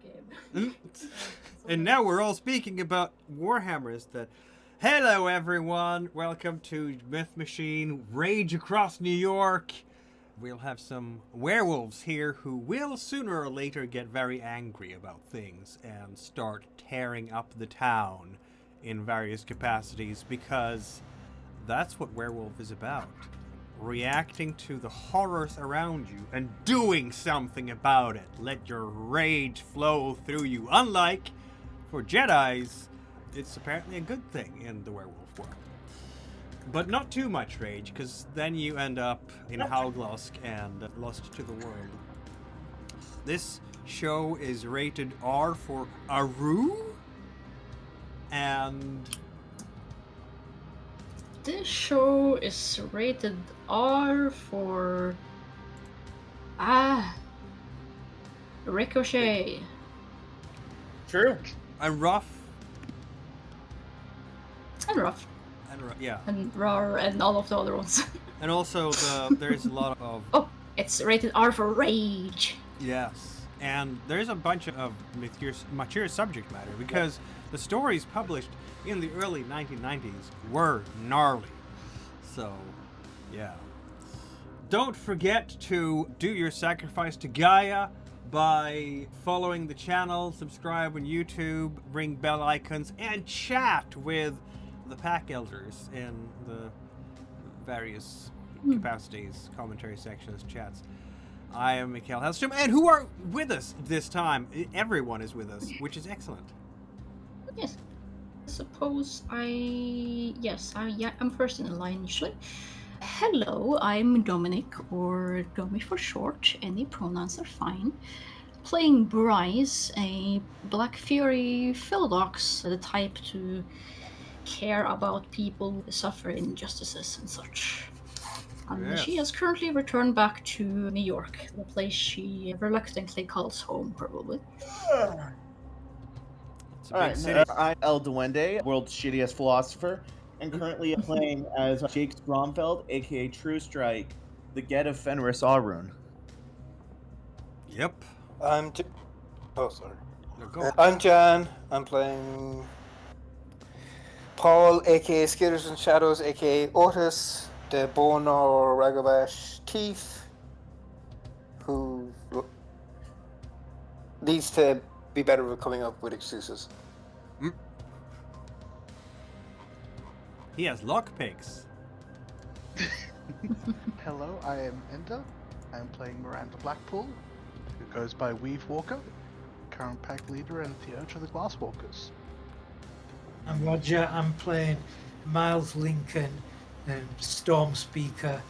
game. And now we're all speaking about Warhammers. Hello, everyone. Welcome to Myth Machine Rage Across New York. We'll have some werewolves here who will sooner or later get very angry about things and start tearing up the town in various capacities, because that's what Werewolf is about. Reacting to the horrors around you and doing something about it. Let your rage flow through you. Unlike for Jedis, it's apparently a good thing in the werewolf world. But not too much rage, because then you end up in Hauglosk and lost to the world. This show is rated R for Aru, and this show is rated R for Ricochet. True. And rough. And rough. Yeah. And raw and all of the other ones. And also there's a lot of... Oh, it's rated R for rage. Yes. And there's a bunch of mature subject matter, because the stories published in the early 1990s were gnarly. So, yeah. Don't forget to do your sacrifice to Gaia by following the channel, subscribe on YouTube, ring bell icons, and chat with the Pack Elders in the various capacities, commentary sections, chats. I am Mikhail Hellstrom, and who are with us this time? Everyone is with us, which is excellent. Yes. Suppose I'm first in the line usually. Hello, I'm Dominic, or Domi for short. Any pronouns are fine. Playing Bryce, a Black Fury Philodox, the type to care about people who suffer injustices and such. And Yes. she has currently returned back to New York, the place she reluctantly calls home, probably. It's a big city. I'm El Duende, world's shittiest philosopher, and currently playing as Jake Stromfeld, aka True Strike, the Get of Fenris Arun. Yep. sorry. No, go. I'm Jan. I'm playing Paul, aka Skitters and Shadows, aka Otis, the Bone or Ragabash Thief, who needs to be better with coming up with excuses. He has lockpicks. Hello, I am Enda. I'm playing Miranda Blackpool, who goes by Weave Walker, current pack leader and Theatre of the Glasswalkers. I'm Roger. I'm playing Miles Lincoln, Storm Speaker,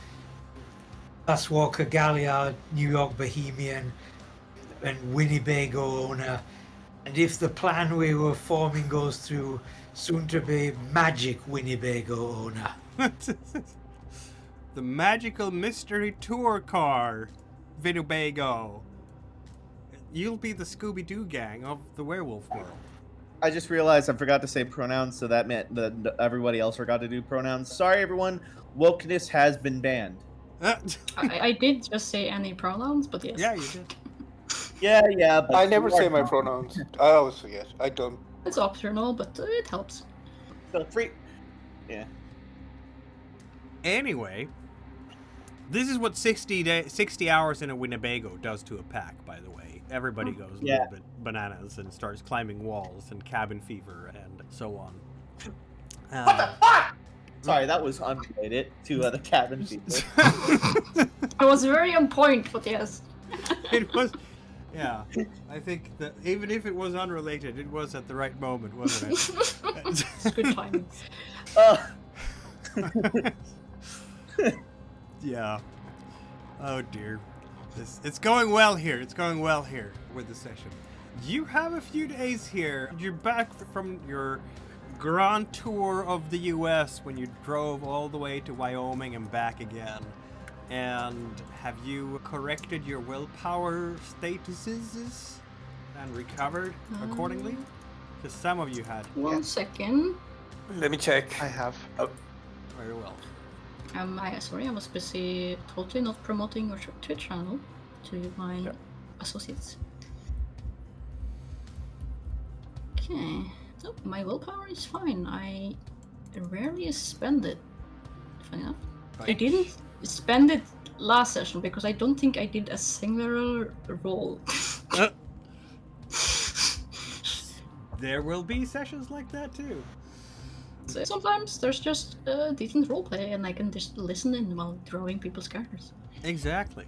Glasswalker Galliard, New York Bohemian, and Winnebago owner. And if the plan we were forming goes through, soon to be Magic Winnebago owner. The magical mystery tour car, Winnebago. You'll be the Scooby-Doo gang of the werewolf world. I just realized I forgot to say pronouns, so that meant that everybody else forgot to do pronouns. Sorry, everyone. Wokeness has been banned. I did just say any pronouns, but yes. Yeah, you did. Yeah, but I never say my pronouns. I always forget. I don't. It's optional, but it helps. So free. Yeah. Anyway, this is what 60 hours in a Winnebago does to a pack, by the way. Everybody goes a little bit bananas and starts climbing walls and cabin fever and so on. What the fuck? Sorry, that was unrelated to the cabin fever. I was very on point, but yes. It was, yeah. I think that even if it was unrelated, it was at the right moment, wasn't it? It's good timing. Yeah. Oh dear. It's going well here. It's going well here with the session. You have a few days here. You're back from your grand tour of the U.S. when you drove all the way to Wyoming and back again. And have you corrected your willpower statuses and recovered accordingly? Because some of you had. One second. Let me check. I have. Oh. Very well. I was busy totally not promoting your Twitch channel to my associates. Okay. So my willpower is fine. I rarely spend it. Funny enough. I Right. didn't spend it last session because I don't think I did a singular roll. There will be sessions like that too. So sometimes there's just a decent roleplay and I can just listen in while drawing people's characters. Exactly.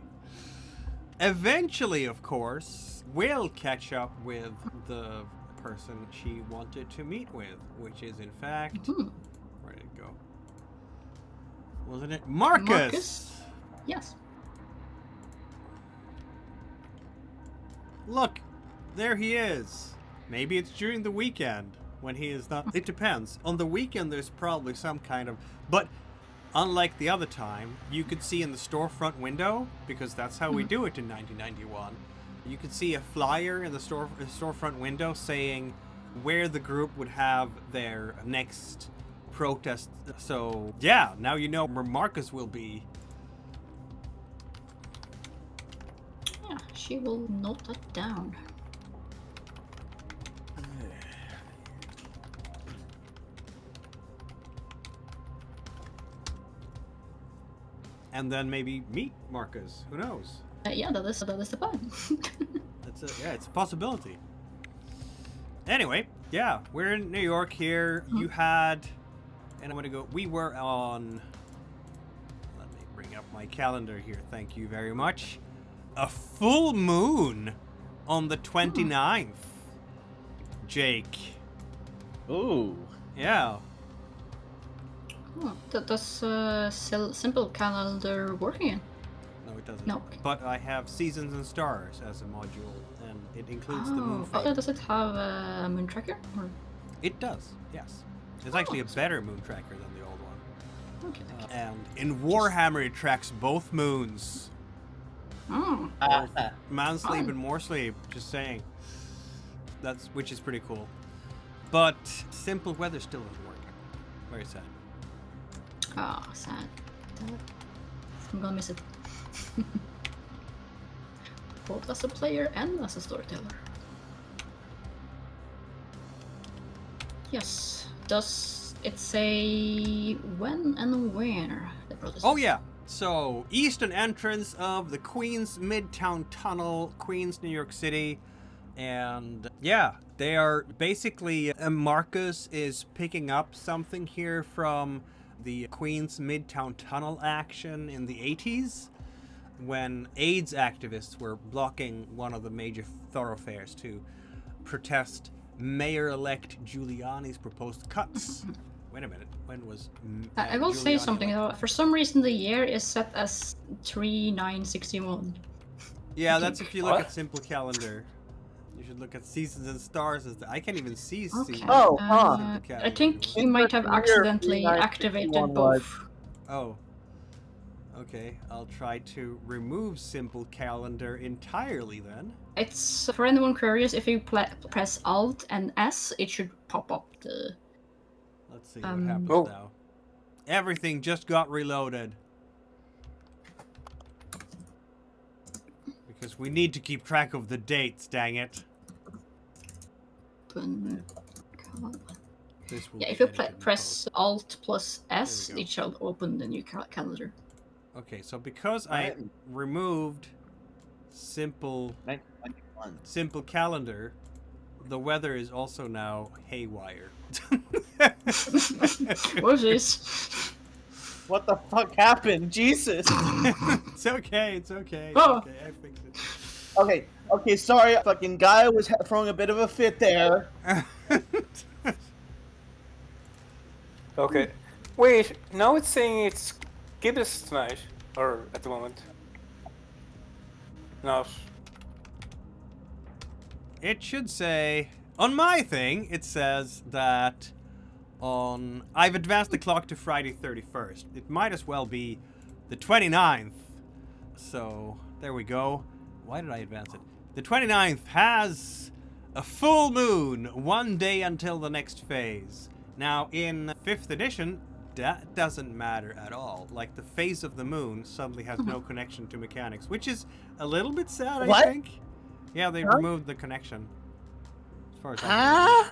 Eventually, of course, we'll catch up with the person she wanted to meet with, which is in fact, Mhm. where did it go? Wasn't it Marcus? Marcus? Yes. Look, there he is. Maybe it's during the weekend when he is not. It depends. On the weekend, there's probably some kind of. But unlike the other time, you could see in the storefront window, because that's how we do it in 1991. You could see a flyer in the storefront window saying where the group would have their next protest. So yeah, now you know where Marcus will be. Yeah, she will note that down. And then maybe meet Marcus. Who knows? Yeah, that is the plan. It's a possibility. Anyway, yeah, we're in New York here. You had, and I'm gonna go. We were on. Let me bring up my calendar here. Thank you very much. A full moon on the 29th. Jake. Ooh. Yeah. Does simple calendar work again? No, it doesn't. No. But I have Seasons and Stars as a module, and it includes the moon phase. Does it have a moon tracker? Or? It does, yes. It's actually a better moon tracker than the old one. Okay. And in Warhammer, it tracks both moons. Oh. Man sleep and more sleep, just saying. Which is pretty cool. But simple weather still doesn't work. Very sad. Ah, sad. I'm gonna miss it. Both as a player and as a storyteller. Yes. Does it say when and where the protest Oh is? yeah. So, eastern entrance of the Queens Midtown Tunnel, Queens, New York City. And yeah, they are basically, Marcus is picking up something here from the Queens Midtown Tunnel action in the 80s when AIDS activists were blocking one of the major thoroughfares to protest Mayor-elect Giuliani's proposed cuts. Wait a minute, when was I will say Giuliani something though. elected? For some reason, the year is set as 3961. Yeah, that's if you look What? at simple calendar. You should look at Seasons and Stars as I can't even see Okay. Seasons. Oh, I think you might have Interesting year, accidentally 3961 activated was. both. Oh. Okay, I'll try to remove simple calendar entirely then. It's for anyone curious. If you press Alt and S, it should pop up the. Let's see what happens Oh. now. Everything just got reloaded. Because we need to keep track of the dates, dang it. Open. This will Yeah, be if you edited in press Alt plus S, There we go. it shall open the new calendar. post. Okay, so because I Right. removed simple 1991. calendar, the weather is also now haywire. What is this? What the fuck happened? Jesus. It's okay, it's okay. It's Oh. okay, I fixed Okay, sorry, fucking guy was throwing a bit of a fit there. it. Okay. Wait, now it's saying it's Gibbous tonight, or at the moment. No. It should say, on my thing, it says that I've advanced the clock to Friday 31st. It might as well be the 29th. So, there we go. Why did I advance it? The 29th has a full moon, 1 day until the next phase. Now, in 5th edition, that doesn't matter at all. Like, the phase of the moon suddenly has no connection to mechanics, which is a little bit sad, I What? think. Yeah, they Huh? removed the connection. As far as I Huh?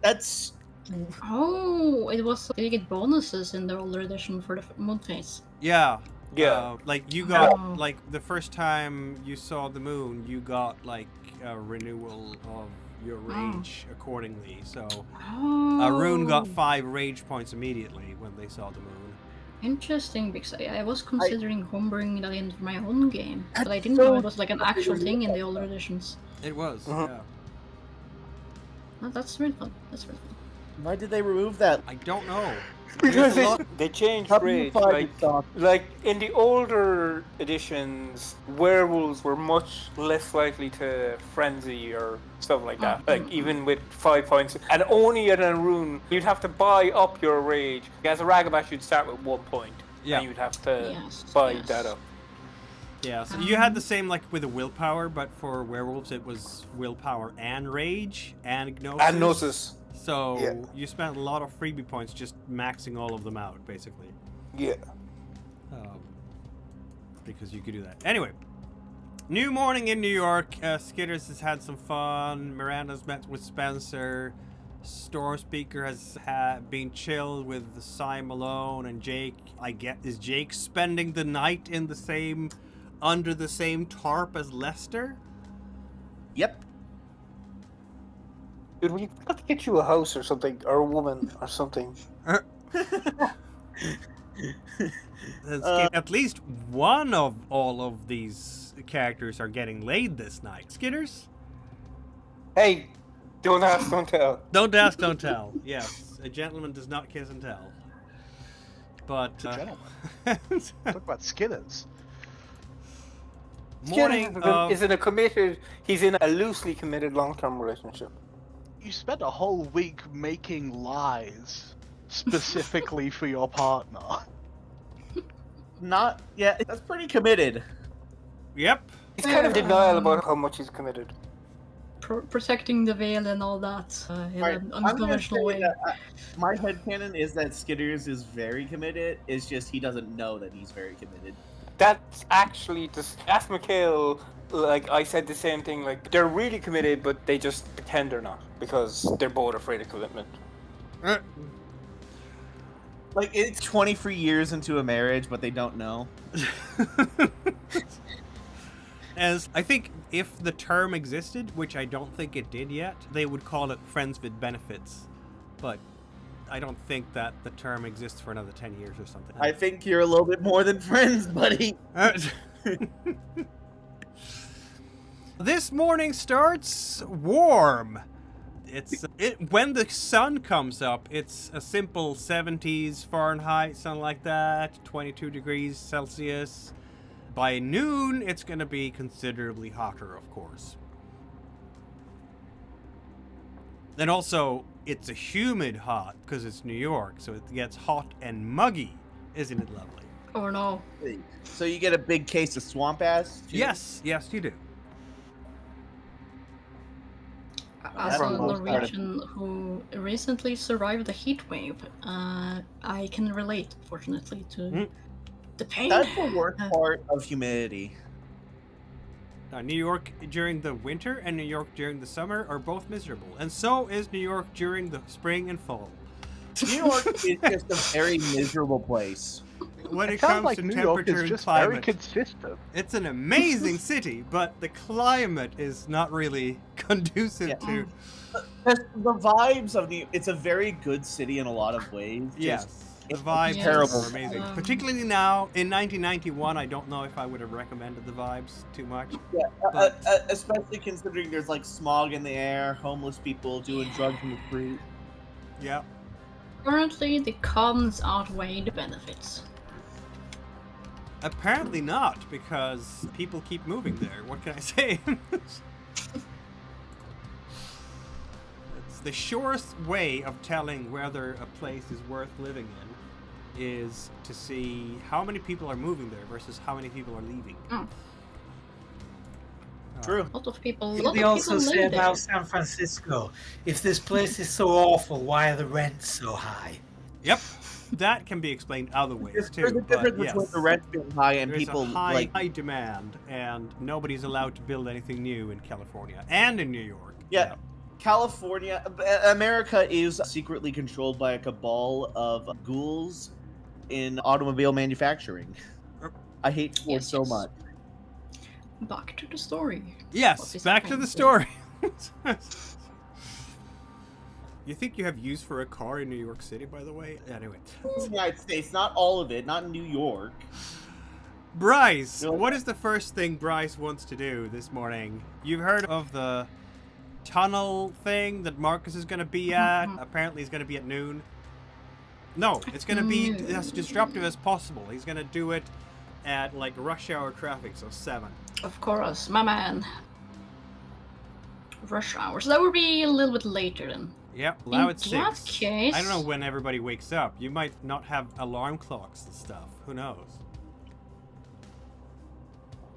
That's Oh, it was you get bonuses in the older edition for the moon phase. Yeah. Yeah. Like you got Oh. like the first time you saw the moon, you got like a renewal of your rage accordingly. So Oh. Rune got 5 rage points immediately when they saw the moon. Interesting, because I was considering homebrewing that into my own game, but I That's didn't so know it was like an actual thing in the older editions. It was. Uh-huh. Yeah. Oh, that's really fun. That's really fun. why did they remove that? I don't know. Because There's a lot- they changed How do you rage. find it soft? Like in the older editions, werewolves were much less likely to frenzy or stuff like that. Like even with 5 points, and only in a rune, you'd have to buy up your rage. As a Ragabash, you'd start with 1 point, Yeah. and you'd have to Yes, buy yes. that up. Yeah, so you had the same like with the willpower, but for werewolves it was willpower and rage and gnosis. And Gnosis, So Yeah. you spent a lot of freebie points just maxing all of them out, basically. yeah. Because you could do that. Anyway, new morning in New York. Skitters has had some fun. Miranda's met with Spencer. Storm Speaker has been chilled with Cy Malone and Jake. Is Jake spending the night in the same, under the same tarp as Lester? Yep. Dude, we got to get you a house or something, or a woman or something. At least one of all of these characters are getting laid this night. Skitters? Hey, don't ask, don't tell. Don't ask, don't tell. Yes, a gentleman does not kiss and tell. But Talk about Skitters. morning of, He's in a loosely committed long-term relationship. You spent a whole week making lies specifically for your partner. Not yeah. That's pretty committed. yep. He's kind of denial about how much he's committed. Protecting the veil and all that in Right, an I'm gonna unconventional say way. that, my headcanon is that Skitters is very committed. It's just he doesn't know that he's very committed. That's actually just ask Mikhail. Like I said the same thing. Like they're really committed, but they just pretend they're not because they're both afraid of commitment. Like it's 23 years into a marriage, but they don't know. As I think if the term existed, which I don't think it did yet, they would call it friends with benefits. But I don't think that the term exists for another 10 years or something. I think you're a little bit more than friends, buddy. This morning starts warm. When the sun comes up, it's a simple 70s Fahrenheit, something like that, 22 degrees Celsius. By noon, it's going to be considerably hotter, of course. And also, it's a humid hot because it's New York, so it gets hot and muggy. Isn't it lovely? Oh no. So you get a big case of swamp ass? too? Yes, you do. As For a the most part. Norwegian who recently survived a heat wave, I can relate, fortunately, to the pain. That's the worst part of humidity. New York during the winter and New York during the summer are both miserable, and so is New York during the spring and fall. New York is just a very miserable place. When it sounds comes like to New York temperature is and just very climate, consistent. it's an amazing city, but the climate is not really conducive Yeah. to. The vibes of it's a very good city in a lot of ways. Yes, the it's vibes terrible. are amazing. Um, Particularly now, in 1991, I don't know if I would have recommended the vibes too much. Yeah, But- especially considering there's like smog in the air, homeless people doing drugs in the street. Yeah. Currently, the cons outweigh the benefits. Apparently not, because people keep moving there. What can I say? It's the surest way of telling whether a place is worth living in is to see how many people are moving there versus how many people are leaving. True. A lot of people. What lot they of also people say live about there. San Francisco, if this place is so awful, why are the rents so high? Yep, that can be explained other ways There's too. a But difference yes, between the rent being high and there's people a high, like high demand, and nobody's allowed to build anything new in California and in New York. yeah. California, America is secretly controlled by a cabal of ghouls in automobile manufacturing. I hate Ford Yes, so yes. much. Back to the story. What Yes, is back to happening the today? story. You think you have use for a car in New York City, by the way? Anyway. In the United States, not all of it, not in New York. Bryce, No. what is the first thing Bryce wants to do this morning? You've heard of the tunnel thing that Marcus is going to be at? Apparently he's going to be at noon. No, it's going to be as disruptive as possible. He's going to do it at like rush hour traffic, so 7. Of course, my man. Rush hour. So that would be a little bit later then. Yep, allow it In that 6. case- I don't know when everybody wakes up. You might not have alarm clocks and stuff. Who knows?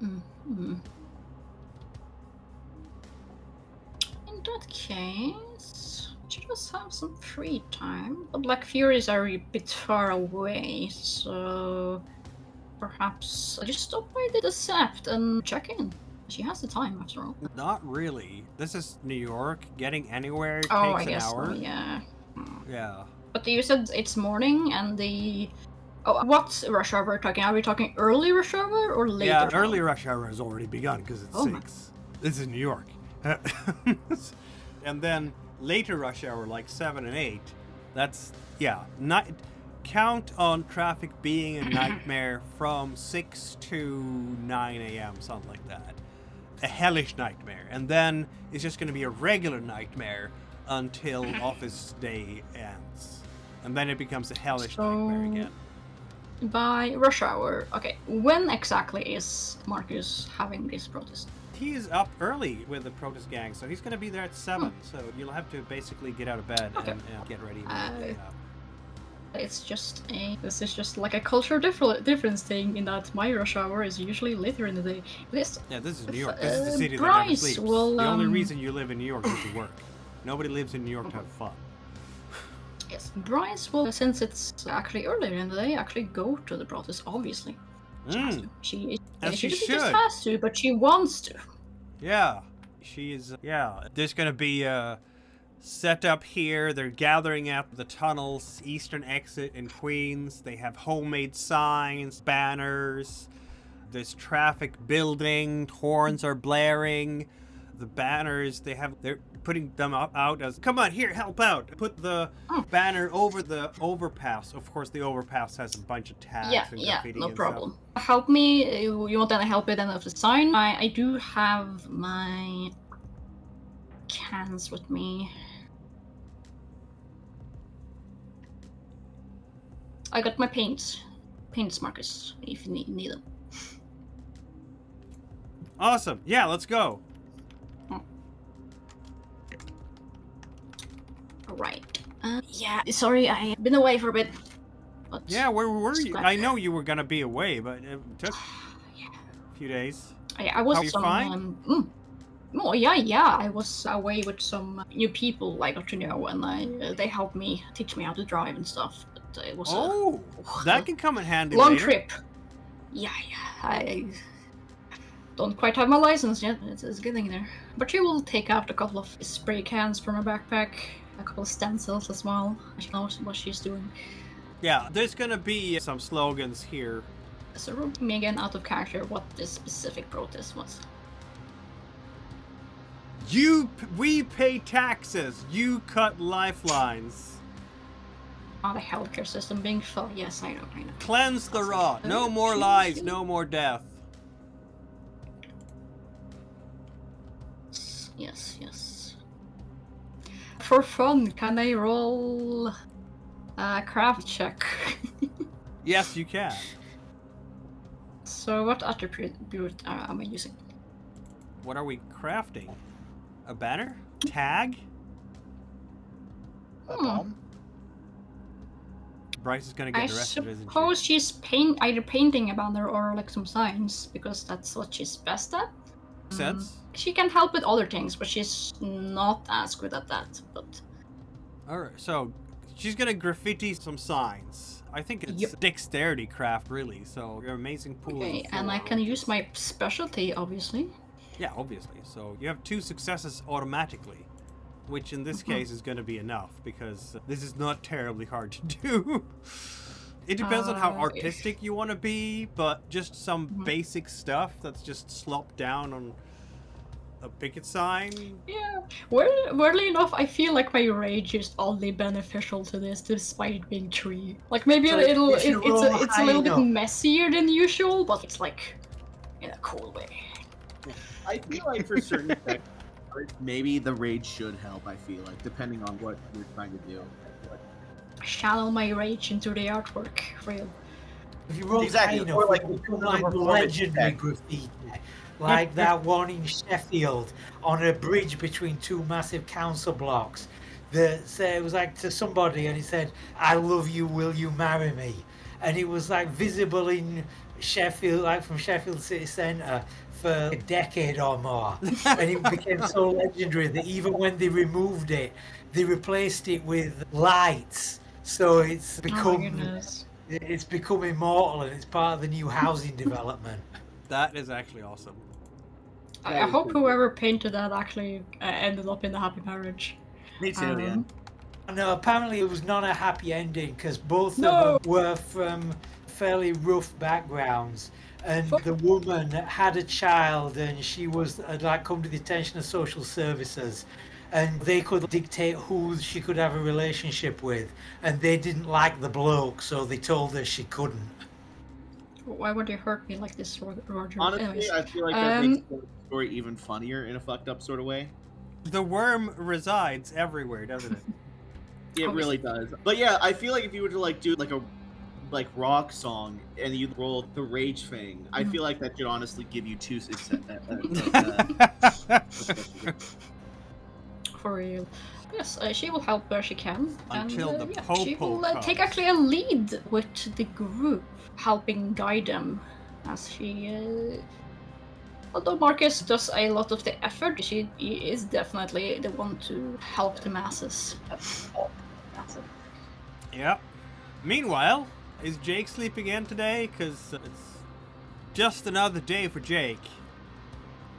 In that case, just have some free time. The Black Furies are a bit far away, so perhaps I just stop by the Decept and check in. She has the time after all. Not really. This is New York. Getting anywhere takes Oh, I an guess hour. so, yeah. Yeah. But you said it's morning and the... Oh, what rush hour are we talking? Are we talking early rush hour or later? Yeah, rush early hour? rush hour has already begun because it's Oh my- 6. This is New York. And then later rush hour, like 7 and 8, that's, yeah, count on traffic being a nightmare from 6 to 9 a.m., something like that. A hellish nightmare. And then it's just going to be a regular nightmare until office day ends. And then it becomes a hellish nightmare again. By rush hour. Okay, when exactly is Marcus having this protest? He is up early with the protest gang, so he's going to be there at 7. So you'll have to basically get out of bed and get ready. This is just like a cultural difference thing in that my rush hour is usually later in the day. This is New York. This is the city that Bryce never sleeps. will, The only reason you live in New York is to work. Nobody lives in New York to have fun. Yes, Bryce will, since it's actually earlier in the day, actually go to the protest, obviously. She has to. She As she doesn't should. just has to, but she wants to. Yeah, she is. Yeah, there's going to be a set up here. They're gathering up the tunnels, eastern exit in Queens. They have homemade signs, banners. There's traffic building. Horns are blaring. The banners, they're putting them out as, come on, here, help out. Put the banner over the overpass. Of course, the overpass has a bunch of tags and graffiti no and problem. stuff. Help me. You want any help with any of the sign? I do have my cans with me. I got my paints, Marcus, if you need them. Awesome. Yeah, let's go. Right. Yeah, sorry, I've been away for a bit. But Yeah, where were you? glad- I know you were going to be away, but it took a few days. I was Are you fine? Oh yeah. I was away with some new people I got to know, and they helped me teach me how to drive and stuff. But it was That can come in handy long later. trip. Yeah. I don't quite have my license yet. It's getting there. But she will take out a couple of spray cans from her backpack, a couple of stencils as well. She knows what she's doing. Yeah, there's going to be some slogans here. So remind me again out of character what this specific protest was. We pay taxes. You cut lifelines. The healthcare system being full. Yes, I know. Cleanse the rot. No more lies, no more death. Yes. For fun, can I roll a craft check? Yes, you can. So what attribute am I using? What are we crafting? A banner? Tag? A bomb? Bryce is gonna get I arrested, isn't suppose she? she's either painting a banner or like some signs, because that's what she's best at. Sense? She can help with other things, but she's not as good at that. But Alright, so she's gonna graffiti some signs. I think it's Yep. dexterity craft, really, so your amazing pool okay, is and I full. can use my specialty, obviously. Yeah, obviously. So you have 2 successes automatically. which in this case is going to be enough, because this is not terribly hard to do. It depends on how artistic you want to be, but just some basic stuff that's just slopped down on a picket sign. Yeah. Weirdly enough, I feel like my rage is only beneficial to this, despite it being 3. Like maybe So it's a little bit messier than usual, but it's like in a cool way. I feel like for certain effects, maybe the rage should help. I feel like depending on what you're trying to do. Channel my rage into the artwork, real. If you roll Exactly, high enough, or like it'll become the like performance legendary check. graffiti. Like that one in Sheffield on a bridge between 2 massive council blocks. That said, it was like to somebody, and he said, "I love you, will you marry me?" And it was like visible in Sheffield, like from Sheffield City Centre, for a decade or more. And it became so legendary that even when they removed it, they replaced it with lights. So it's become immortal, and it's part of the new housing development. That is actually awesome. I hope whoever painted that actually ended up in a happy marriage. Me too, yeah. No, apparently it was not a happy ending, because both of them were from fairly rough backgrounds, and the woman had a child, and she was had like come to the attention of social services, and they could dictate who she could have a relationship with, and they didn't like the bloke, so they told her she couldn't. Why would you hurt me like this, Roger? Honestly, Anyways, I feel like that makes the story even funnier in a fucked up sort of way. The worm resides everywhere, doesn't it? It really does. But yeah, I feel like if you were to like do like a rock song and you roll the rage thing, I feel like that should honestly give you 2 success. For real. Yes, she will help where she can. Until and, the she popo will take comes. actually a lead with the group, helping guide them as she. Although Marcus does a lot of the effort, she is definitely the one to help the masses. Yep. Meanwhile, is Jake sleeping in today? Because it's just another day for Jake.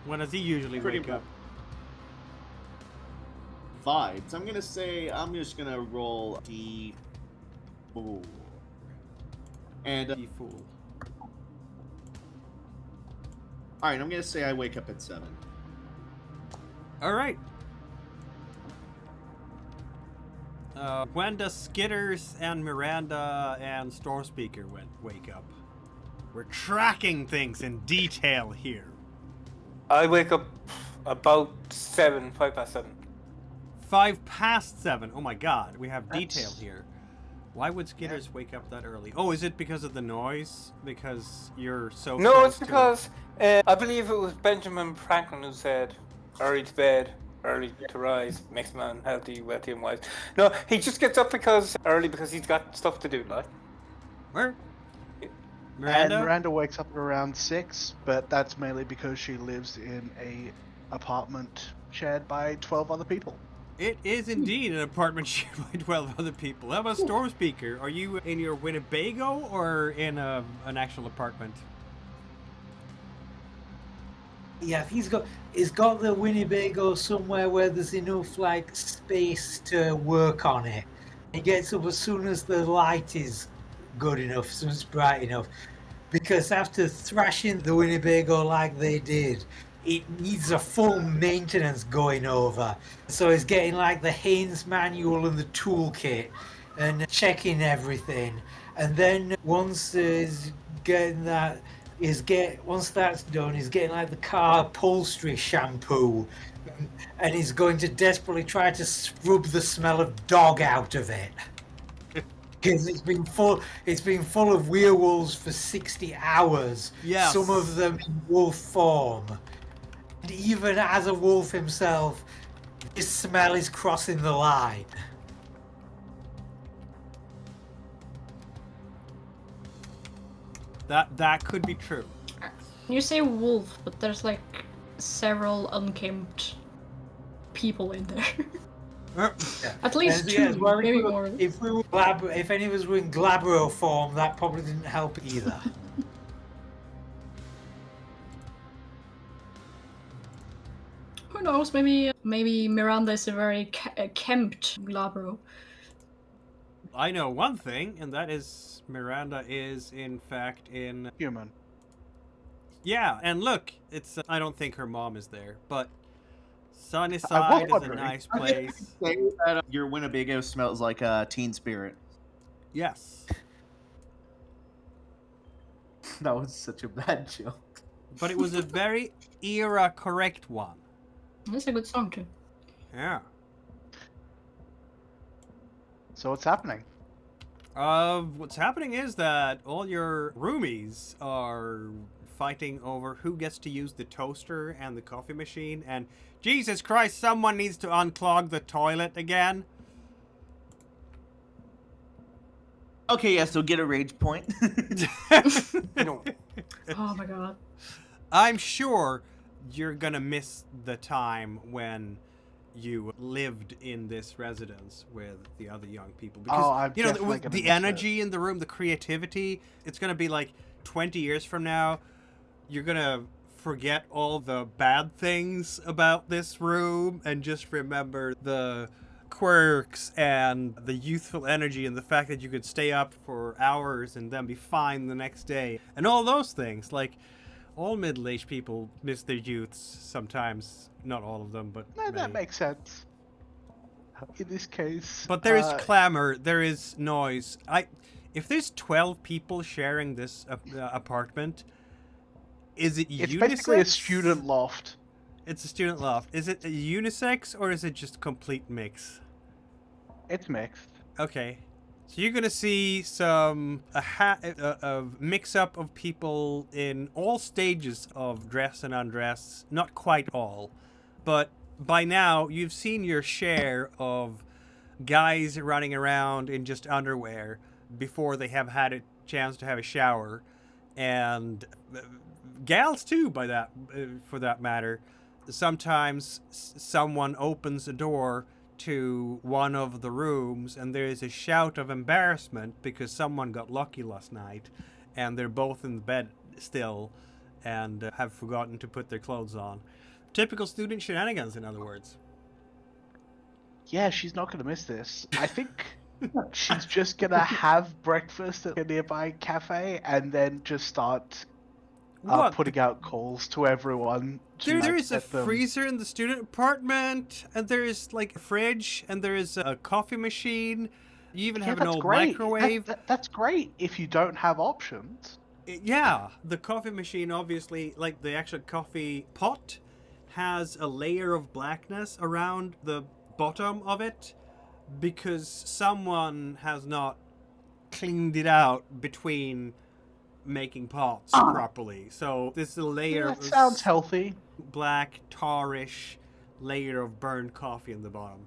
When does he usually wake up? Vibes. I'm gonna say I'm just gonna roll D4. And You fool. alright, I'm gonna say I wake up at 7. Alright. When does Skitters and Miranda and Storm Speaker wake up? We're tracking things in detail here. I wake up about 7, 5 past 7. 5 past 7. Oh my god, we have detail here. Why would Skitters wake up that early? Oh, is it because of the noise? Because you're so No, close it's to it? because I believe it was Benjamin Franklin who said, "Early to bed, early to rise, makes a man healthy, wealthy, and wise." No, he just gets up because he's got stuff to do, like. Where? And Miranda? Miranda wakes up at around 6, but that's mainly because she lives in a apartment shared by 12 other people. It is indeed an apartment shared by 12 other people. How about Storm Speaker? Are you in your Winnebago or in an actual apartment? Yeah, he's got the Winnebago somewhere where there's enough like space to work on it. He gets up as soon as the light is good enough, as soon as it's bright enough. Because after thrashing the Winnebago like they did, it needs a full maintenance going over. So he's getting like the Haynes manual and the toolkit and checking everything. And then once he's getting that, once that's done, he's getting like the car upholstery shampoo, and he's going to desperately try to scrub the smell of dog out of it. Because it's been full of werewolves for 60 hours. Yes. Some of them in wolf form. And even as a wolf himself, his smell is crossing the line. That could be true. You say wolf, but there's like several unkempt people in there. At least And, 2, yes, well, maybe more. if any of us were in Glabro form, that probably didn't help either. Who knows? suppose maybe Miranda is a very kempt glabro. I know one thing, and that is Miranda is in fact in. Human. Yeah, and look, it's. I don't think her mom is there, but Sunnyside I was is a wondering. nice I guess you place. could say that your Winnebago smells like a Teen Spirit. Yes, That was such a bad joke. but it was a very era correct one. That's a good song too. Yeah. So what's happening? What's happening is that all your roomies are fighting over who gets to use the toaster and the coffee machine, and Jesus Christ, someone needs to unclog the toilet again. Okay, yeah, so get a rage point. No. Oh my god. I'm sure you're gonna miss the time when you lived in this residence with the other young people, because Oh, I'm you know definitely with gonna the miss energy in the room, the creativity. It's gonna be like 20 years from now, you're gonna forget all the bad things about this room and just remember the quirks and the youthful energy and the fact that you could stay up for hours and then be fine the next day and all those things. Like, all middle-aged people miss their youths sometimes. Not all of them, but No, that many. makes sense. In this case. But there is clamor, there is noise. If there's 12 people sharing this apartment, is it It's unisex? basically a student loft. It's a student loft. Is it a unisex or is it just complete mix? It's mixed. Okay. So you're gonna see a mix-up of people in all stages of dress and undress. Not quite all, but by now you've seen your share of guys running around in just underwear before they have had a chance to have a shower, and gals too. For that matter, sometimes someone opens a door to one of the rooms and there is a shout of embarrassment because someone got lucky last night and they're both in bed still and have forgotten to put their clothes on. Typical student shenanigans, in other words. Yeah, she's not going to miss this. I think she's just going to have breakfast at a nearby cafe and then just start What? putting out calls to everyone. There is a freezer in the student apartment, and there is like a fridge, and there is a coffee machine. You even have an old microwave. That's great if you don't have options. Yeah, the coffee machine, obviously, like the actual coffee pot, has a layer of blackness around the bottom of it because someone has not cleaned it out between making pots properly. So this is a layer That of sounds healthy. black, tarish layer of burned coffee in the bottom.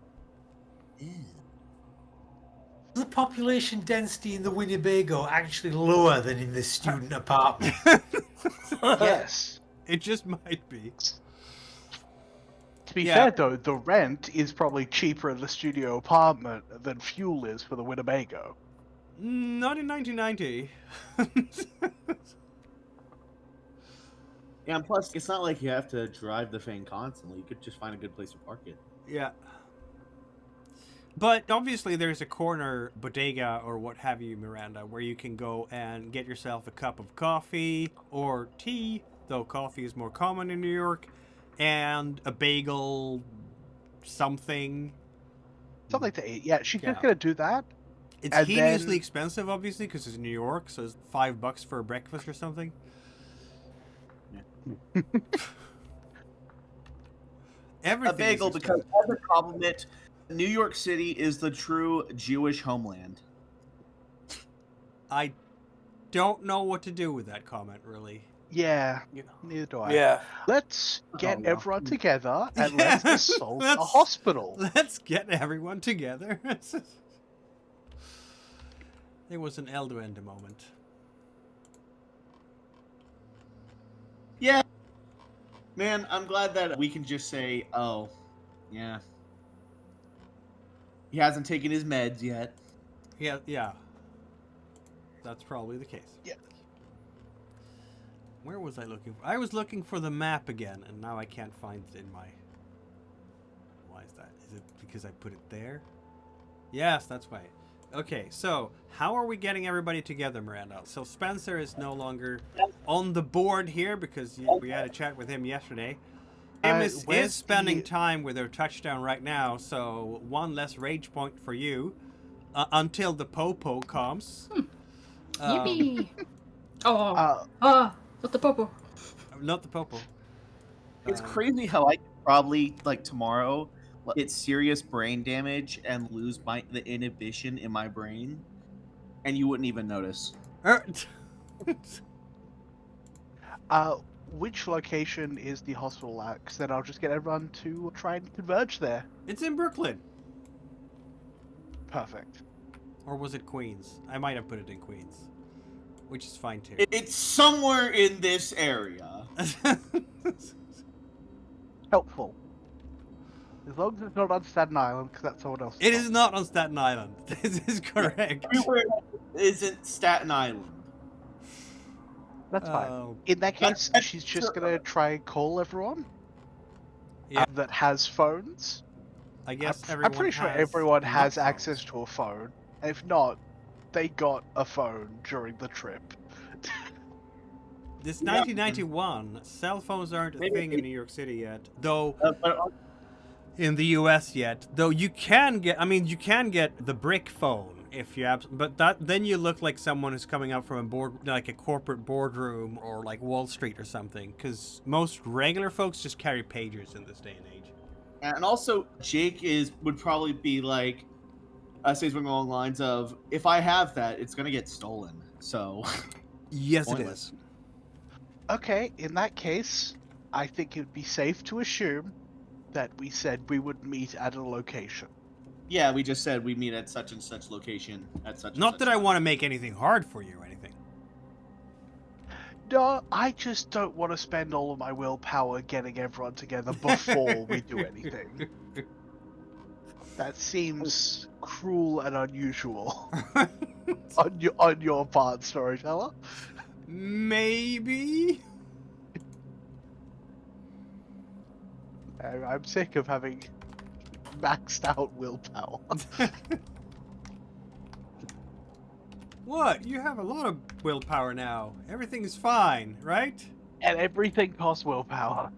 The population density in the Winnebago actually lower than in this student apartment? Yes. It just might be. To be Yeah. fair, though, the rent is probably cheaper in the studio apartment than fuel is for the Winnebago. Not in 1990. Yeah, and plus, it's not like you have to drive the thing constantly. You could just find a good place to park it. Yeah. But obviously there's a corner bodega or what have you, Miranda, where you can go and get yourself a cup of coffee or tea, though coffee is more common in New York, and a bagel, something. Something to eat. Yeah, she's Yeah. just going to do that. It's And hideously then- expensive, obviously, because it's New York, so it's $5 for a breakfast or something. Everything A bagel, is because expensive. as a compliment, New York City is the true Jewish homeland. I don't know what to do with that comment, really. Yeah, You know. neither do I. Yeah. Let's get no. everyone together and Yeah, let's assault a let's- hospital. Let's get everyone together. There was an Elduenda moment. Yeah. Man, I'm glad that we can just say, oh, yeah. He hasn't taken his meds yet. Yeah. That's probably the case. Yeah. Where was I looking for? I was looking for the map again, and now I can't find it in my realize that. Is it because I put it there? Yes, that's why. Okay, so how are we getting everybody together, Miranda? So Spencer is no longer on the board here because we had a chat with him yesterday. Tim is spending time with her touchdown right now, so one less rage point for you until the Popo comes. Yippee! Not the Popo. Not the Popo. It's crazy how I could probably, like, tomorrow get serious brain damage and lose the inhibition in my brain, and you wouldn't even notice. Which location is the hospital at? Because then I'll just get everyone to try and converge there. It's in Brooklyn. Perfect. Or was it Queens? I might have put it in Queens. Which is fine too. It's somewhere in this area. Helpful. As long as it's not on Staten Island, because that's someone else. It is not on Staten Island. This is correct. Everywhere isn't Staten Island. That's fine. In that case, she's just gonna try and call everyone that has phones. I guess I'm pretty sure everyone has access to a phone. And if not, they got a phone during the trip. This 1991, cell phones aren't a thing in New York City yet, though. In the U.S. yet, though you can get. I mean, you can get the brick phone if you have, but then you look like someone who's coming out from like a corporate boardroom or like Wall Street or something. Because most regular folks just carry pagers in this day and age. And also, Jake would probably be like, say something along the lines of, if I have that, it's gonna get stolen. So. Yes, pointless. it is. Okay, in that case, I think it would be safe to assume that we said we would meet at a location. Yeah, we just said we meet at such and such location at such. Not that I want to make anything hard for you or anything. No, I just don't want to spend all of my willpower getting everyone together before we do anything. That seems cruel and unusual on your part, storyteller. Maybe. I'm sick of having maxed out willpower. What? You have a lot of willpower now. Everything is fine, right? And everything costs willpower.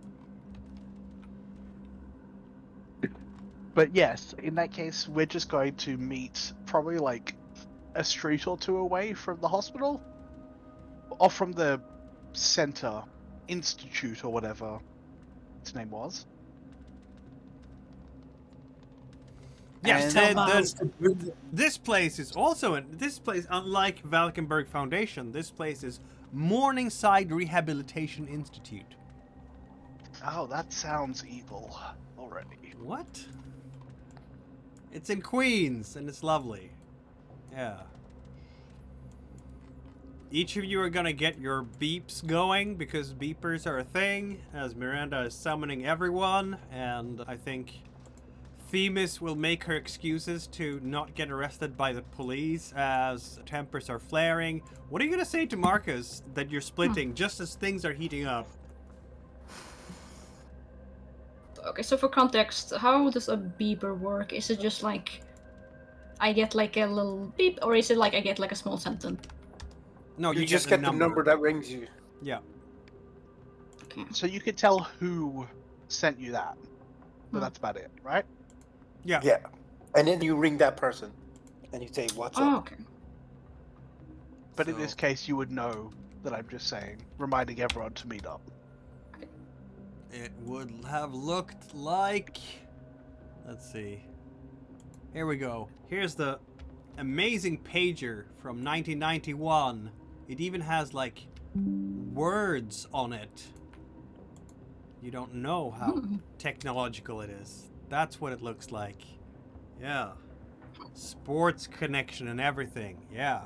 But yes, in that case, we're just going to meet probably like a street or two away from the hospital. Or from the center, institute, or whatever its name was. Yes, And- this place is also unlike Valkenburg Foundation, this place is Morningside Rehabilitation Institute. Oh, that sounds evil already. What? It's in Queens, and it's lovely. Yeah. Each of you are gonna get your beeps going, because beepers are a thing, as Miranda is summoning everyone, and I think Themis will make her excuses to not get arrested by the police as tempers are flaring. What are you gonna say to Marcus that you're splitting just as things are heating up? Okay, so for context, how does a beeper work? Is it just like I get like a little beep, or is it like I get like a small sentence? No, You just get the number that rings you. Yeah. Okay. So you could tell who sent you that. But that's about it, right? Yeah. Yeah. And then you ring that person. And you say, what's Oh, up? okay. But in this case, you would know that I'm just saying, reminding everyone to meet up. It would have looked like... Let's see. Here we go. Here's the amazing pager from 1991. It even has, like, words on it. You don't know how technological it is. That's what it looks like. Yeah. Sports connection and everything. Yeah.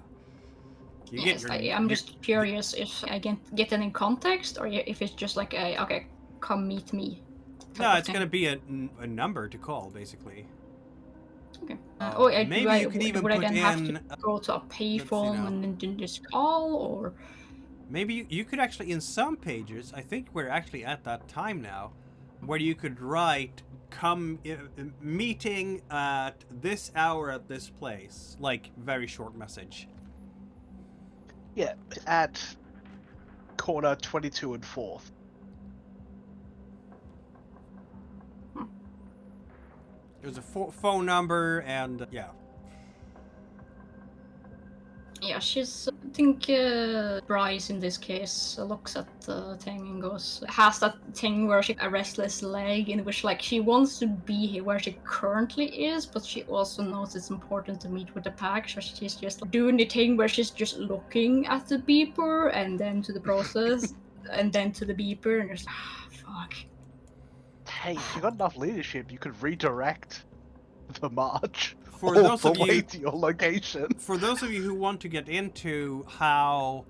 You Yes, I'm just curious if I can get any context, or if it's just like a, okay, come meet me. No, it's going to be a number to call, basically. Okay. Maybe you could even would put I then have in... to go to a payphone and then just call, or... Maybe you could actually, in some pages, I think we're actually at that time now, where you could write, meeting at this hour at this place. Like, very short message. Yeah, at corner 22 and 4th. There's a phone number and, yeah. Yeah, she's. I think Bryce in this case looks at the thing and has that thing where she a restless leg in which like she wants to be here where she currently is, but she also knows it's important to meet with the pack, so she's just doing the thing where she's just looking at the beeper and then to the process and then to the beeper and just fuck. Hey, if you got enough leadership, you could redirect the march For all those the of way you, to your location. for those of you who want to get into how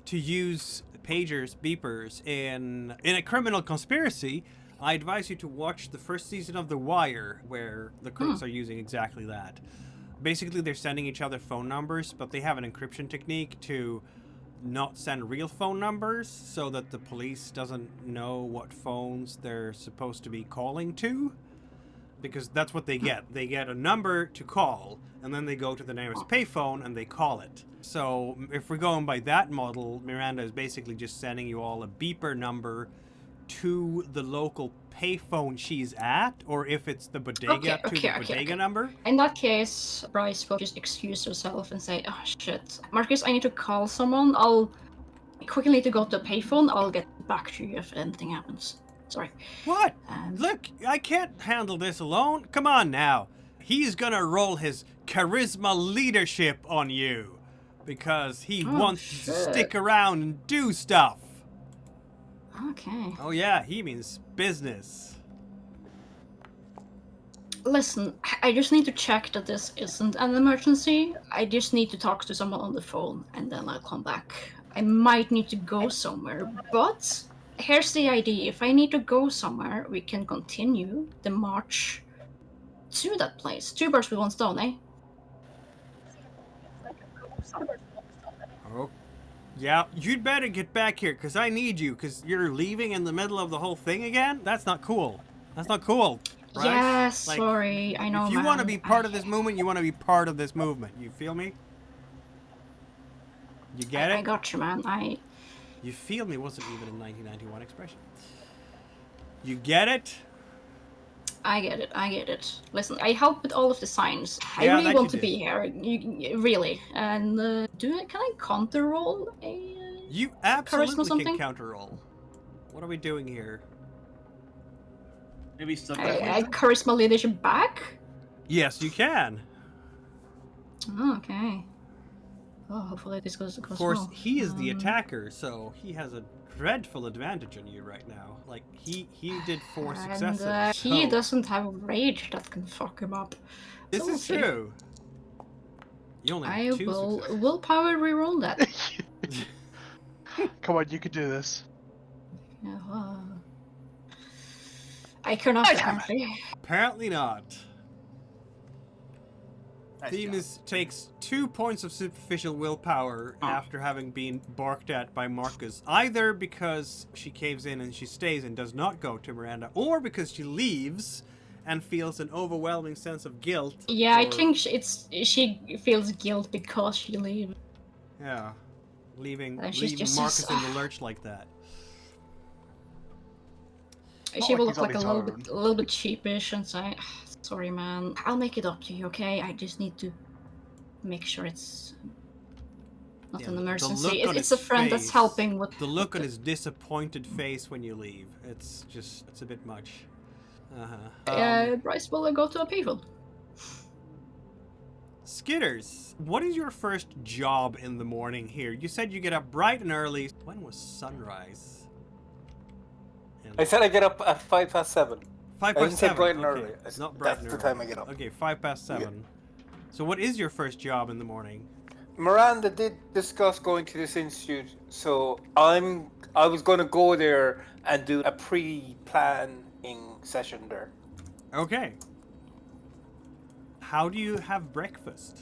to use pagers, beepers in a criminal conspiracy, I advise you to watch the first season of The Wire, where the crooks are using exactly that. Basically, they're sending each other phone numbers, but they have an encryption technique to not send real phone numbers so that the police doesn't know what phones they're supposed to be calling to. Because that's what they get. They get a number to call, and then they go to the nearest payphone and they call it. So if we're going by that model, Miranda is basically just sending you all a beeper number to the local payphone she's at, or if it's the bodega, bodega number. In that case, Bryce will just excuse herself and say, oh shit, Marcus, I need to call someone. I'll quickly need to go to the payphone. I'll get back to you if anything happens. Sorry. What? Look, I can't handle this alone. Come on now. He's gonna roll his charisma leadership on you because he wants to stick around and do stuff. Okay. Oh yeah, he means business. Listen, I just need to check that this isn't an emergency. I just need to talk to someone on the phone and then I'll come back. I might need to go somewhere, but here's the idea. If I need to go somewhere, we can continue the march to that place. Two birds with one stone, eh? Oh, yeah. You'd better get back here, because I need you, because you're leaving in the middle of the whole thing again? That's not cool. That's not cool. Right? Yeah, Like, sorry. I know, if you want to be part of this movement, you want to be part of this movement. You feel me? You get it? I got you, man. You feel me wasn't even a 1991 expression. You get it? I get it. Listen, I help with all of the signs. I Yeah, really that want you to be here. Really. And can I counter roll a You charisma absolutely something? can counter roll. What are we doing here? Maybe still I charisma leadership back? Yes, you can. Oh, okay. Oh, hopefully this goes Of course, well. he is the attacker, so he has a dreadful advantage on you right now. Like, he did 4 successes. And he so- doesn't have rage that can fuck him up. This So we'll is see. true. You only I have 2 will successes. willpower reroll that. Come on, you can do this. Yeah, I cannot apparently. Apparently not. Nice Venus takes 2 points of superficial willpower after having been barked at by Marcus, either because she caves in and she stays and does not go to Miranda, or because she leaves and feels an overwhelming sense of guilt. Yeah, I for- think she feels guilt because she leaves. Yeah, leaving she's just Marcus so- in the lurch like that. She will like look he's like on a his little bit sheepish and say, "Sorry, man. I'll make it up to you, okay? I just need to make sure it's not Yeah, an the emergency. look on It's a his friend that's face- helping with The look on his disappointed face when you leave, it's a bit much. Bryce will go to a payphone. Skitters, what is your first job in the morning here? You said you get up bright and early. When was sunrise? I said I get up at 7:05. 5 I past didn't say 7. bright and okay. early. It's not bright That's and the early. time I get up. Okay, 5 past 7. So what is your first job in the morning? Miranda did discuss going to this institute, so I was going to go there and do a pre-planning session there. Okay. How do you have breakfast?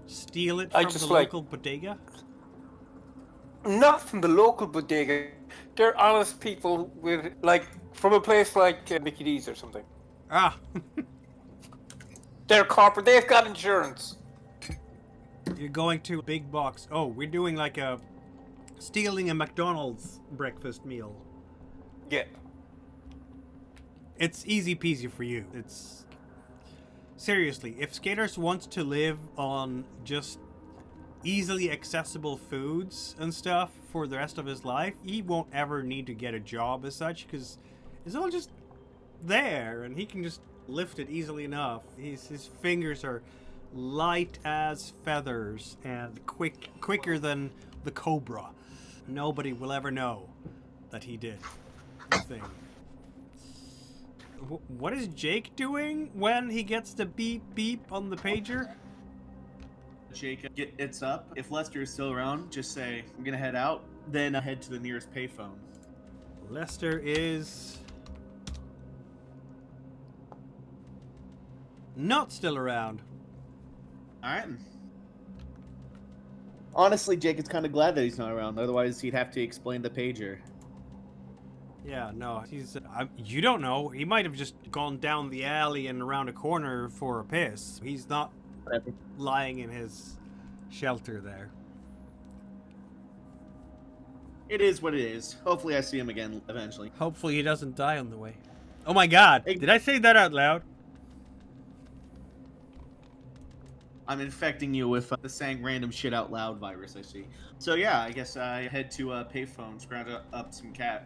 Steal it I from just the like- local bodega? Not from the local bodega. They're honest people with like From a place like Mickey D's or something. Ah, They're corporate. They've got insurance. you're going to a big box. Oh, we're doing like stealing a McDonald's breakfast meal. Yeah. It's easy peasy for you. It's seriously, if Skaters wants to live on just easily accessible foods and stuff for the rest of his life, he won't ever need to get a job as such, because it's all just there and he can just lift it easily enough. His fingers are light as feathers and quicker than the cobra. Nobody will ever know that he did the thing. What is Jake doing when he gets the beep beep on the pager? Jake, it's up. If Lester is still around, just say, I'm gonna head out, then head to the nearest payphone. Lester is not still around. Alright. Honestly, Jake is kind of glad that he's not around, otherwise he'd have to explain the pager. Yeah, no, he's... you don't know. He might have just gone down the alley and around a corner for a piss. He's not lying in his shelter there. It is what it is. Hopefully I see him again eventually. Hopefully he doesn't die on the way. Oh my god, did I say that out loud? I'm infecting you with the saying random shit out loud virus, I see. So yeah, I guess I head to payphone, scrounge up some cash.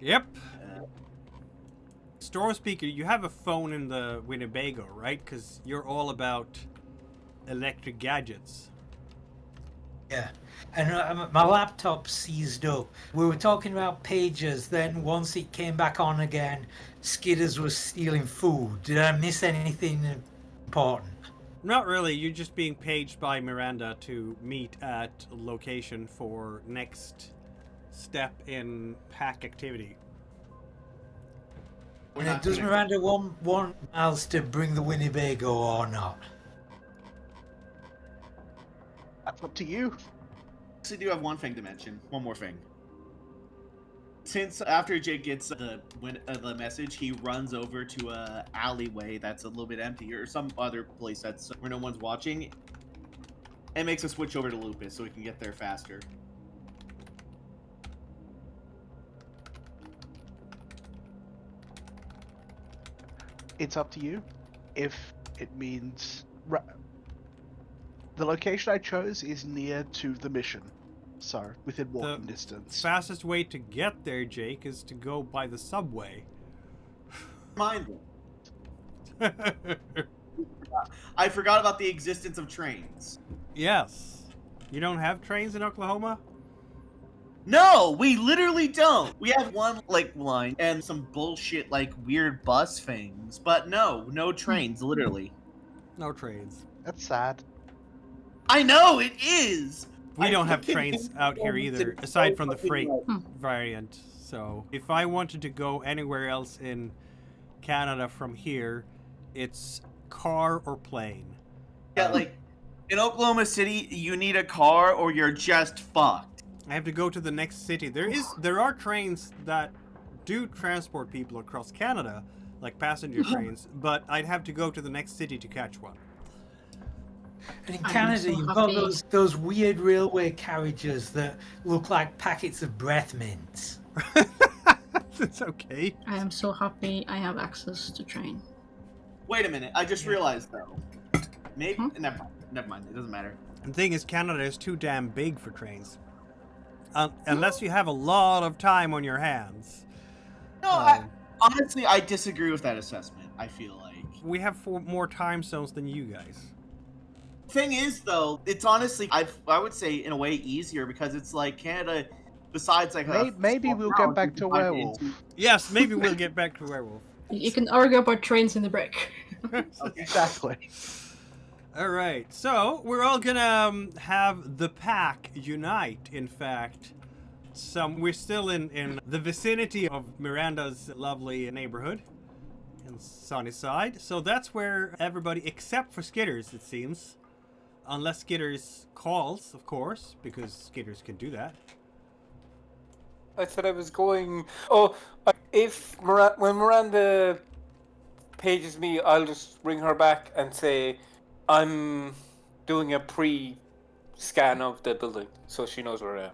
Yep. Storm Speaker, you have a phone in the Winnebago, right? Because you're all about electric gadgets. Yeah, and my laptop seized up. We were talking about pages, then once it came back on again, Skidders was stealing food. Did I miss anything important? Not really, you're just being paged by Miranda to meet at a location for next step in pack activity. And does Miranda want Miles to bring the Winnebago or not? That's up to you. I do have one thing to mention. One more thing. Since after Jake gets the message, he runs over to a alleyway that's a little bit empty, or some other place that's where no one's watching, and makes a switch over to Lupus so he can get there faster. It's up to you. If it means... The location I chose is near to the mission. So, within walking distance. Fastest way to get there, Jake, is to go by the subway. Mind it. I forgot about the existence of trains. Yes. You don't have trains in Oklahoma? No, we literally don't. We have one line and some bullshit weird bus things, but no trains, literally. No trains. That's sad. I know it is. We don't have trains out here either, aside from the freight variant. So if I wanted to go anywhere else in Canada from here, it's car or plane. Yeah, in Oklahoma City, you need a car or you're just fucked. I have to go to the next city. There are trains that do transport people across Canada, like passenger trains, but I'd have to go to the next city to catch one. And in Canada, you've got those weird railway carriages that look like packets of breath mints. It's okay. I am so happy I have access to train. Wait a minute, I just realized though. Maybe never mind. It doesn't matter. The thing is, Canada is too damn big for trains. Unless you have a lot of time on your hands. No, honestly, I disagree with that assessment. I feel like we have 4 more time zones than you guys. Thing is, though, it's honestly, I would say in a way easier because it's like Canada. Besides, maybe we'll get back to Werewolf. Yes, maybe we'll get back to Werewolf. You can argue about trains in the break. Exactly. All right, so we're all gonna have the pack unite. In fact, we're still in the vicinity of Miranda's lovely neighborhood in Sunnyside. So that's where everybody, except for Skitters, it seems, unless Skitters calls, of course, because Skitters can do that. I said I was going. Oh, if when Miranda pages me, I'll just ring her back and say I'm doing a pre-scan of the building, so she knows where I am.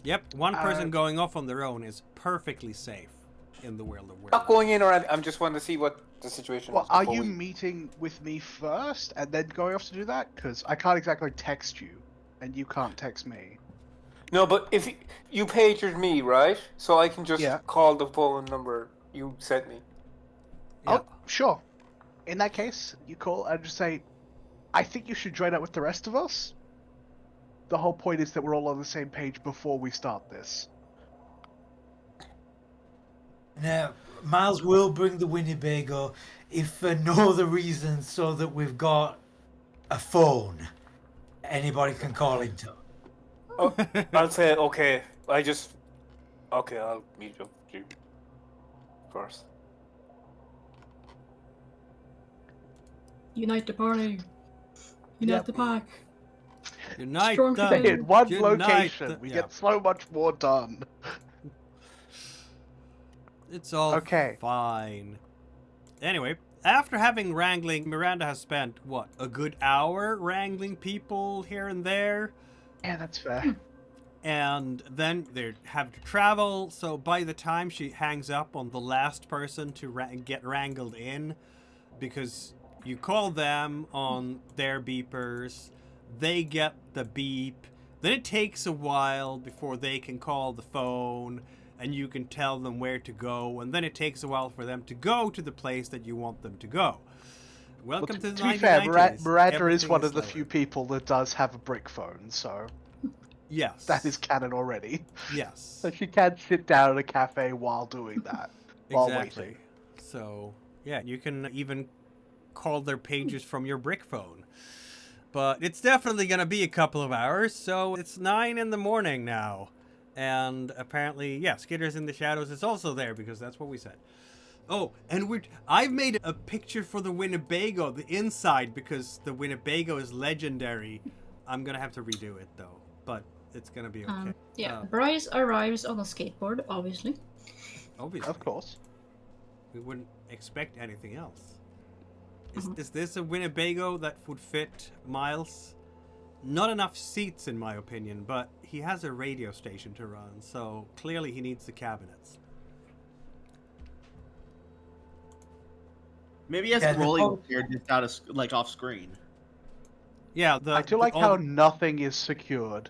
Yep, one person going off on their own is perfectly safe in the world of werewolves. Not going in or I'm just wanting to see what the situation Well, is. are you meeting with me first and then going off to do that? Because I can't exactly text you, and you can't text me. No, but if you pagered me, right? So I can just Yeah. call the phone number you sent me. Yeah. Oh, sure. In that case, you call and just say, I think you should join up with the rest of us. The whole point is that we're all on the same page before we start this. Now, Miles will bring the Winnebago if for no other reason so that we've got a phone anybody can call into. Oh, I'll say okay. I'll meet you first. Unite the party. Unite Yep. the pack. Unite Storm them. together. In one Unite location, the- we yeah. get so much more done. It's all Okay. fine. Anyway, after having wrangling, Miranda has spent, what, a good hour wrangling people here and there? Yeah, that's fair. And then they have to travel, so by the time she hangs up on the last person to get wrangled in, because you call them on their beepers, they get the beep, then it takes a while before they can call the phone, and you can tell them where to go, and then it takes a while for them to go to the place that you want them to go. Welcome to the 1990s. To be fair, Miranda is Everything one of the slower. few people that does have a brick phone, so Yes. that is canon already. Yes. So she can sit down at a cafe while doing that, while Exactly. waiting. So, yeah, you can even call their pages from your brick phone. But it's definitely going to be a couple of hours, so it's 9 in the morning now. And apparently, yeah, Skitters in the Shadows is also there because that's what we said. Oh, and I've made a picture for the Winnebago, the inside, because the Winnebago is legendary. I'm going to have to redo it, though. But it's going to be okay. Yeah, Bryce arrives on a skateboard, obviously. Obviously. Of course. We wouldn't expect anything else. Is this a Winnebago that would fit Miles? Not enough seats, in my opinion, but he has a radio station to run, so clearly he needs the cabinets. Maybe he has Yeah, a the rolling phone- chair just out of like off screen. Yeah, I do like how nothing is secured.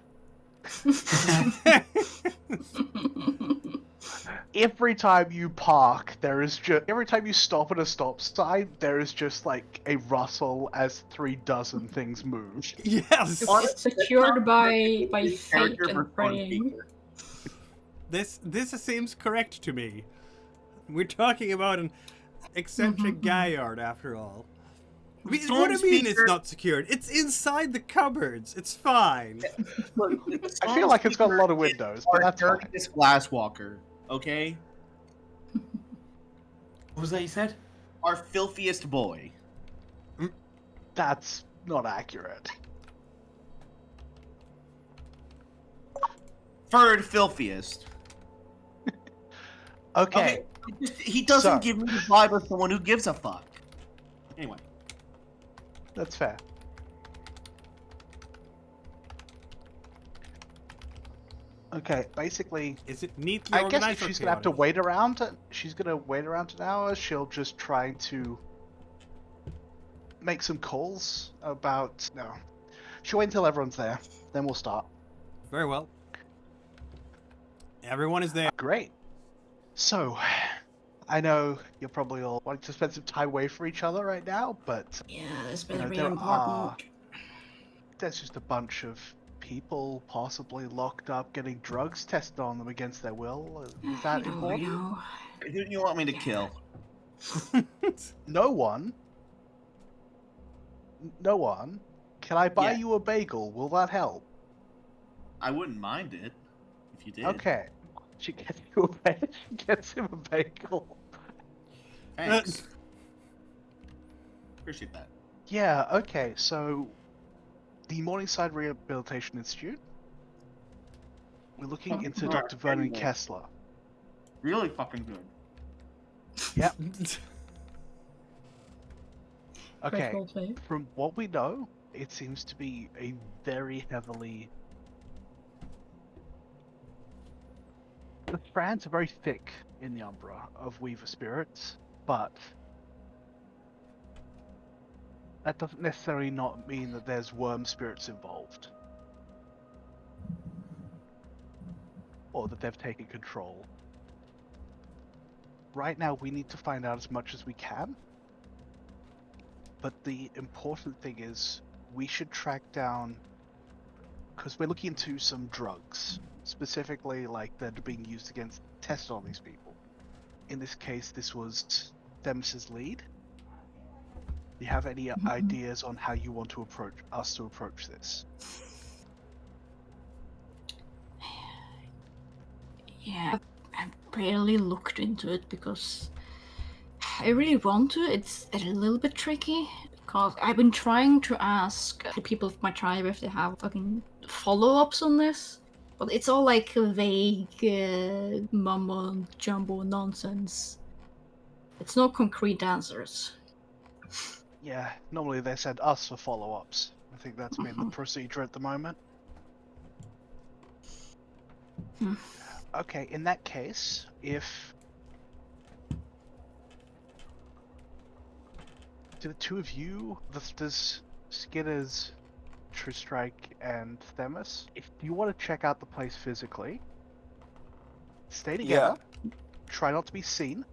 Every time you park, every time you stop at a stop sign, there is just like a rustle as 36 things move. Yes! It's secured by fate Character for and Storm praying. Speaker. This seems correct to me. We're talking about an eccentric gaillard, after all. I mean, Storm what do you mean Speaker- it's not secured? It's inside the cupboards. It's fine. Look, I feel like it's got a lot of windows, but Our that's fine. dirtiest glass walker, okay? What was that you said? Our filthiest boy. That's not accurate. Third filthiest. Okay. He doesn't So- give me the vibe of someone who gives a fuck. Anyway. That's fair. Okay, basically, Is it neatly I organized? guess if or she's gonna have to chaotic? wait around, she's gonna wait around an hour. She'll just try to make some calls about. No, she'll wait until everyone's there. Then we'll start. Very well. Everyone is there. Great. So, I know you're probably all wanting to spend some time away from each other right now, but Yeah, it's been You know, really there important. there's just a bunch of people possibly locked up getting drugs tested on them against their will. Is that I important? know. Who do you want me to kill? No one. No one. Can I buy Yeah. you a bagel? Will that help? I wouldn't mind it if you did. Okay. She gets you a bagel. She gets him a bagel. Thanks. Appreciate that. Yeah, okay, so the Morningside Rehabilitation Institute We're looking into Right. Dr. Vernon Anyway. Kessler. Really fucking good. Yep. Great Okay. roleplay. From what we know, it seems to be a very heavily. The strands are very thick in the Umbra of Weaver spirits, but that doesn't necessarily not mean that there's worm spirits involved. Or that they've taken control. Right now, we need to find out as much as we can. But the important thing is, we should track down, because we're looking into some drugs, specifically like that are being used against tests on these people. In this case, this was Themis's lead. Do you have any ideas on how you want to approach this? Yeah, I barely looked into it because I really want to. It's a little bit tricky because I've been trying to ask the people of my tribe if they have fucking follow-ups on this, but it's all like vague mumbo jumbo nonsense. It's no concrete answers. Yeah, normally they send us for follow-ups. I think that's been the procedure at the moment. Hmm. Okay, in that case, if do the two of you, there's Skitters, True Strike, and Themis, if you want to check out the place physically, stay together, try not to be seen,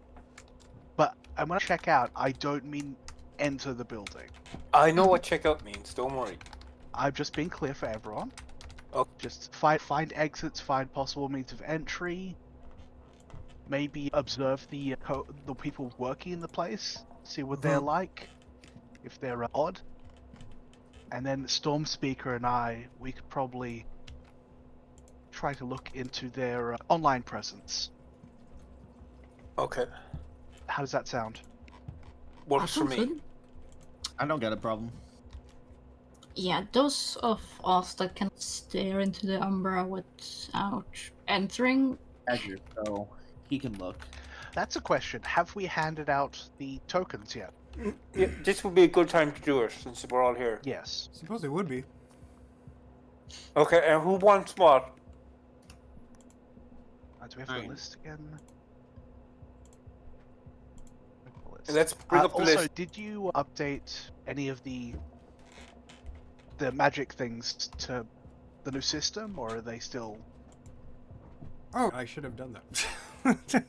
but I'm going to check out, I don't mean enter the building. I know what checkout means, don't worry. I've just been clear for everyone. Okay. Just find exits, find possible means of entry. Maybe observe the people working in the place, see what they're like, if they're odd. And then Storm Speaker and we could probably try to look into their online presence. Okay. How does that sound? Works for me. Good. I don't got a problem. Yeah, those of us that can stare into the Umbra without entering. Azure, so he can look. That's a question. Have we handed out the tokens yet? Yeah, this would be a good time to do it since we're all here. Yes. Suppose it would be. Okay, and who wants what? Do we have Fine. the list again? Let's bring up the also, list. did you update any of the magic things to the new system, or are they still? Oh, I should have done that.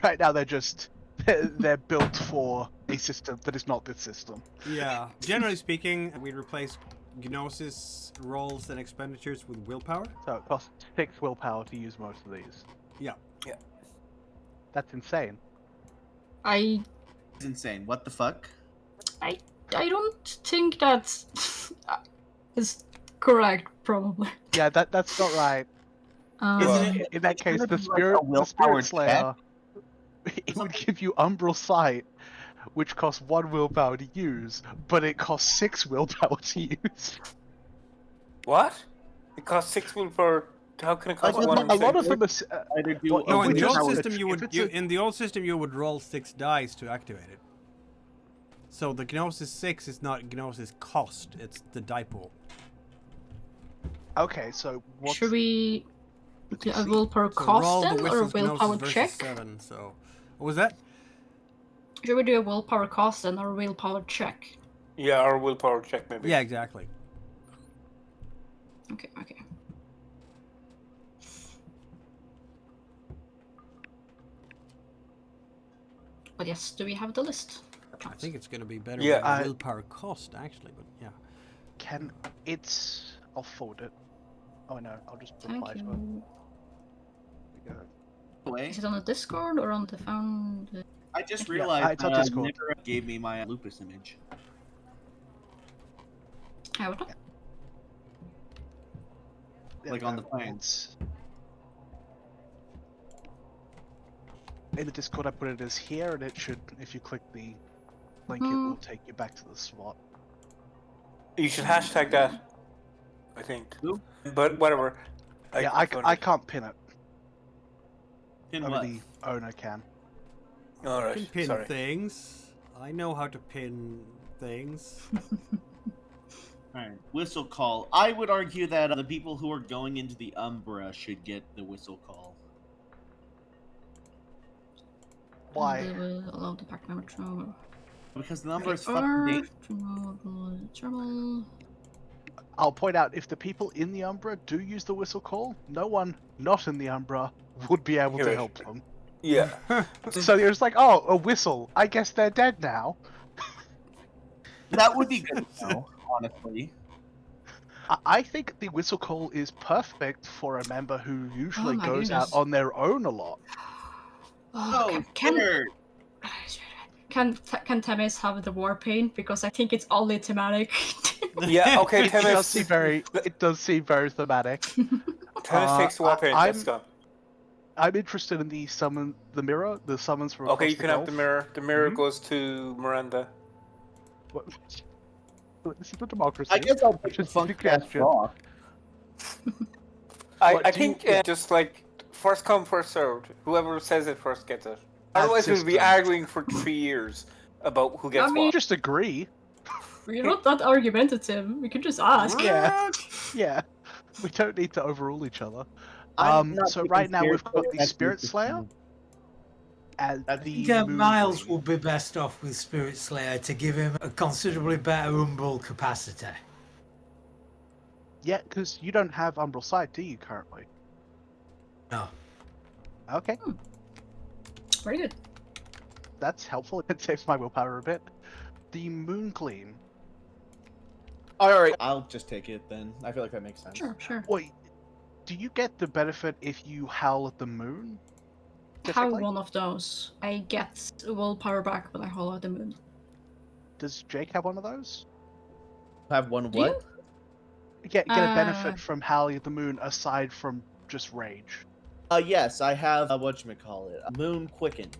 Right now, they're built for a system that is not this system. Yeah. Generally speaking, we replaced Gnosis rolls and expenditures with willpower. So it costs 6 willpower to use most of these. Yeah. Yeah. That's insane. I It's insane. What the fuck? I don't think that's is correct. Probably. Yeah, that's not right. Isn't it? In that It's case, gonna the be like a Spirit willpower Slayer, it would give you Umbral Sight, which costs 1 willpower to use, but it costs 6 willpower to use. What? It costs 6 mil for. How can it cost Like, one? a and lot six? of them are, Either do Well, a No, in the old willpower- system you would if it's in the old system you would roll 6 dice to activate it. So the Gnosis 6 is not Gnosis cost; it's the die pool. okay, so what's Should we do a see. willpower So cost roll the then, or a Wizard's willpower Gnosis versus check? 7. So what was that? Should we do a willpower cost then, or a willpower check? Yeah, or willpower check maybe. Yeah, exactly. Okay. But yes, do we have the list? I think it's going to be better Yeah, with willpower cost actually, but yeah. I'll forward it. Oh no, I'll just Thank reply to it. you. There we go. Way. Is it on the Discord or on the found? I just Yeah, realized it's on Discord. Nibiru gave me my lupus image. What? Yeah, Like on the no, plane. it's- In the Discord, I put it as here, and it should, if you click the link, it will take you back to the spot. You should hashtag that. I think. Who? But whatever. I can't pin it. In Only what? the owner can. I Alright, can pin sorry. things. I know how to pin things. Alright, whistle call. I would argue that the people who are going into the Umbra should get the whistle call. Why? They will allow the pack member to Because the Umbra is or fucking trouble. I'll point out, if the people in the Umbra do use the whistle call, no one not in the Umbra would be able Hear to it. help them. Yeah. So you're just like, oh, a whistle. I guess they're dead now. That would be good to know, honestly. I think the whistle call is perfect for a member who usually my goes out goodness. on their own a lot. Oh, can sure. can Temis have the war paint? Because I think it's only thematic. Yeah, okay, It does Temis. seem very thematic. Temis takes the war paint, let's go. I'm interested in the mirror, the summons from Okay, across you the can have gulf. the mirror. The mirror Mhm. goes to Miranda. What- This is a democracy. I guess I'll pick Which the is a funky ass suggestion. rock. What I do you- think just like first come, first served. Whoever says it first gets it. That Otherwise, we'll be system. arguing for 3 years about who gets I mean- what. Just agree. We're not that argumentative. We can just ask. Yeah. Yeah. We don't need to overrule each other. I'm not So picking right now we've Spirit got Slayer, the that's Spirit just Slayer me. and That's- the I think Moon Miles Queen. will be best off with Spirit Slayer to give him a considerably better umbral capacity. Yeah, because you don't have Umbral Sight, do you, currently? No. Okay, Very good. that's helpful. It saves my willpower a bit. The Moon Gleam. Alright, I'll just take it then. I feel like that makes sense. Sure. Wait, do you get the benefit if you howl at the moon? Have Typically? one of those. I get willpower back when I hollow the moon. Does Jake have one of those? Have one Do you? what? Get a benefit Uh, from howling at the moon aside from just rage. Yes, I have whatchamacallit, Moon Quickened.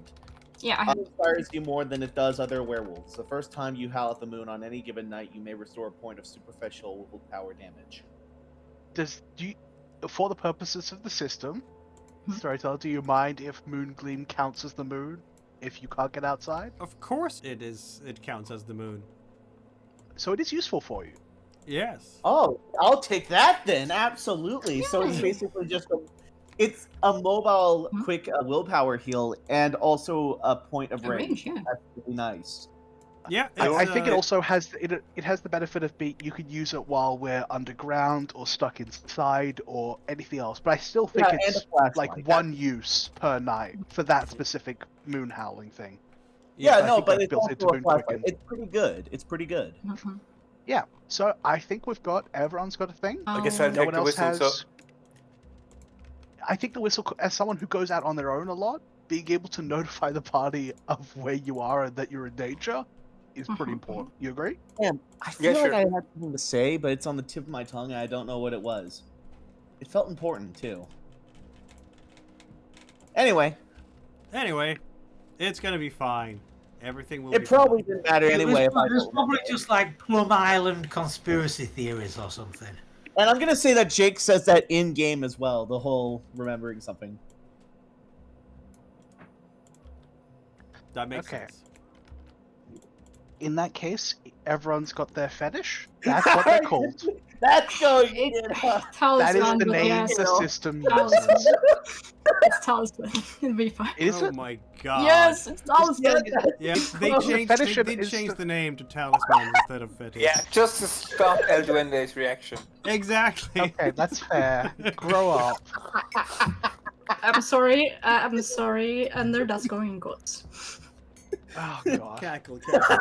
Yeah, I have. It inspires you more than it does other werewolves. The first time you howl at the moon on any given night, you may restore a point of superficial willpower damage. For the purposes of the system, Hmm? Storyteller, do you mind if Moon Gleam counts as the moon if you can't get outside? Of course it is. It counts as the moon. So it is useful for you. Yes. Oh, I'll take that then. Absolutely. So it's Yay. basically just it's a mobile, Hmm? quick willpower heal and also a point of A range. range, yeah. That's really nice. Yeah. I it's, think it also has it has the benefit of being you could use it while we're underground or stuck inside or anything else. But I still think Yeah, and it's a flashlight. like one use per night for that specific moon howling thing. Yeah, I no, think but that's it's built also into a Moon flashlight. Quicken. It's pretty good. It's pretty good. Mhm. Yeah. So I think everyone's got a thing. I guess I'll Oh, No take one the else whistle. has. So I think the whistle, as someone who goes out on their own a lot, being able to notify the party of where you are and that you're in danger is pretty Mhm. important. You agree? Damn, I Yeah, feel sure. like I had something to say, but it's on the tip of my tongue and I don't know what it was. It felt important too. Anyway, Anyway, it's gonna be fine. Everything will it be probably fine. didn't matter It anyway. If I was don't probably remember. just like Plum Island conspiracy theories or something. And I'm gonna say that Jake says that in game as well. The whole remembering something. That makes Okay. sense. In that case, everyone's got their fetish. That's what they're called. That's going in. That is Talisman, the but name yes, the system Talisman. uses. It's talisman. It'll be fine. Is Oh it? my god. Yes, it's talisman. Yeah, The they fetish did is change the- the name to Talisman instead of Fetish. yeah, just to stop El Duende's reaction. Exactly. Okay, that's fair. Grow up. I'm sorry, and there that's going in quotes. Oh god. Cackle, cackle.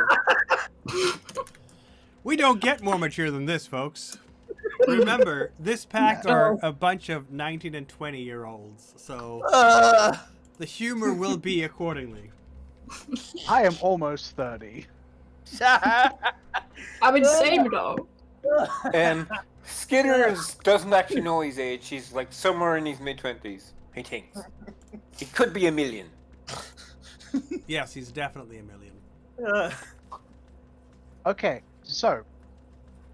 We don't get more mature than this, folks. Remember, this pack are a bunch of 19 and 20-year-olds, so the humor will be accordingly. I am almost 30. I mean, same though. Skitters doesn't actually know his age. He's like somewhere in his mid-20s. He thinks. He could be a million. Yes, he's definitely a million. Okay, so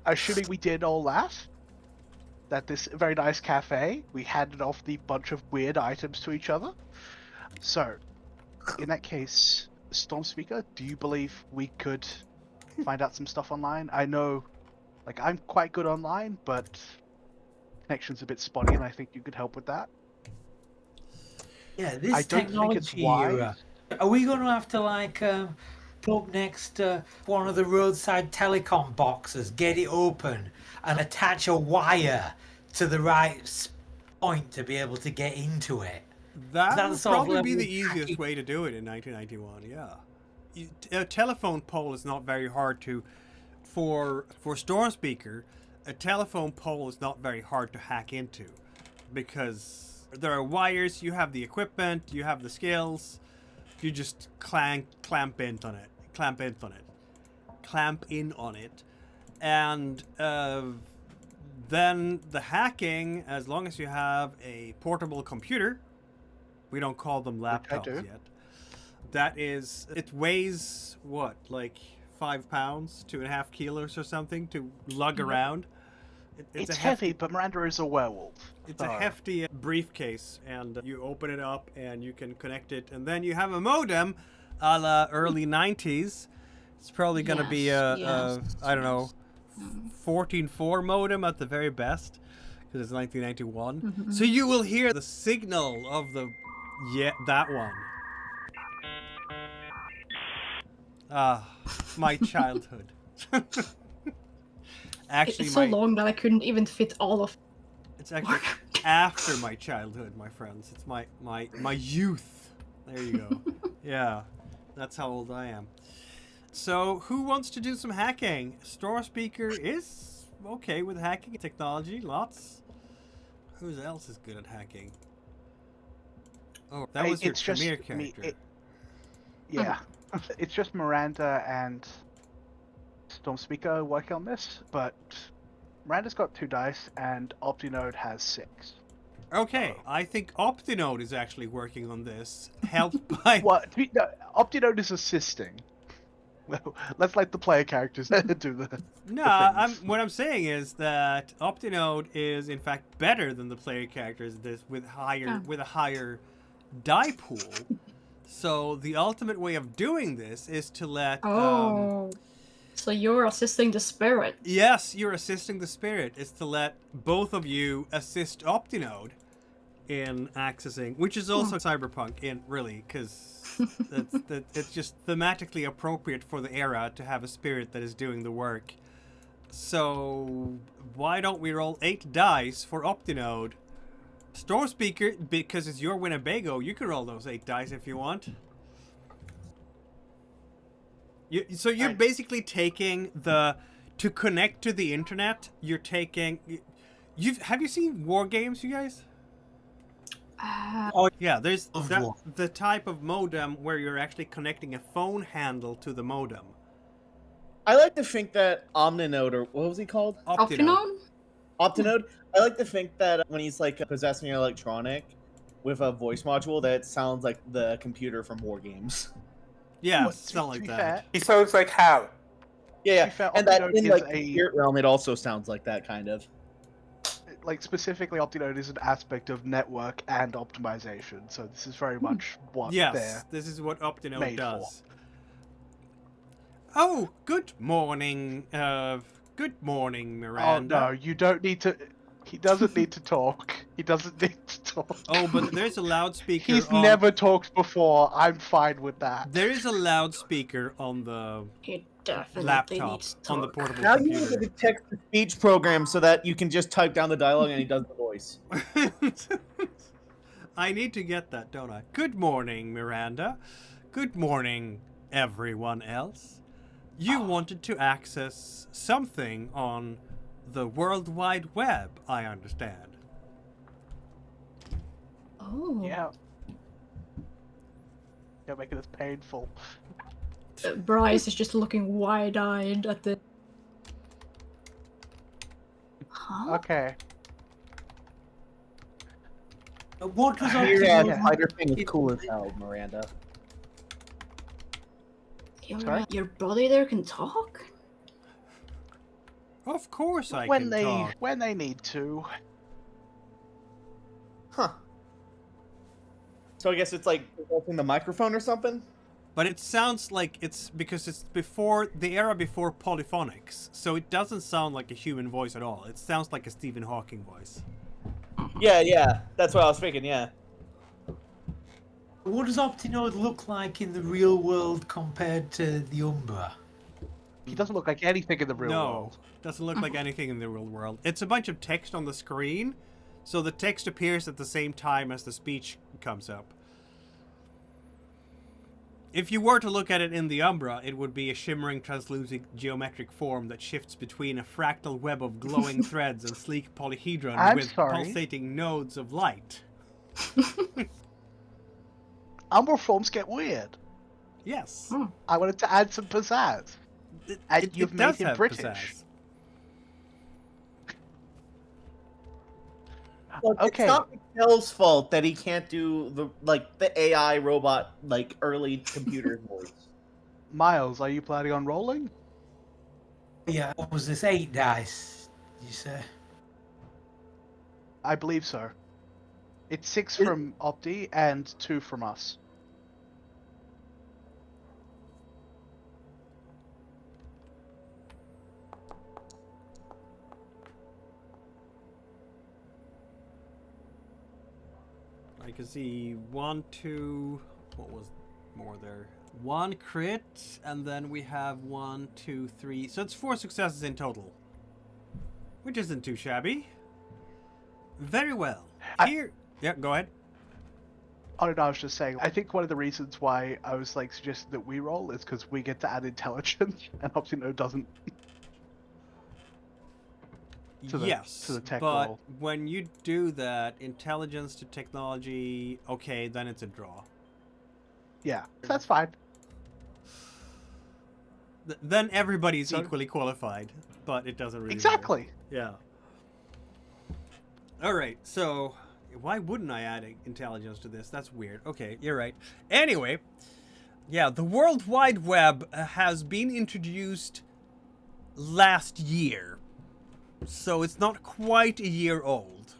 assuming we did all that, at this very nice cafe. We handed off the bunch of weird items to each other. So, in that case, Storm Speaker, do you believe we could find out some stuff online? I know, like, I'm quite good online, but connection's a bit spotty, and I think you could help with that. Yeah, this I don't think it's technology wise. era. Are we going to have to like pull up next to one of the roadside telecom boxes, get it open, and attach a wire to the right point to be able to get into it? That That would sort of probably be level the easiest hacking. way to do it in 1991. Yeah, a telephone pole is not very hard to. For Storm Speaker, a telephone pole is not very hard to hack into, because there are wires. You have the equipment. You have the skills. You just clamp in on it, and then the hacking, as long as you have a portable computer. We don't call them laptops do. yet. That is, it weighs what, like 5 pounds, 2.5 kilos or something to lug around. It's a heavy, but Miranda is a werewolf. It's a hefty briefcase, and you open it up and you can connect it, and then you have a modem, a la early 90s. It's probably going to be I don't know, 14.4 modem at the very best, because it's 1991. Mm-hmm. So you will hear the signal of that one. Ah, my childhood. Actually, It's so long that I couldn't even fit all of. It's actually after my childhood, my friends. It's my youth. There you go. Yeah, that's how old I am. So, who wants to do some hacking? Storm Speaker is okay with hacking technology. Lots. Who else is good at hacking? Oh, that was your It's just premier me- character. Yeah, it's just Miranda and Storm Speaker working on this, but Miranda's got 2 dice and Opti Node has 6. Okay, I think Opti Node is actually working on this, helped by. What? No, Opti Node is assisting. Well, let's let the player characters do the. No, things. what I'm saying is that Opti Node is in fact better than the player characters with a higher die pool. So the ultimate way of doing this is to let. So you're assisting the spirit. Yes, you're assisting the spirit. Is to let both of you assist Opti Node in accessing, which is also cyberpunk in really, because it's just thematically appropriate for the era to have a spirit that is doing the work. So why don't we roll 8 dice for Opti Node? Storm Speaker, because it's your Winnebago, you can roll those 8 dice if you want. So you're basically taking to connect to the internet. You're taking. Have you seen war games, you guys? Yeah, there's the type of modem where you're actually connecting a phone handle to the modem. I like to think that Omninode, or what was he called? Opti Node. Optinode. I like to think that when he's like possessing an electronic with a voice module, that it sounds like the computer from war games. Yeah, Well, something like be that. fair, He sounds like Hal. Yeah, be fair, and that Optinode in is like a- the spirit realm, it also sounds like that kind of. like specifically, Opti Node is an aspect of network and optimization, so this is very much what Yes, they're. this is what Opti Node made does. Oh, good morning. Good morning, Oh Miranda. no, you don't need to. He doesn't need to talk. He doesn't need to talk. Oh, but there's a loudspeaker. He's on... never talked before. I'm fine with that. There is a loudspeaker on the It definitely laptop, needs to on the talk. portable How do you computer. get a text-to-speech program so that you can just type down the dialogue and he does the voice? I need to get that, don't I? Good morning, Miranda. Good morning, everyone else. You wanted to access something on the World Wide Web, I understand. Oh. Yeah. You're making this painful. Bryce is just looking wide-eyed at the. Huh? Okay. What was Your Opti Yeah. spider thing is cool as hell, Miranda. Your, Sorry? your body there can talk? Of course I when can they talk. when they need to. Huh. So I guess it's like opening the microphone or something? But it sounds like it's because it's before the era before polyphonics, so it doesn't sound like a human voice at all. It sounds like a Stephen Hawking voice. Yeah. That's what I was thinking, yeah. What does Opti Node look like in the real world compared to the Umbra? He doesn't look like anything in the real No, world. doesn't look like anything in the real world. It's a bunch of text on the screen, so the text appears at the same time as the speech comes up. If you were to look at it in the Umbra, it would be a shimmering, translucent geometric form that shifts between a fractal web of glowing threads and sleek polyhedron I'm with sorry. pulsating nodes of light. Umbra forms get weird. Yes. I wanted to add some pizzazz. And you've made does him have British. pizzazz. Well, Okay. It's not Michel's fault that he can't do the AI robot early computer voice. Miles, are you planning on rolling? Yeah, what was this? 8 dice, you say? I believe so. It's 6 Is- from Opti and 2 from us. I can see 1, 2. What was more there? 1 crit, and then we have 1, 2, 3. So it's 4 successes in total, which isn't too shabby. Very well. Here, yeah, go ahead. Oh no, I was just saying, I think one of the reasons why I was suggesting that we roll is because we get to add intelligence, and Opti Node doesn't. To the- Yes, to the tech but roll. when you do that, intelligence to technology, okay, then it's a draw. Yeah, that's fine. Then everybody's So- equally qualified, but it doesn't really Exactly. matter. Yeah. All right, so why wouldn't I add intelligence to this? That's weird. Okay, you're right. Anyway, yeah, the World Wide Web has been introduced last year, so it's not quite a year old.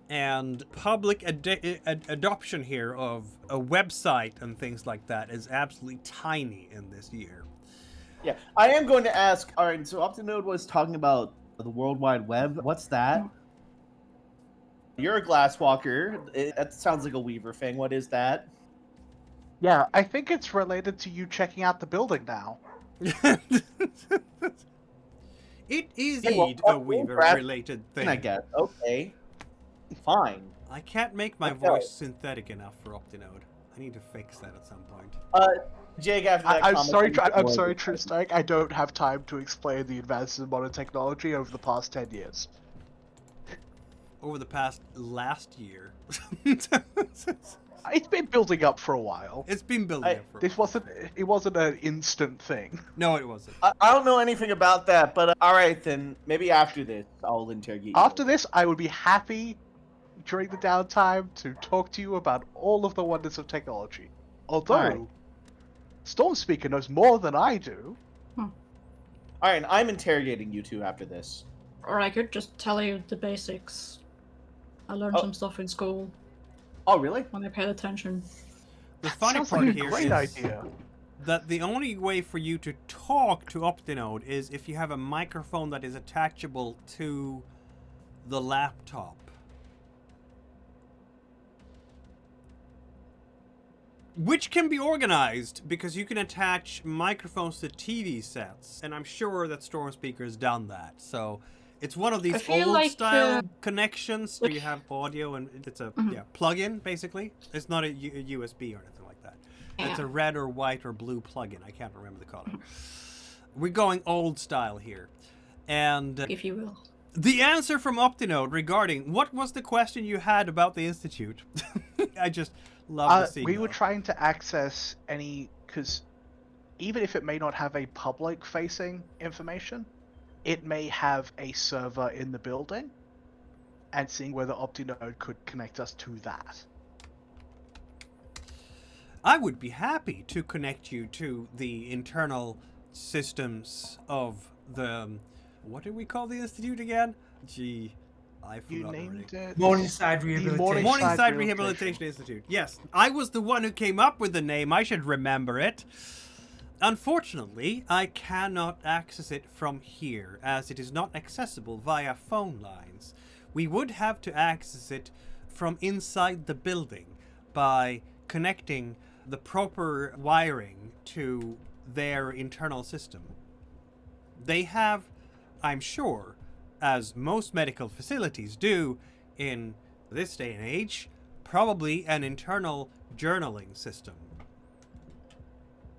And public adoption here of a website and things like that is absolutely tiny in this year. Yeah, I am going to ask. All right, so Opti Node was talking about the World Wide Web. What's that? You're a glasswalker. That sounds like a Weaver thing. What is that? Yeah, I think it's related to you checking out the building now. It is Yeah, well, indeed a fuck Weaver-related thing. I guess. Okay, fine. I can't make my Okay. voice synthetic enough for Opti Node. I need to fix that at some point. Jake, after that I'm comment, sorry, I'm more sorry, of it. True Stark. I don't have time to explain the advances in modern technology over the past 10 years. Over the last year. It's been building up for a while. It's been building up for a This while. wasn't an instant thing. No, it wasn't. I don't know anything about that, but all right then. Maybe after this, I'll interrogate you. After this, I would be happy during the downtime to talk to you about all of the wonders of technology. Although, Alright. Storm Speaker knows more than I do. All right, and I'm interrogating you two after this. Or I could just tell you the basics. I learned Oh. some stuff in school Oh, really? when I paid attention. The funny Sounds part like a here great is idea. that the only way for you to talk to Opti Node is if you have a microphone that is attachable to the laptop. Which can be organized because you can attach microphones to TV sets, and I'm sure that Storm Speaker's done that. So it's one of I these feel old like, style connections where you like- have audio and it's a Mhm. plug-in basically. It's not a USB or anything like that. It's a Yeah. red or white or blue plug-in. I can't remember the color. We're going old style here. And If you will. the answer from Opti Node regarding what was the question you had about the Institute? I just love the We were signal. trying to access any, because even if it may not have a public-facing information, it may have a server in the building, and seeing whether Opti Node could connect us to that. I would be happy to connect you to the internal systems of the What did we call the institute again? Gee, I forgot. You already. named it Morningside the Rehabilitation. Morningside Rehabilitation Institute. Yes, I was the one who came up with the name. I should remember it. Unfortunately, I cannot access it from here, as it is not accessible via phone lines. We would have to access it from inside the building by connecting the proper wiring to their internal system. They have, I'm sure, as most medical facilities do in this day and age, probably an internal journaling system.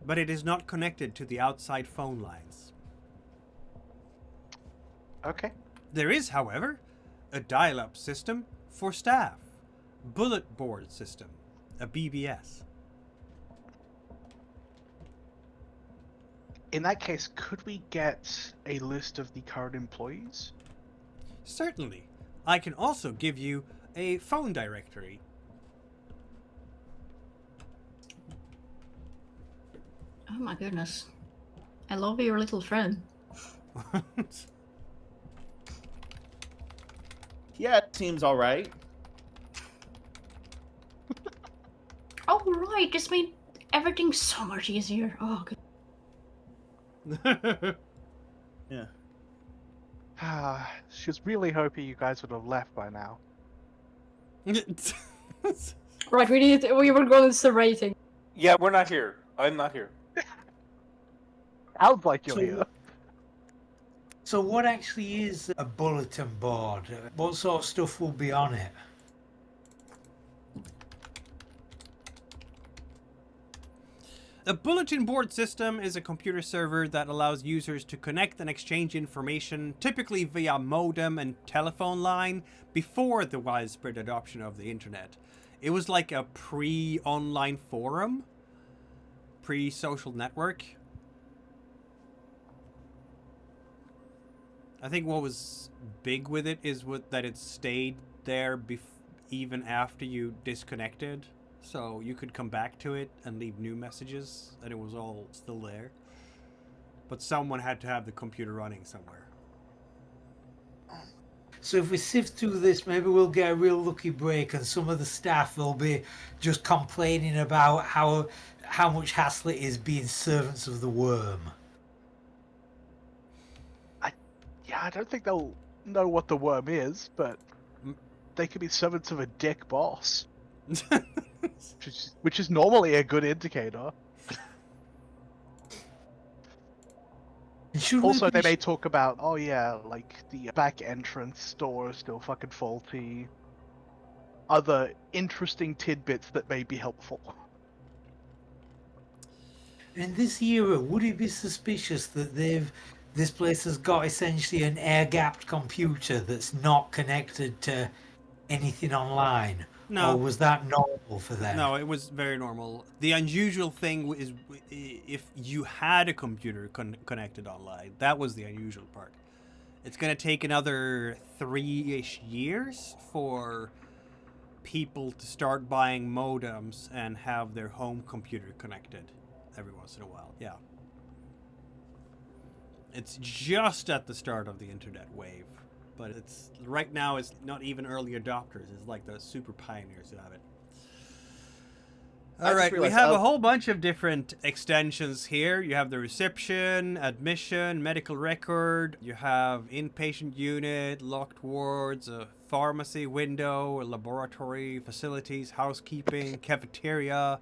But it is not connected to the outside phone lines. Okay. There is, however, a dial-up system for staff, bullet board system, a BBS. In that case, could we get a list of the current employees? Certainly. I can also give you a phone directory. Oh my goodness. I love your little friend. Yeah, it seems all right. Oh right, this made everything so much easier. Oh good. Yeah. She was really hoping you guys would have left by now. Right, we were going to the rating. Yeah, we're not here. I'm not here. Sounds like you're So- here. So what actually is a bulletin board? What sort of stuff will be on it? A bulletin board system is a computer server that allows users to connect and exchange information, typically via modem and telephone line, before the widespread adoption of the internet. It was like a pre-online forum, pre-social network. I think what was big with it is that it stayed there even after you disconnected. So you could come back to it and leave new messages, and it was all still there. But someone had to have the computer running somewhere. So if we sift through this, maybe we'll get a real lucky break, and some of the staff will be just complaining about how much hassle it is being servants of the worm. Yeah, I don't think they'll know what the worm is, but they could be servants of a dick boss, which is normally a good indicator. Should Also, we they be may talk about, oh yeah, like the back entrance door is still fucking faulty. Other interesting tidbits that may be helpful. in this era, would it be suspicious that this place has got essentially an air-gapped computer that's not connected to anything online? No. Or was that normal for them? No, it was very normal. The unusual thing is if you had a computer connected online. That was the unusual part. It's going to take another 3-ish years for people to start buying modems and have their home computer connected every once in a while. Yeah. It's just at the start of the internet wave. But it's right now it's not even early adopters. It's like the super pioneers who have it. I All just right, we realized have I'll- a whole bunch of different extensions here. You have the reception, admission, medical record. You have inpatient unit, locked wards, a pharmacy window, a laboratory, facilities, housekeeping, cafeteria.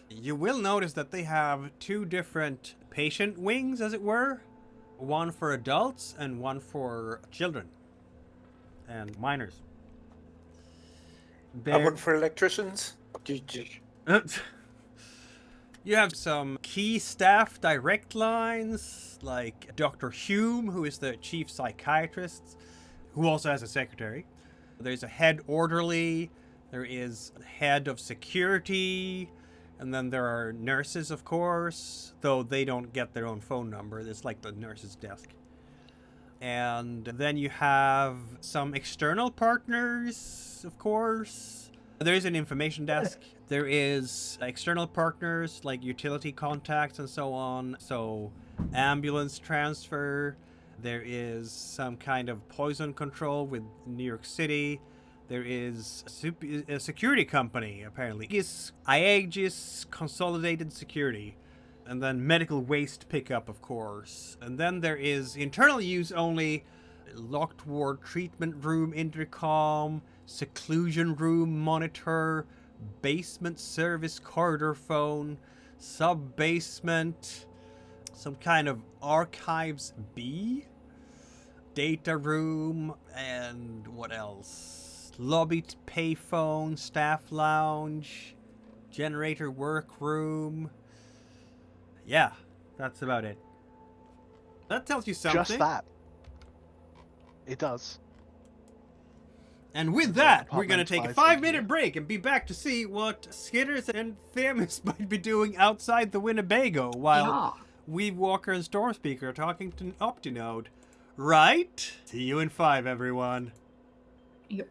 You will notice that they have 2 different patient wings, as it were. One for adults and one for children and minors. I work for electricians. You have some key staff direct lines, like Dr. Hume, who is the chief psychiatrist, who also has a secretary. There's a head orderly, there is a head of security, and then there are nurses, of course, though they don't get their own phone number. It's like the nurse's desk. And then you have some external partners, of course. There is an information desk. There is external partners like utility contacts and so on. So ambulance transfer. There is some kind of poison control with New York City. There is a security company, apparently. It's Aegis Consolidated Security. And then medical waste pickup, of course. And then there is internal use only, locked ward treatment room intercom, seclusion room monitor, basement service corridor phone, sub-basement, some kind of archives B, data room, and what else? Lobby payphone, staff lounge, generator workroom. Yeah, that's about it. That tells you something. Just that. It does. And with Since that, we're going to take a 5 5-minute break and be back to see what Skitters and Themis might be doing outside the Winnebago while Yeah. Weavewalker and Stormspeaker are talking to Opti Node. Right? See you in 5, everyone. Yep.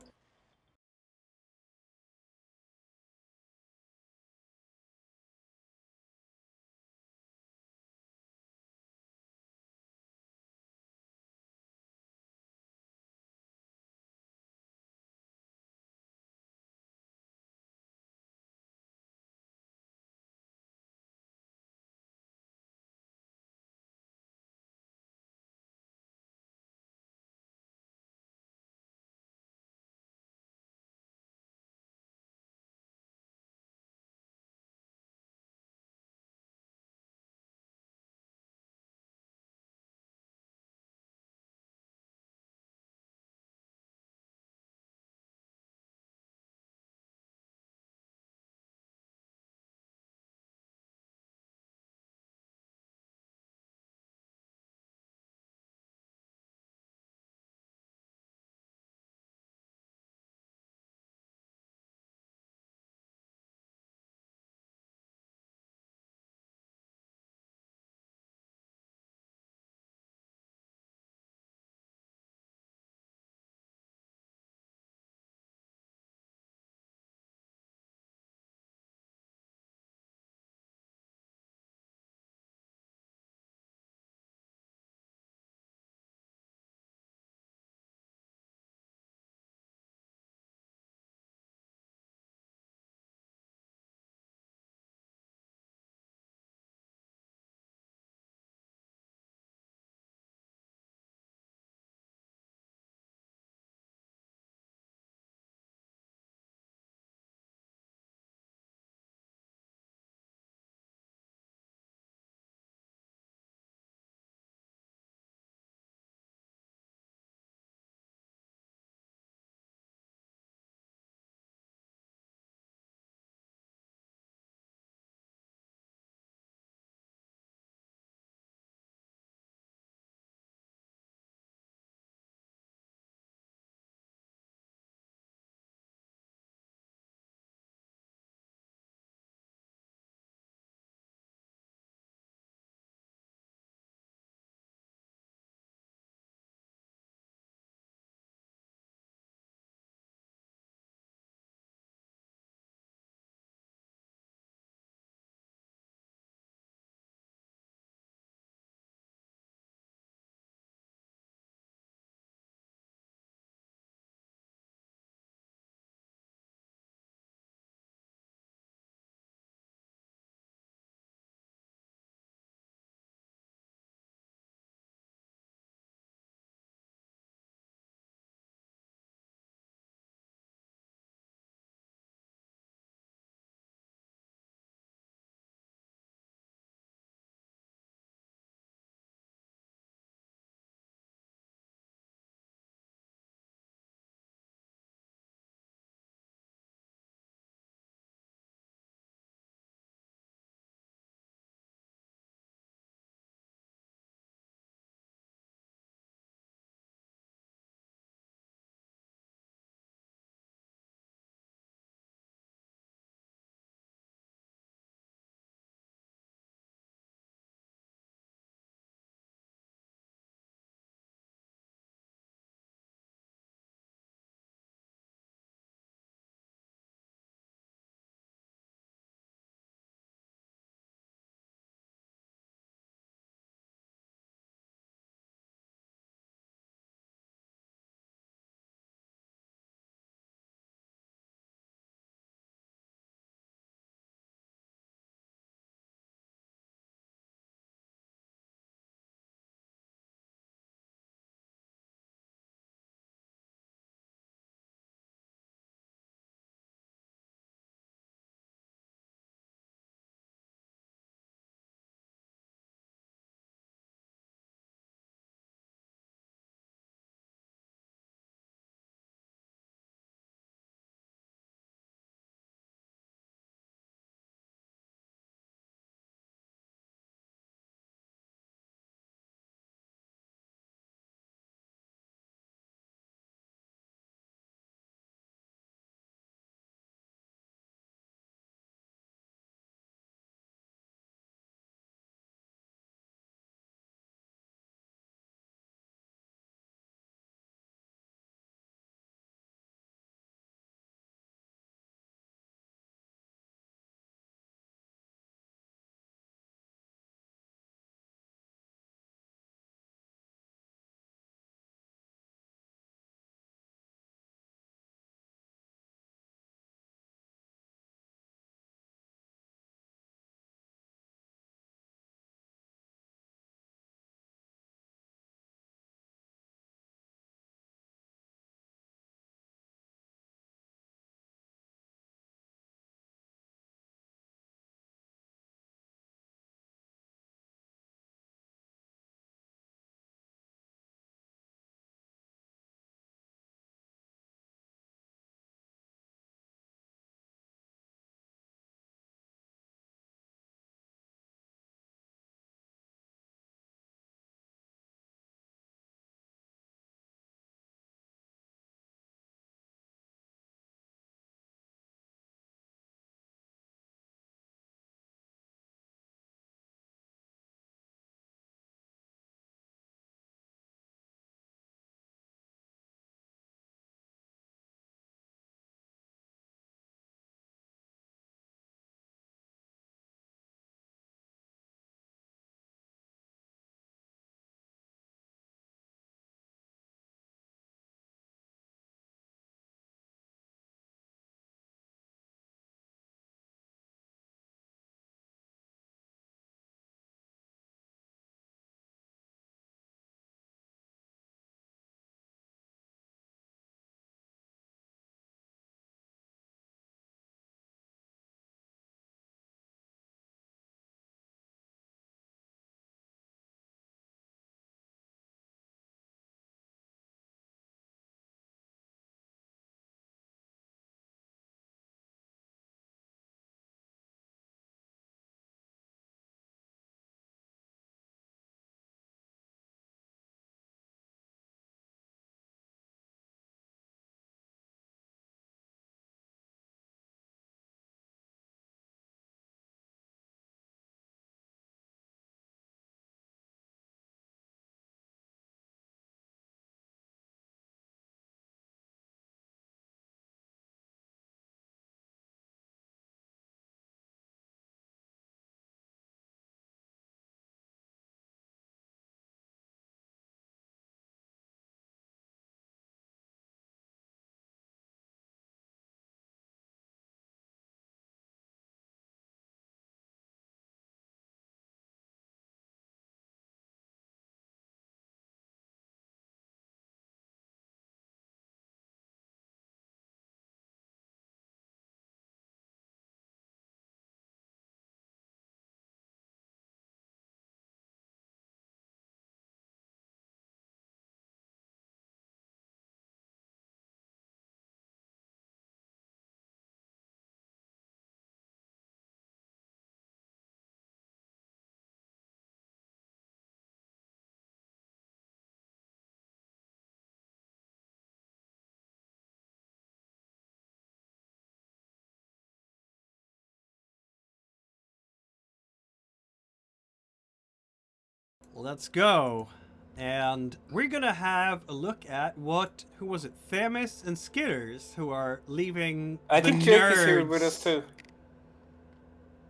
let's go. And we're gonna have a look at who was it? Themis and Skitters, who are leaving. I the think Jake nerds. is here with us too.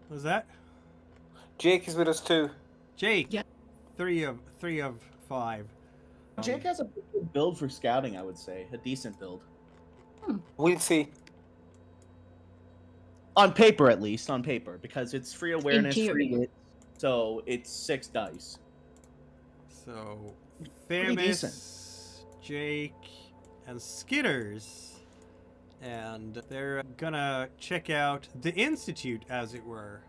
Was that Jake is with us too. Jake? Yeah. 3 of 5. Jake has a good build for scouting, I would say. A decent build. We'll see. On paper, at least. On paper. Because it's free awareness, theory. free wit. So it's 6 dice. So Pretty Themis, Jake, and Skitters. And they're gonna check out the Institute, as it were.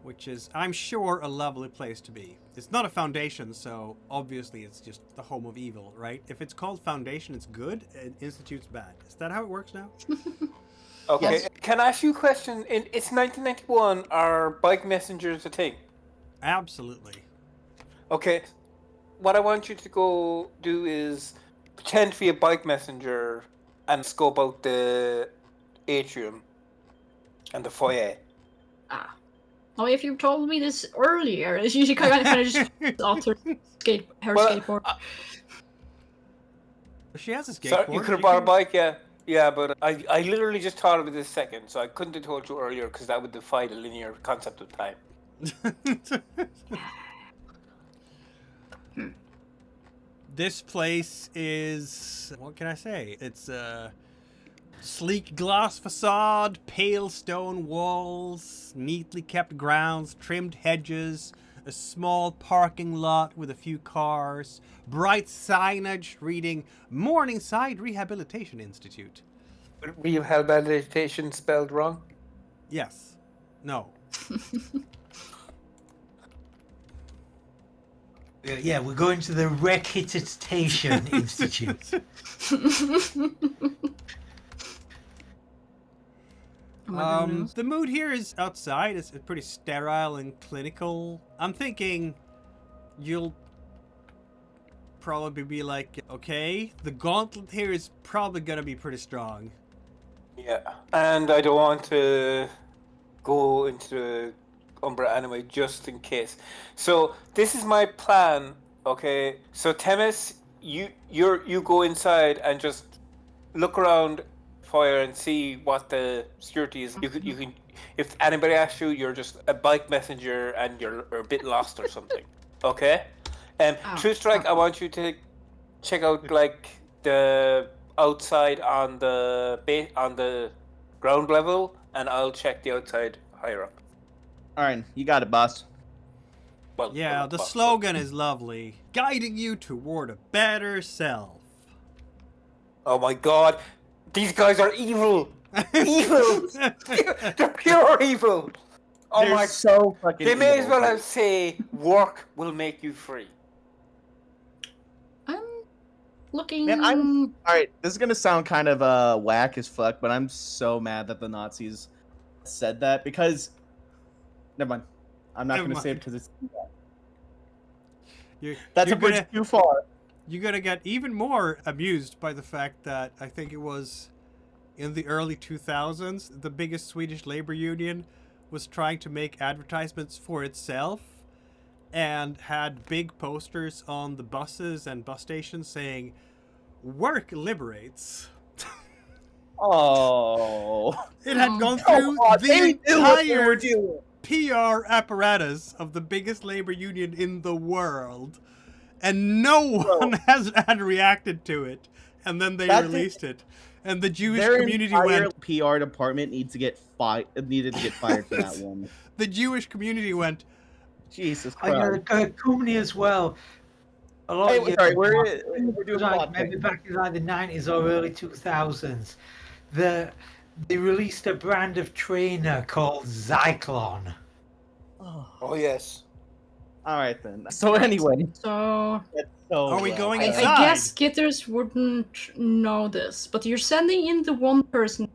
Which is, I'm sure, a lovely place to be. It's not a foundation, so obviously it's just the home of evil, right? If it's called foundation, it's good, and Institute's bad. Is that how it works now? Okay. Yes. Can I ask you a question? It's 1991. Are bike messengers a thing? Absolutely. Okay. What I want you to go do is pretend to be a bike messenger and scope out the atrium and the foyer. Ah. Oh, if you told me this earlier, it's usually kind of just alter her skateboard. She has a skateboard. So you could have bought a bike, yeah. Yeah, but I literally just thought of it this second, so I couldn't have told you earlier because that would defy the linear concept of time. This place is, what can I say? It's a sleek glass facade, pale stone walls, neatly kept grounds, trimmed hedges, a small parking lot with a few cars, bright signage reading Morningside Rehabilitation Institute. Rehabilitation spelled wrong? Yes. No. Yeah, we're going to the Rehabilitation Institute. The mood here is outside. It's pretty sterile and clinical. I'm thinking you'll probably be like, okay, the gauntlet here is probably going to be pretty strong. Yeah, and I don't want to go into Umbra anyway, just in case. So this is my plan. Okay, so Themis, you go inside and just look around fire and see what the security is. You can if anybody asks you, you're just a bike messenger and you're a bit lost or something. Okay, True Strike, I want you to check out like the outside on the ground level, and I'll check the outside higher up. All right, you got it, boss. Well, Yeah, well, the well, slogan is lovely. Guiding you toward a better self. Oh my god, these guys are evil! Evil! They're pure evil! Oh They're my, so fucking they may as evil. well have say, work will make you free. I'm looking. Man, all right, this is gonna sound kind of whack as fuck, but I'm so mad that the Nazis said that because. Never mind. I'm not Never gonna say it mind. because it's. That's a bridge too far. You're gonna get even more amused by the fact that I think it was in the early 2000s, the biggest Swedish labor union was trying to make advertisements for itself and had big posters on the buses and bus stations saying, "Work liberates." Oh. It had gone Come through on, the they knew what they were entire doing. PR apparatus of the biggest labor union in the world, and no one had reacted to it. And then they That released it, and the Jewish Their community entire went. PR department needed to get fired for that one. The Jewish community went. Jesus I got Christ. a company as well. A lot Hey, of sorry, years we're back, doing like, plot maybe thing. back in like the 90s or early 2000s. They released a brand of trainer called Zyklon. Oh yes. All right then. So anyway, So that's so. Are we going I inside? guess Skitters wouldn't know this, but you're sending in the one person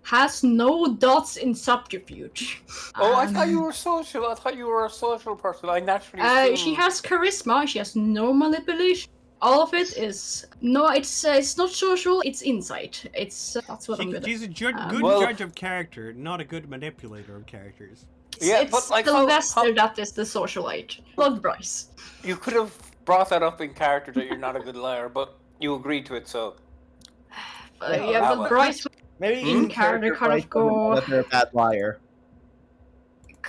has no dots in subterfuge. Oh, I thought you were social. I thought you were a social person. I naturally She assumed- has charisma. She has no manipulation. All of it is no. It's not social. It's insight. It's that's what I'm good at. She's a good Well- judge of character, not a good manipulator of characters. Yeah, it's but, like, Sylvester that is the socialite. Not Bryce. You could have brought that up in character that you're not a good liar, but you agreed to it, so. Yeah, Ah, but well. Bryce Maybe in character kind Bryce of doesn't know go. that they're a bad liar.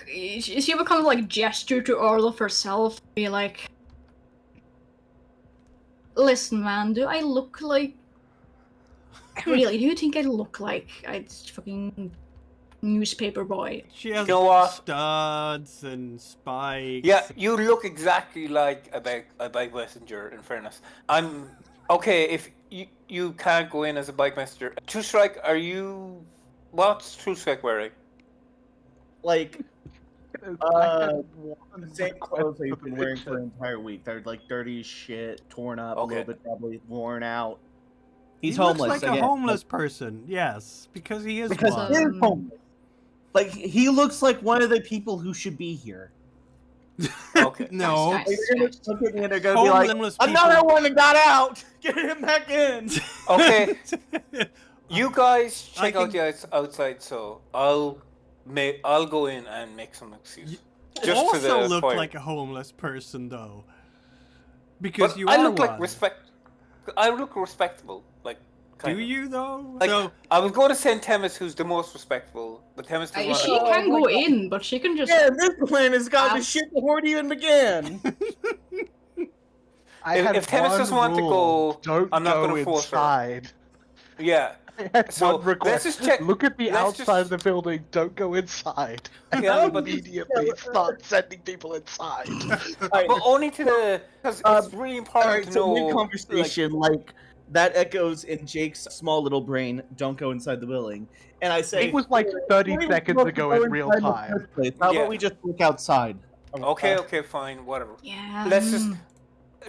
She would kind of like gesture to Orloff herself, be like, "Listen, man, do I look like? Really, do you think I look like a fucking newspaper boy?" She has You know what? studs and spikes. Yeah, you look exactly like a bike messenger, in fairness. I'm okay if you can't go in as a bike messenger. True Strike, what's True Strike wearing? Like, I had one the same clothes that he's been wearing request for an entire week. They're like dirty as shit, torn up, a Okay. little bit probably worn out. He's he homeless. looks like again. a homeless person. Yes, because he is Because one. he is homeless. Like, he looks like one of the people who should be here. Okay. No. Guys, Like, you're gonna guys. look at me and they're gonna be like, Homeless another people- one that got out! Get him back in! Okay, you guys I check out the outside, so I'll go in and make some excuse. You Just to also the look fire. like a homeless person, though. Because But you I are look one. I look respectable, like. Do Kinda. you, though? Like, So, I would go to Saint Temis, who's the most respectable, but Temis doesn't want She to. can go in, but she can just. Yeah, this plan has gotten to Ask- shit before it even began! I If- had if Temis one doesn't want to rule, go, don't I'm not go gonna force her. inside. Yeah. I had So, one request. let's just check- Look at the let's outside just- of the building. Don't go inside. And Yeah, then but- immediately start sending people inside. But only to the because it's really important Alright, to so know. mid-conversation, like, that echoes in Jake's small little brain, don't go inside the building. And I say, It was like 30 "We're seconds supposed ago to go in real inside the time. first place. How Yeah. about we just look outside? Okay, okay, fine, whatever. Yeah. Let's just.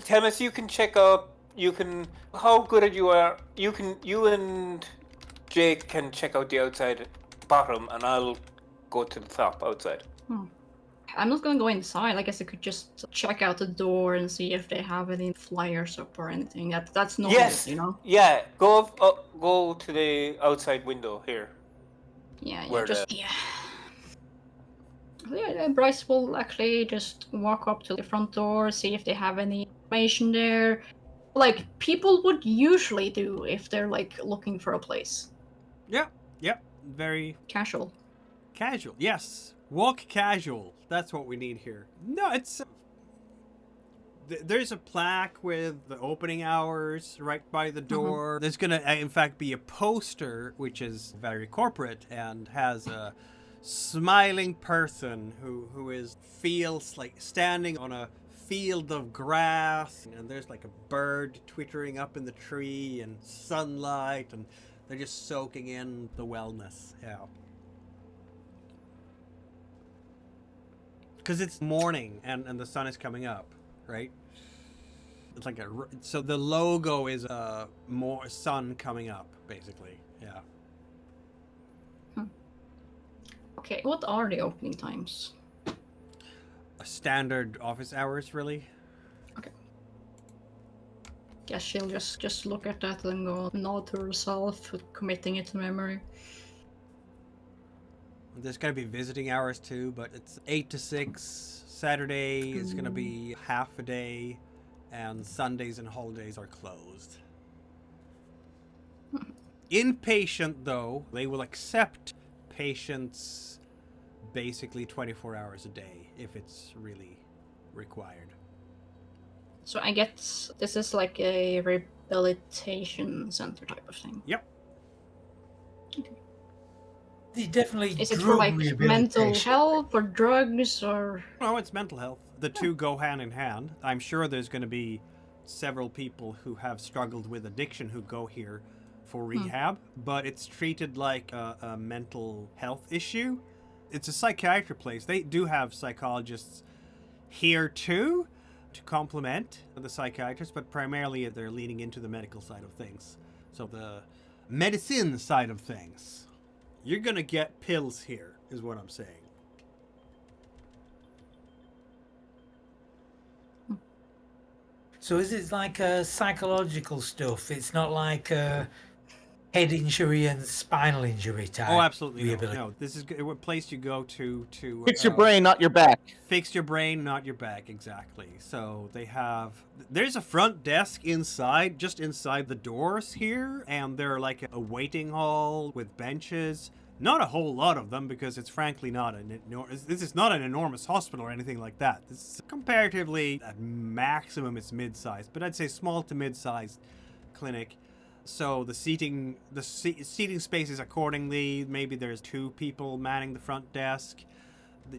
Temis, you can check up. You can. How good at you are. You and Jake can check out the outside bottom, and I'll go to the top outside. I'm not gonna go inside. I guess I could just check out the door and see if they have any flyers up or anything. That's normal, Yes. you know. Yeah, go to the outside window here. Yeah, Where just yeah. Yeah, Bryce will actually just walk up to the front door, see if they have any information there, like people would usually do if they're like looking for a place. yep, very Casual. casual. Yes, walk casual. That's what we need here. No, it's... There's a plaque with the opening hours right by the door. There's gonna, in fact, be a poster which is very corporate and has a smiling person who feels like standing on a field of grass, and there's like a bird twittering up in the tree and sunlight, and they're just soaking in the wellness. Yeah. Because it's morning and the sun is coming up, right? It's like so the logo is more sun coming up, basically. Yeah. Okay, what are the opening times? A standard office hours, really. Guess she'll just look at that and go nod to herself, committing it to memory. There's gonna be visiting hours too, but it's 8 to 6. Saturday is gonna be half a day, and Sundays and holidays are closed. Inpatient, though, they will accept patients basically 24 hours a day if it's really required. So I guess this is like a rehabilitation center type of thing. Yep. They definitely Is it for drug like mental rehabilitation. health or drugs or? No, it's mental health. The two go hand in hand. I'm sure there's going to be several people who have struggled with addiction who go here for rehab, but it's treated like a mental health issue. It's a psychiatry place. They do have psychologists here too to complement the psychiatrists, but primarily they're leaning into the medical side of things. So the medicine side of things. You're going to get pills here, is what I'm saying. So is it like psychological stuff? It's not like head injury and spinal injury type. Oh, absolutely rehabilitation. no. This is a place you go to Fix your brain, not your back. Fix your brain, not your back, exactly. So there's a front desk inside, just inside the doors here, and they're like a waiting hall with benches. Not a whole lot of them, because it's frankly this is not an enormous hospital or anything like that. This is comparatively, at maximum, it's mid-sized, but I'd say small to mid-sized clinic. So the seating spaces accordingly. Maybe there's 2 people manning the front desk.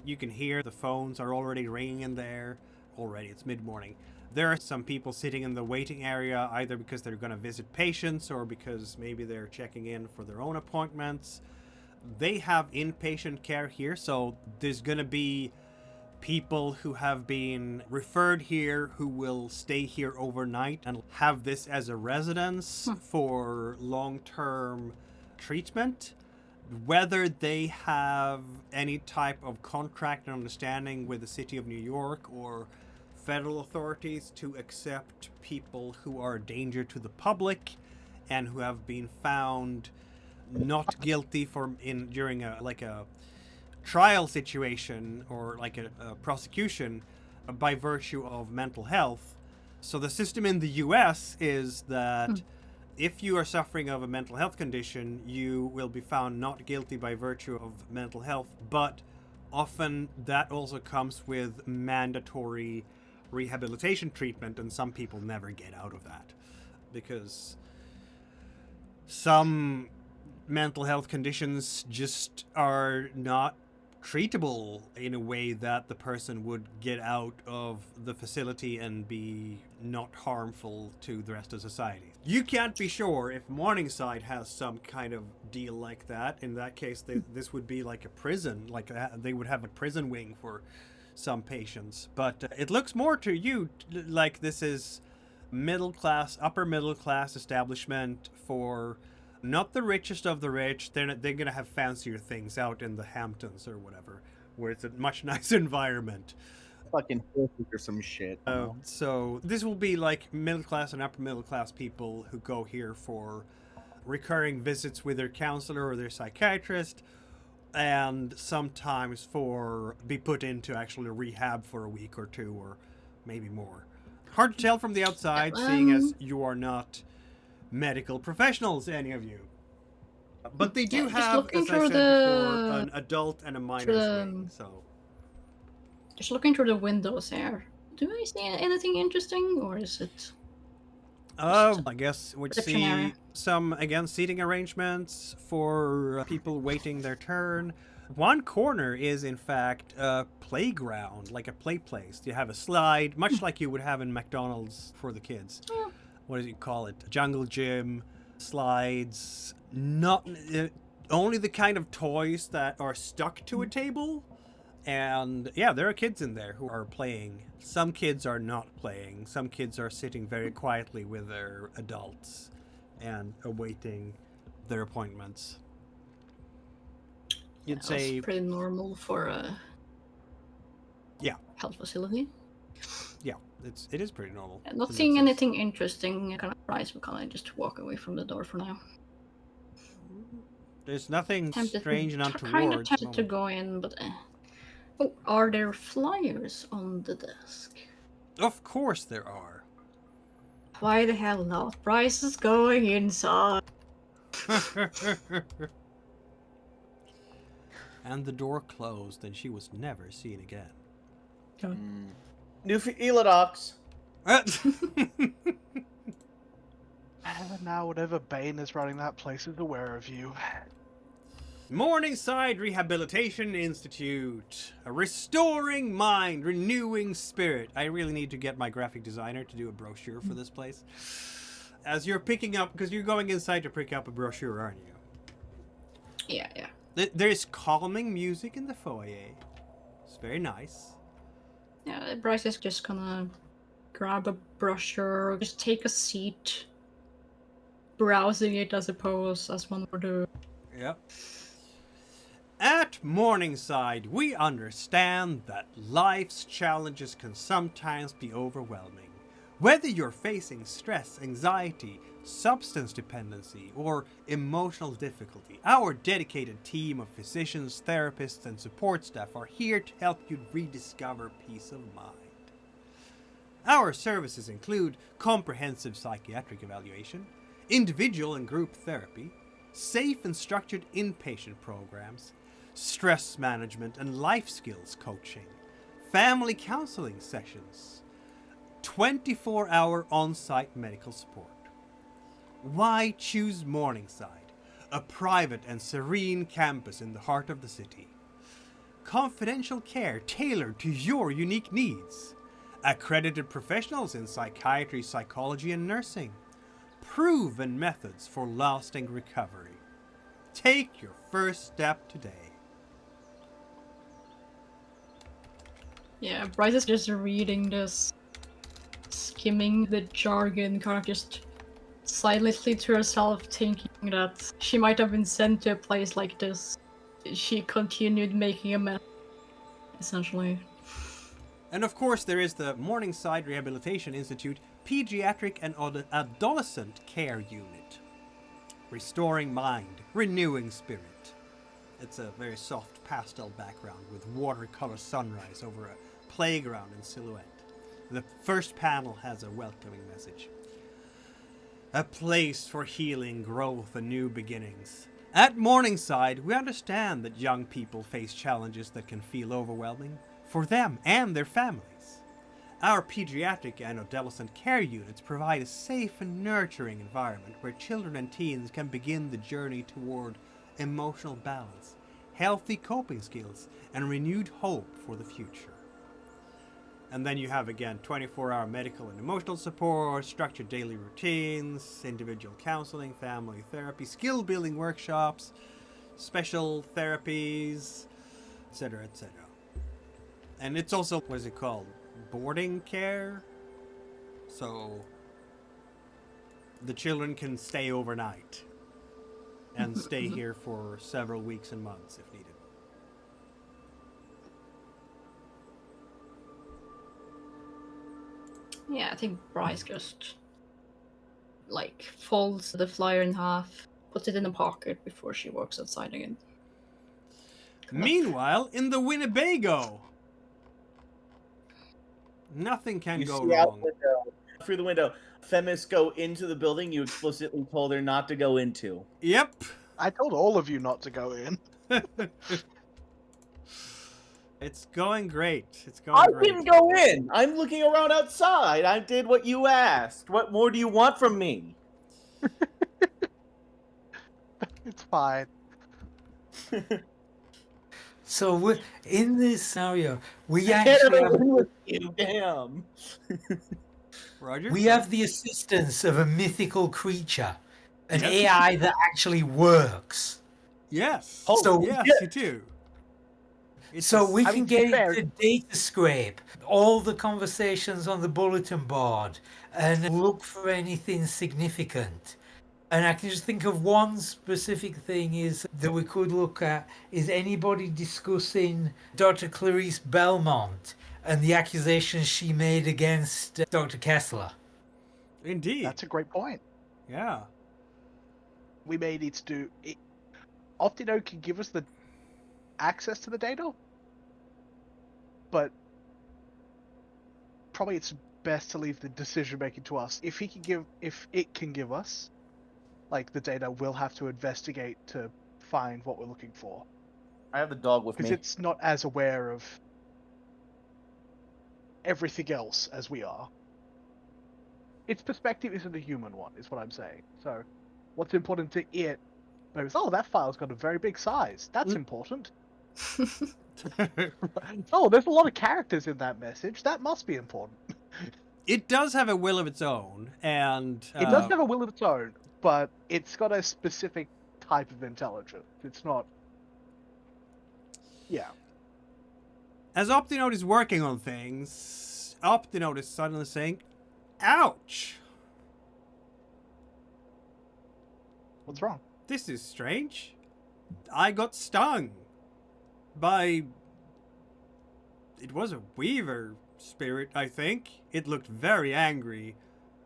You can hear the phones are already ringing in there. Already, it's mid-morning. There are some people sitting in the waiting area, either because they're going to visit patients or because maybe they're checking in for their own appointments. They have inpatient care here, so there's going to be people who have been referred here who will stay here overnight and have this as a residence for long-term treatment. Whether they have any type of contract and understanding with the city of New York or federal authorities to accept people who are a danger to the public and who have been found not guilty during a trial situation or like a prosecution by virtue of mental health. So the system in the US is that if you are suffering of a mental health condition, you will be found not guilty by virtue of mental health, but often that also comes with mandatory rehabilitation treatment, and some people never get out of that because some mental health conditions just are not treatable in a way that the person would get out of the facility and be not harmful to the rest of society. You can't be sure if Morningside has some kind of deal like that. In that case, this would be like a prison, they would have a prison wing for some patients. But it looks more to you like this is upper middle class establishment for not the richest of the rich. They're going to have fancier things out in the Hamptons or whatever, where it's a much nicer environment. Fucking or some shit. So this will be like middle class and upper middle class people who go here for recurring visits with their counselor or their psychiatrist, and sometimes be put into actually rehab for a week or 2 or maybe more. Hard to tell from the outside, seeing as you are not medical professionals, any of you. But they do have, as I said before, an adult and a minor wing, so. Just looking through the windows there. Do I see anything interesting, or is it? I guess we'd reception see area? some, again, seating arrangements for people waiting their turn. One corner is, in fact, a playground, like a play place. You have a slide, much like you would have in McDonald's for the kids. Yeah. What do you call it? Jungle gym, slides, not only the kind of toys that are stuck to a table. And yeah, there are kids in there who are playing. Some kids are not playing. Some kids are sitting very quietly with their adults and awaiting their appointments. You'd say That's pretty normal for a health facility. Yeah, it is pretty normal. Not seeing anything interesting. Kind of Bryce, we kind of just walk away from the door for now. There's nothing strange and Kind of untoward. tempted to go in, but oh, are there flyers on the desk? Of course there are. Why the hell not? Bryce is going inside. And the door closed, and she was never seen again. New Eladox. And now whatever Bane is running that place is aware of you. Morningside Rehabilitation Institute. A restoring mind, renewing spirit. I really need to get my graphic designer to do a brochure for this place. As you're picking up, because you're going inside to pick up a brochure, aren't you? Yeah. There's calming music in the foyer. It's very nice. Yeah, Bryce is just gonna grab a brochure, just take a seat, browsing it, I suppose, as one would do. Yep. At Morningside, we understand that life's challenges can sometimes be overwhelming. Whether you're facing stress, anxiety, substance dependency, or emotional difficulty, our dedicated team of physicians, therapists, and support staff are here to help you rediscover peace of mind. Our services include comprehensive psychiatric evaluation, individual and group therapy, safe and structured inpatient programs, stress management and life skills coaching, family counseling sessions, 24-hour on-site medical support. Why choose Morningside, a private and serene campus in the heart of the city? Confidential care tailored to your unique needs. Accredited professionals in psychiatry, psychology, and nursing. Proven methods for lasting recovery. Take your first step today. Yeah, Bryce is just reading this, skimming the jargon, kind of just silently to herself, thinking that she might have been sent to a place like this. She continued making a mess, essentially. And of course, there is the Morningside Rehabilitation Institute Pediatric and Adolescent Care Unit. Restoring mind, renewing spirit. It's a very soft pastel background with watercolor sunrise over a playground in silhouette. The first panel has a welcoming message. A place for healing, growth, and new beginnings. At Morningside, we understand that young people face challenges that can feel overwhelming for them and their families. Our pediatric and adolescent care units provide a safe and nurturing environment where children and teens can begin the journey toward emotional balance, healthy coping skills, and renewed hope for the future. And then you have, again, 24-hour medical and emotional support, structured daily routines, individual counseling, family therapy, skill-building workshops, special therapies, etc., etc. And it's also, what is it called? Boarding care? So the children can stay overnight and stay here for several weeks and months if needed. Yeah, I think Bryce just folds the flyer in half, puts it in a pocket before she walks outside again. Meanwhile, in the Winnebago, nothing can You go see out wrong. through the window. Femis go into the building you explicitly told her not to go into. Yep. I told all of you not to go in. It's going great. It's going I great. didn't go in. I'm looking around outside. I did what you asked. What more do you want from me? It's fine. So in this scenario, we Get actually it have, over with you, damn. Roger? we have the assistance of a mythical creature, an Yep. AI that actually works. Yes. Oh, So yes, yeah. you do. It's So a- we I can mean, to be get fair- into data scrape all the conversations on the bulletin board and look for anything significant. And I can just think of one specific thing is that we could look at is anybody discussing Dr. Clarice Belmont and the accusations she made against Dr. Kessler. Indeed. That's a great point. Yeah. We may need to do it. Opti Node can give us the access to the data, but probably it's best to leave the decision making to us. If it can give us the data, we'll have to investigate to find what we're looking for, I have the dog with because me. it's not as aware of everything else as we are. Its perspective isn't a human one, is what I'm saying. So what's important to it goes, oh, that file's got a very big size. That's important. Oh, there's a lot of characters in that message. That must be important. It does have a will of its own, and It does have a will of its own, but it's got a specific type of intelligence. It's not... Yeah. as Opti Node is working on things, Opti Node is suddenly saying, "Ouch! What's wrong? This is strange. I got stung by It was a weaver spirit, I think. It looked very angry.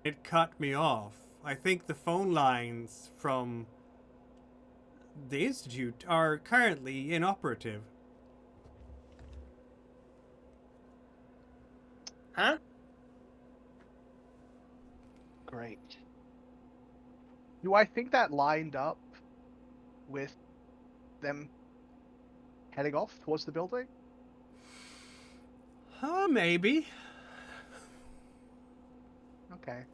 It cut me off. I think the phone lines from the Institute are currently inoperative. Huh? Great. Do I think that lined up with them heading off towards the building? Maybe. Okay.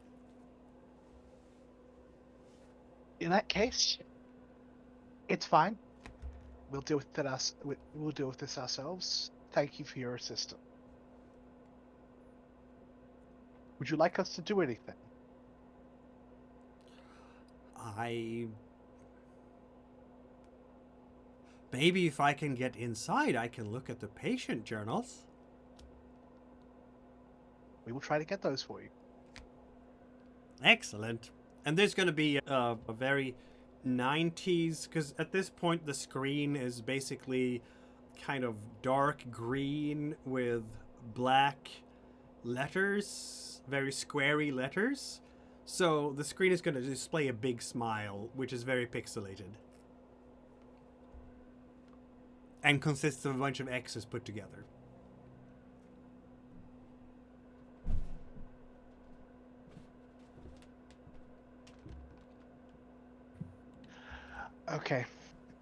In that case, it's fine. We'll deal with it we'll deal with this ourselves. Thank you for your assistance. Would you like us to do anything? Maybe if I can get inside, I can look at the patient journals. We will try to get those for you. Excellent. And there's going to be a very 90s, because at this point the screen is basically kind of dark green with black letters, very squarey letters. So the screen is going to display a big smile, which is very pixelated. And consists of a bunch of X's put together. Okay.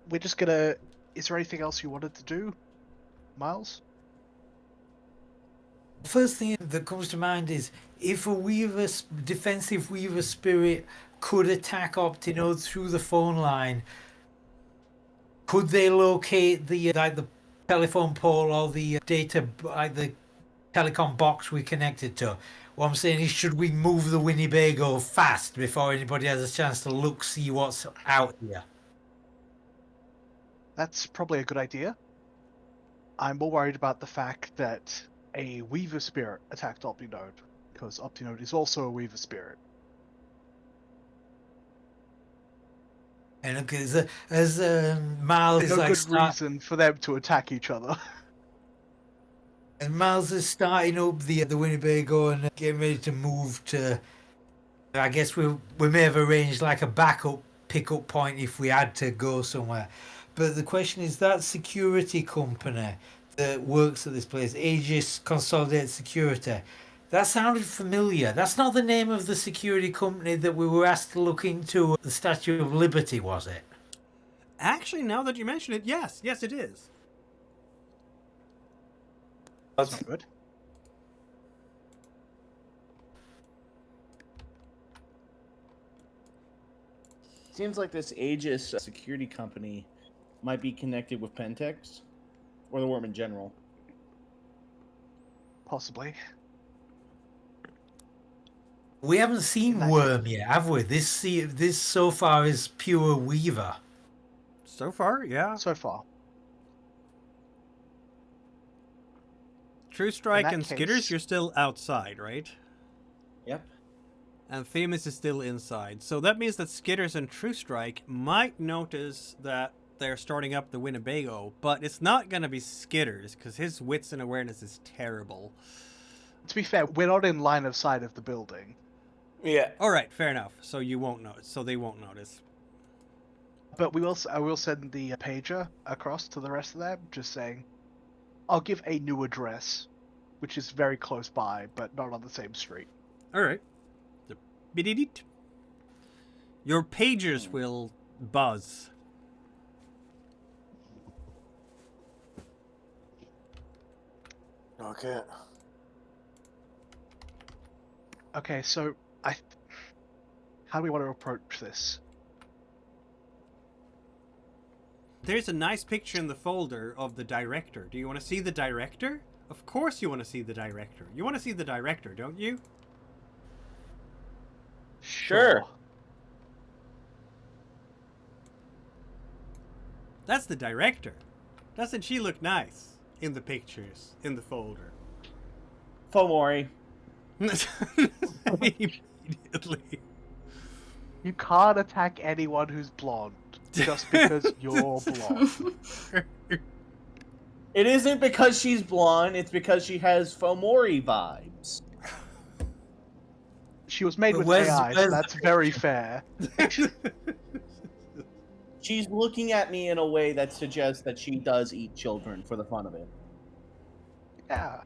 We're just gonna... Is there anything else you wanted to do, Miles? First thing that comes to mind is if a defensive Weaver spirit could attack Opti Node through the phone line, could they locate the telephone pole or the data, the telecom box we connected to? What I'm saying is, should we move the Winnebago fast before anybody has a chance to look, see what's out here? That's probably a good idea. I'm more worried about the fact that a Weaver spirit attacked Opti Node, because Opti Node is also a Weaver spirit. And look, as Miles There's is no like good reason for them to attack each other. and Miles is starting up the Winnebago and getting ready to move to. I guess we may have arranged like a backup pickup point if we had to go somewhere. But the question is, that security company that works at this place, Aegis Consolidated Security, that sounded familiar. That's not the name of the security company that we were asked to look into the Statue of Liberty, was it? Actually, now that you mention it, yes, it is. That's not good. Seems like this Aegis security company might be connected with Pentex or the Worm in general. Possibly. We haven't seen Worm yet, have we? This so far is pure Weaver. So far, yeah. So far. True Strike that and case- Skitters, you're still outside, right? Yep. And Themis is still inside. So that means that Skitters and True Strike might notice that they're starting up the Winnebago, but it's not going to be Skitters, because his wits and awareness is terrible. To be fair, we're not in line of sight of the building. Yeah. Alright, fair enough. So you won't notice. So they won't notice. But I will send the pager across to the rest of them, just saying, I'll give a new address, which is very close by, but not on the same street. Alright. Bididit. Your pagers will buzz. Okay. Okay, so how do we want to approach this? There's a nice picture in the folder of the director. Do you want to see the director? Of course you want to see the director. You want to see the director, don't you? Sure. That's the director. Doesn't she look nice in the pictures, in the folder? Fomori. Immediately. You can't attack anyone who's blonde just because you're blonde. It isn't because she's blonde, it's because she has Fomori vibes. She was made But with where's- AI, so where's that's the very fair. She's looking at me in a way that suggests that she does eat children for the fun of it. Yeah.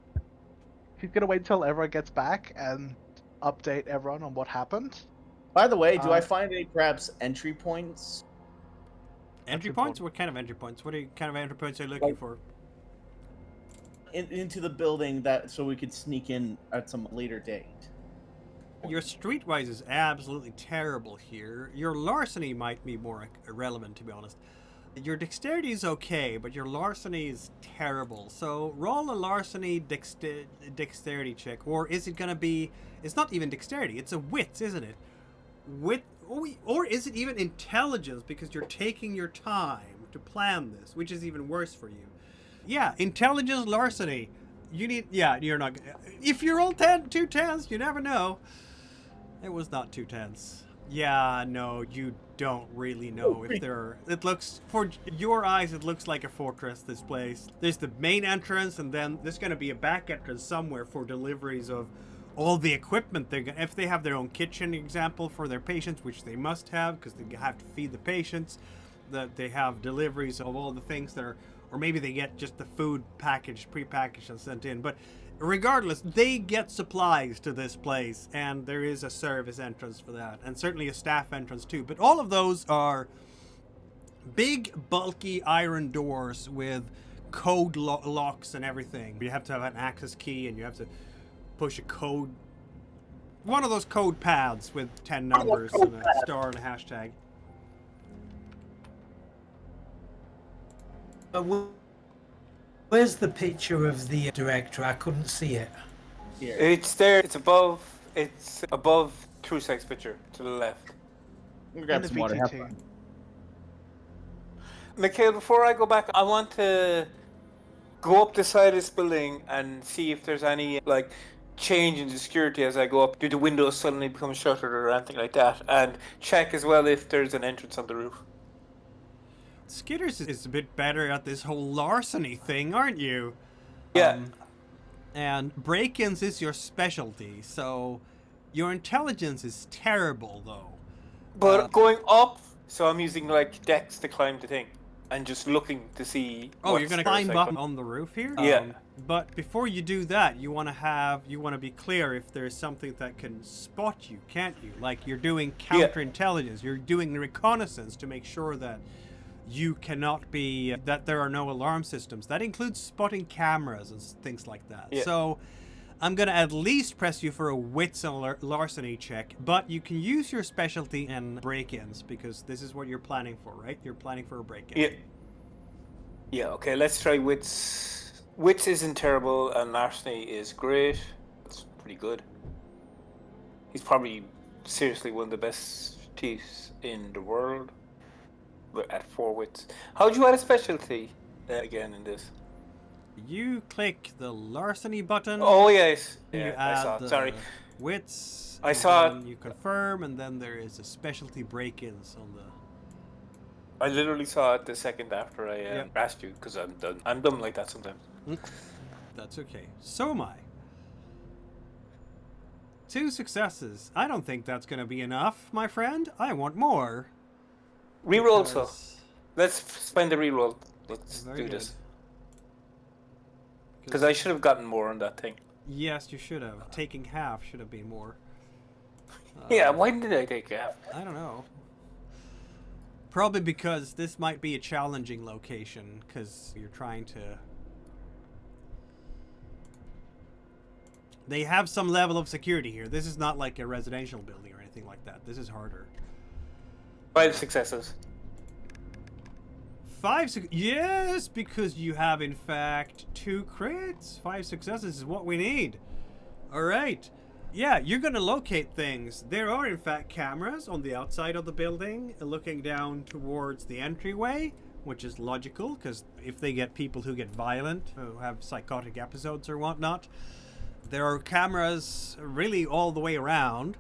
She's gonna wait until everyone gets back and update everyone on what happened. By the way, do I Uh, find any perhaps entry points? Entry That's points? important. What kind of entry points? What kind of entry points are you looking Like- for? Into the building that so we could sneak in at some later date. Your streetwise is absolutely terrible here. Your larceny might be more irrelevant, to be honest. Your dexterity is okay, but your larceny is terrible. So roll a larceny dexterity check, or is it gonna be? It's not even dexterity. It's a wits, isn't it? Wit, or is it even intelligence? Because you're taking your time to plan this, which is even worse for you. Yeah, intelligence larceny. You need. Yeah, you're not. If you roll 2 tens, you never know. It was not 2 tens. Yeah, no, you don't really know if there. It looks, for your eyes, it looks like a fortress. This place. There's the main entrance, and then there's gonna be a back entrance somewhere for deliveries of all the equipment. If they have their own kitchen, example, for their patients, which they must have because they have to feed the patients. That they have deliveries of all the things that are, or maybe they get just the food packaged, pre-packaged and sent in. But regardless, they get supplies to this place, and there is a service entrance for that, and certainly a staff entrance too. But all of those are big, bulky iron doors with code locks and everything. You have to have an access key, and you have to push a code. One of those code pads with 10 numbers and a star and a hashtag. Where's the picture of the director? I couldn't see it. Here. It's there. It's above. It's above Trusak's picture to the left. I'm gonna grab in the some water. Have VTT. fun. Mikhail, before I go back, I want to go up the side of this building and see if there's any like change in the security as I go up. Do the windows suddenly become shuttered or anything like that? And check as well if there's an entrance on the roof. Skitters is a bit better at this whole larceny thing, aren't you? Yeah. And break-ins is your specialty, so your intelligence is terrible, though. But going up, so I'm using like Dex to climb the thing and just looking to see. Oh, what you're gonna stairs climb I up can- on the roof here? Yeah. But before you do that, you want to be clear if there's something that can spot you, can't you? Like you're doing counterintelligence, you're doing reconnaissance to make sure that you cannot be, that there are no alarm systems. That includes spotting cameras and things like that. Yeah. So I'm going to at least press you for a wits and larceny check, but you can use your specialty in break-ins because this is what you're planning for, right? You're planning for a break-in. Yeah. Yeah. Okay. Let's try wits. Wits isn't terrible, and larceny is great. That's pretty good. He's probably seriously one of the best thieves in the world. But at 4 wits. How'd you add a specialty again in this? You click the larceny button. Oh yes. You Yeah, add I saw. the It. Sorry. wits. I and saw then you confirm, and then there is a specialty break-ins on the. I literally saw it the second after I Yeah. asked you because I'm done. I'm dumb like that sometimes. That's okay. So am I. 2 successes. I don't think that's going to be enough, my friend. I want more. Reroll, so Because- let's spend the reroll. Let's Very do good. this because I should have gotten more on that thing. Yes, you should have. Taking half should have been more. Yeah, why did I take half? I don't know. Probably because this might be a challenging location, because you're trying to... They have some level of security here. This is not like a residential building or anything like that. This is harder. 5 successes. 5 yes, because you have in fact 2 crits. 5 successes is what we need. All right. Yeah, you're gonna locate things. There are in fact cameras on the outside of the building looking down towards the entryway, which is logical because if they get people who get violent, who have psychotic episodes or whatnot, there are cameras really all the way around.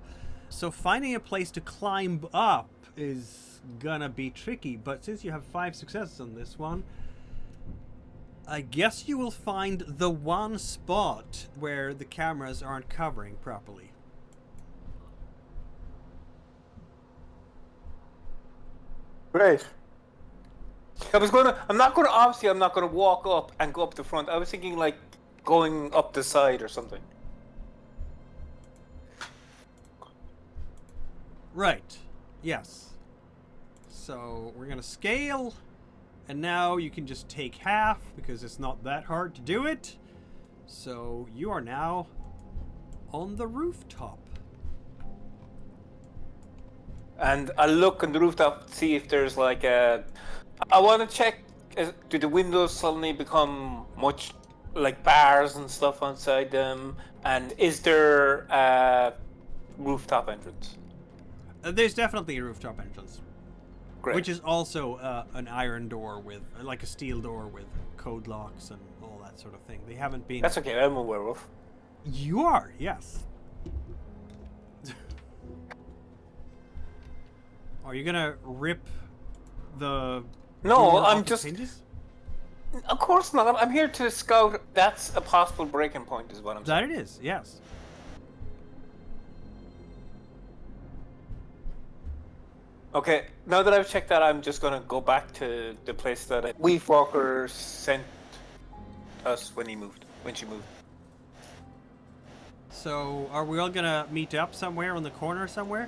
So finding a place to climb up is gonna be tricky, but since you have 5 successes on this one, I guess you will find the one spot where the cameras aren't covering properly. Great. I'm not gonna walk up and go up the front. I was thinking like going up the side or something. Right. Yes. So we're gonna scale, and now you can just take half because it's not that hard to do it. So you are now on the rooftop. And I look on the rooftop to see if there's like a. I want to check. Do the windows suddenly become much like bars and stuff outside them? And is there a rooftop entrance? There's definitely a rooftop entrance, Great. which is also an iron door with, like a steel door with code locks and all that sort of thing. They haven't been. That's okay. I'm a werewolf. You are, yes. Are you gonna rip the? No, door I'm off its just. hinges? Of course not. I'm here to scout. That's a possible breaking point, is what I'm saying. That it is, yes. Okay, now that I've checked that, I'm just gonna go back to the place that Weave Walker sent us when she moved. So, are we all gonna meet up somewhere on the corner somewhere?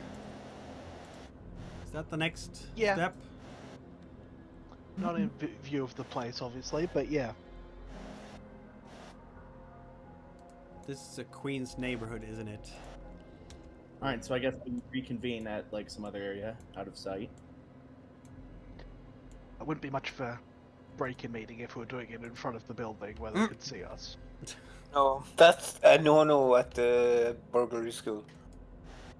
Is that the next Yeah. step? Not in view of the place, obviously, but yeah. This is a Queen's neighborhood, isn't it? All right, so I guess we can reconvene at like some other area out of sight. It wouldn't be much of a break-in meeting if we were doing it in front of the building where they could see us. No, that's a no-no at the burglary school.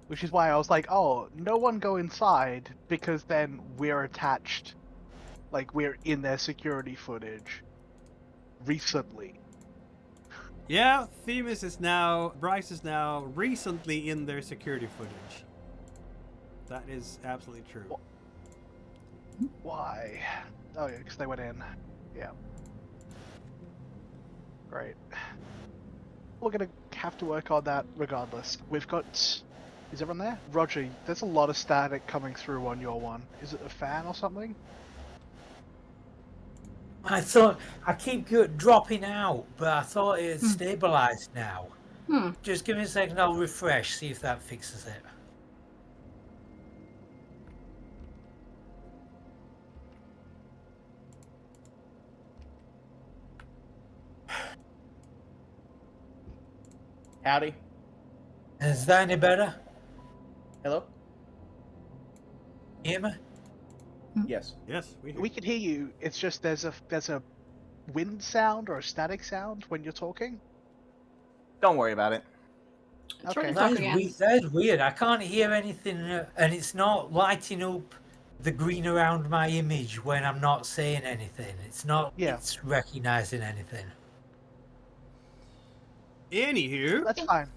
Which is why I was like, oh, no one go inside, because then we're attached. Like, we're in their security footage. Recently. Yeah, Bryce is now recently in their security footage. That is absolutely true. Why? Oh yeah, because they went in. Yeah. Great. We're gonna have to work on that regardless. We've got... Is everyone there? Roger, there's a lot of static coming through on your one. Is it a fan or something? I thought I keep dropping out, but I thought it had stabilized now. Just give me a second, I'll refresh, see if that fixes it. Howdy. Is that any better? Hello? Hear me? Yes. Yes, we hear. We can hear you. It's just there's a wind sound or a static sound when you're talking. Don't worry about it. Okay. Talk again. That is weird. I can't hear anything, and it's not lighting up the green around my image when I'm not saying anything. It's not. Yeah. It's recognizing anything. Anywho, That's fine.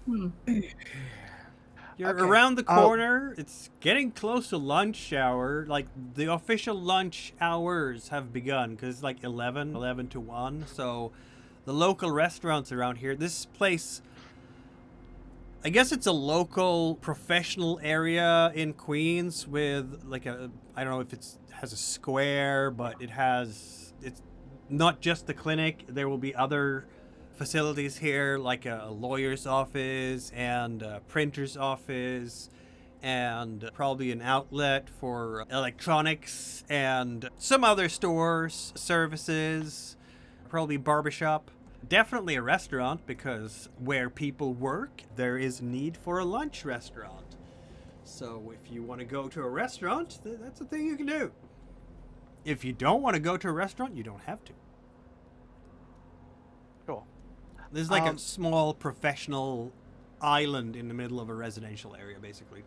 you're Okay, around the corner. It's getting close to lunch hour. Like, the official lunch hours have begun because it's like 11 to 1. So the local restaurants around here, this place, I guess it's a local professional area in Queens with like I don't know if it has a square, but it's not just the clinic. There will be other facilities here, like a lawyer's office and a printer's office and probably an outlet for electronics and some other stores, services, probably barbershop. Definitely a restaurant, because where people work, there is need for a lunch restaurant. So if you want to go to a restaurant, that's a thing you can do. If you don't want to go to a restaurant, you don't have to. Cool. There's like a small professional island in the middle of a residential area, basically.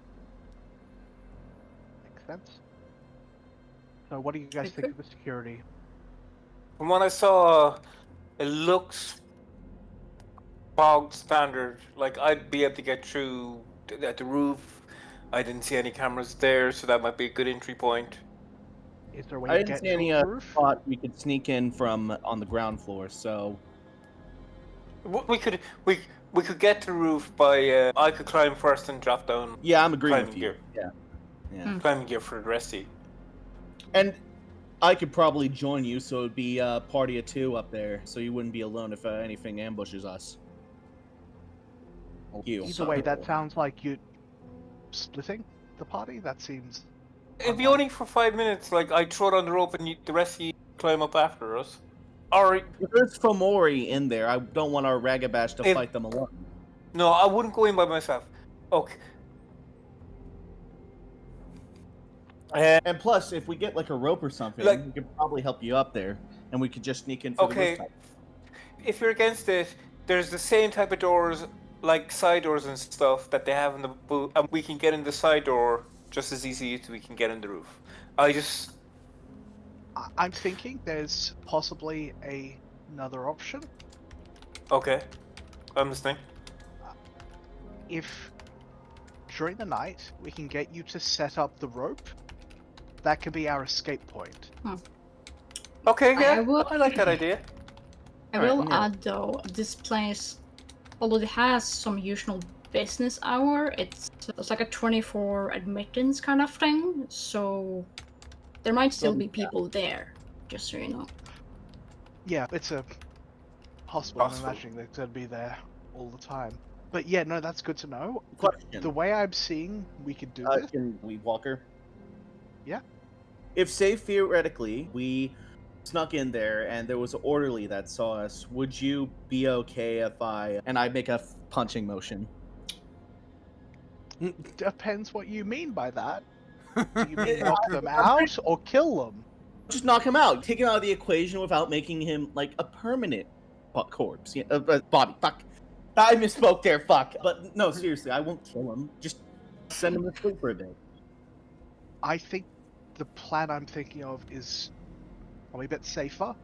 Makes sense. So what do you guys think of the security? From what I saw, it looks bog standard. Like, I'd be able to get through at the roof. I didn't see any cameras there, so that might be a good entry point. Is there a way I to didn't get see to any a roof? spot we could sneak in from on the ground floor. So We could get to the roof by I could climb first and drop down yeah, I'm agreeing climbing with you. gear. Yeah. Climbing gear for the rest of you. And I could probably join you, so it'd be a party of 2 up there, so you wouldn't be alone if anything ambushes us. You. Either way, that sounds like you splitting the party. That seems. It'd be only for 5 minutes. Like I throw it on the rope and the rest of you climb up after us. Or If there's Fomori in there, I don't want our Ragabash to fight them alone. no, I wouldn't go in by myself. Okay. And plus, if we get like a rope or something, we could probably help you up there, and we could just sneak in for the rooftop. If you're against it, there's the same type of doors, like side doors and stuff, that they have in the booth, and we can get in the side door just as easy as we can get in the roof. I'm thinking there's possibly another option. Okay, I'm listening. If during the night we can get you to set up the rope, that could be our escape point. Okay, yeah, I I like that idea. I will add though, this place, although it has some usual business hour, it's like a 24 admittance kind of thing, so there might still be people there, just so you know. Yeah, it's a hospital. I'm imagining they're going to be there all the time. But yeah, no, that's good to know. Question. The way I'm seeing we could do this... Can we Walker? Yeah. If, say, theoretically, we snuck in there and there was an orderly that saw us, would you be okay if I make a punching motion? Depends what you mean by that. Do you mean knock them out or kill them? Just knock him out. Take him out of the equation without making him, like, a permanent corpse. Body. Fuck. I misspoke there, fuck. But, no, seriously, I won't kill him. Just send him to sleep for a bit. I think the plan I'm thinking of is probably a bit safer.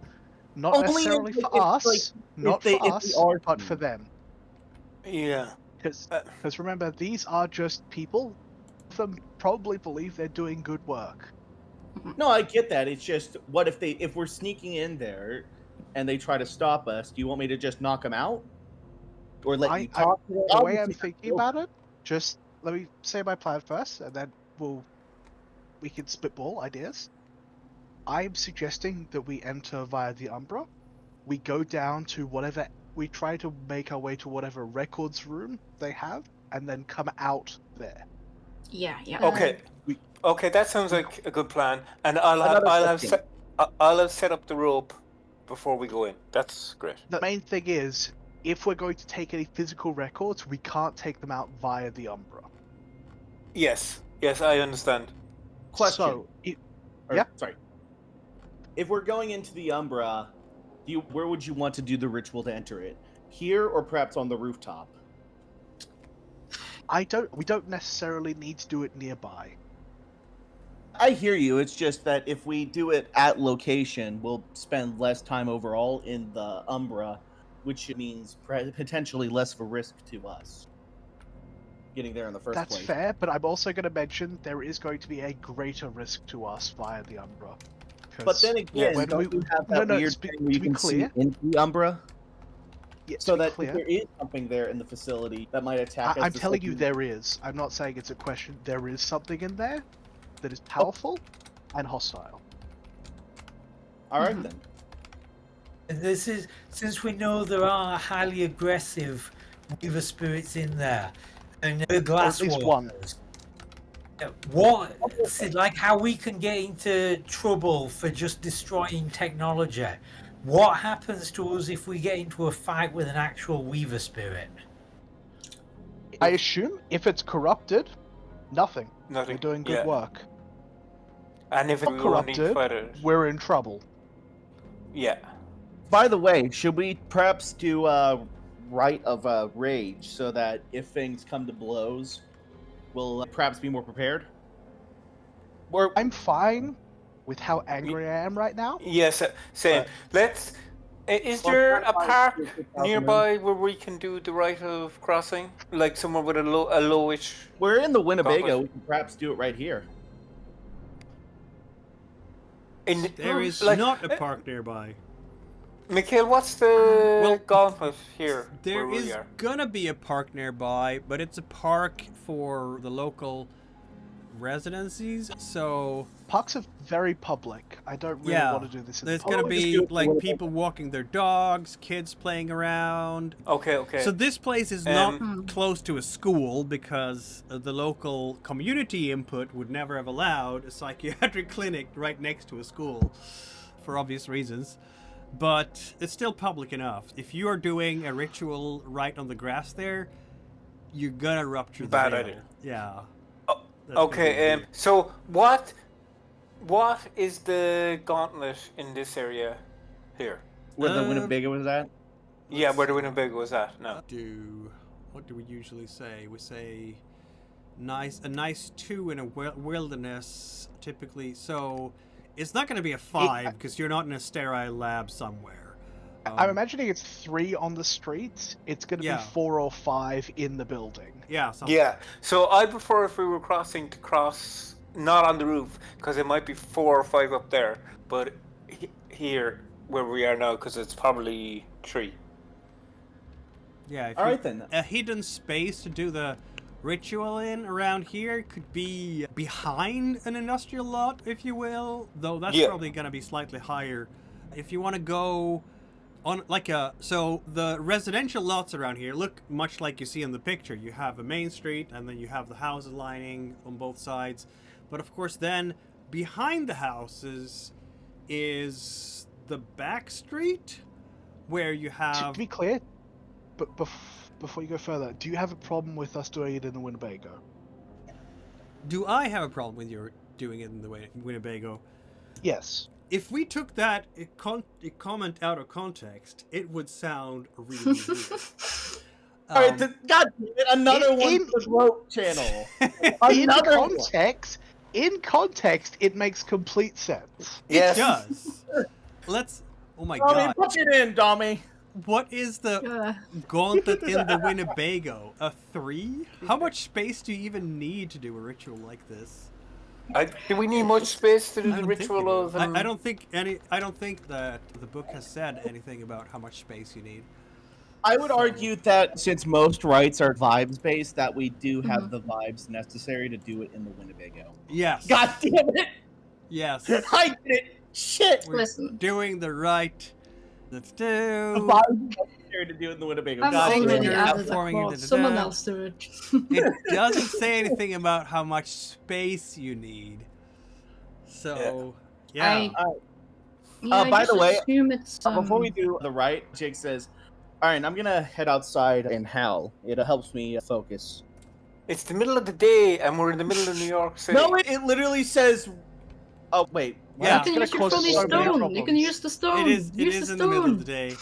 Not Only necessarily if- for if, us, like, not if for they us, are but to. for them. Yeah. Because remember, these are just people. Them probably believe they're doing good work. No, I get that. It's just, what if we're sneaking in there and they try to stop us, do you want me to just knock them out? Or let you talk to them? The way I'm thinking about it, just let me say my plan first, and then we can spitball ideas. I'm suggesting that we enter via the Umbra. We go down to whatever, we try to make our way to whatever records room they have, and then come out there. Yeah. Okay. Okay, that sounds like a good plan. And I'll have set up the rope before we go in. That's great. The main thing is, if we're going to take any physical records, we can't take them out via the Umbra. Yes, I understand. Question. So, Yeah. Sorry. If we're going into the Umbra, where would you want to do the ritual to enter it? Here or perhaps on the rooftop? we don't necessarily need to do it nearby. I hear you. It's just that if we do it at location, we'll spend less time overall in the Umbra, which means potentially less of a risk to us getting there in the first place. That's fair, but I'm also going to mention there is going to be a greater risk to us via the Umbra. But then again, when don't you have that weird thing where you can see into the Umbra? Yeah, so that clear, if there is something there in the facility that might attack us... I'm telling you there is. I'm not saying it's a question. There is something in there that is powerful and hostile. Alright then. And this is, since we know there are highly aggressive weaver spirits in there, and the glass At least walkers, what, like how we can get into trouble for just destroying technology, what happens to us if we get into a fight with an actual weaver spirit? I assume if it's corrupted, nothing. Nothing. We're doing good work. And if Not it's corrupted, we're in trouble. Yeah. By the way, should we perhaps do a Rite of Rage so that if things come to blows, we'll perhaps be more prepared? I'm fine with how angry I am right now. Yes, same. Is there a park nearby where we can do the Rite of Crossing? Like somewhere with a lowish... We're in the Winnebago. We can perhaps do it right here. There is like, not a park nearby. Mikhail, what's the Well, gauntlet here? There where we is are? gonna be a park nearby, but it's a park for the local residencies. So Parks are very public. I don't really yeah, want to do this in there's the gonna public. just be do it like for people walking their dogs, kids playing around. Okay. So this place is not close to a school because the local community input would never have allowed a psychiatric clinic right next to a school, for obvious reasons. But it's still public enough. If you are doing a ritual right on the grass there, you're gonna rupture the Bad veil. idea. Yeah. Oh, That's gonna okay. be weird. So what is the gauntlet in this area here? Where the Winnebago was at? Yeah, where the Winnebago was at. No. What do we usually say? We say a nice 2 in a wilderness, typically. So it's not going to be a 5 because you're not in a sterile lab somewhere. I'm imagining it's 3 on the streets. It's going to Yeah. be 4 or 5 in the building. Yeah. Something. Yeah. So I prefer if we were crossing to cross not on the roof because it might be 4 or 5 up there, but here where we are now because it's probably 3. Yeah. If All you- right then. A hidden space to do the ritual in around here could be behind an industrial lot, if you will. Though that's Yeah. probably going to be slightly higher. If you want to go on so the residential lots around here look much like you see in the picture. You have a main street and then you have the houses lining on both sides. But of course then behind the houses is the back street where you have To be clear, but before you go further, do you have a problem with us doing it in the Winnebago? Do I have a problem with your doing it in the Winnebago? Yes. If we took that comment out of context, it would sound really weird. All right, God damn it, another one in- for the rope channel. In Another one. context, it makes complete sense. Yes. It does. Oh my Dommy, god. put it in, Dommy. What is the gauntlet in the Winnebago? A 3? How much space do you even need to do a ritual like this? Do we need much space to do the I'm thinking ritual of? I don't think that the book has said anything about how much space you need. I would argue that since most rites are vibes based, that we do have the vibes necessary to do it in the Winnebago. Yes. God damn it! Yes. I did it! Shit! We're Listen. doing the right. Let's do. The vibes necessary to do it in the Winnebago. I'm God damn already it. added a forming clause. into Someone that. else do it. It doesn't say anything about how much space you need. So, yeah. By the way, assume it's, Before we do the rite, Jake says, "Alright, I'm gonna head outside and howl. It helps me focus." It's the middle of the day, and we're in the middle of New York City. No, it literally says. Oh wait. Yeah. You can gonna use your cause fully so many stone. You problems. can use the stone. It is use the in the middle of the stone. day.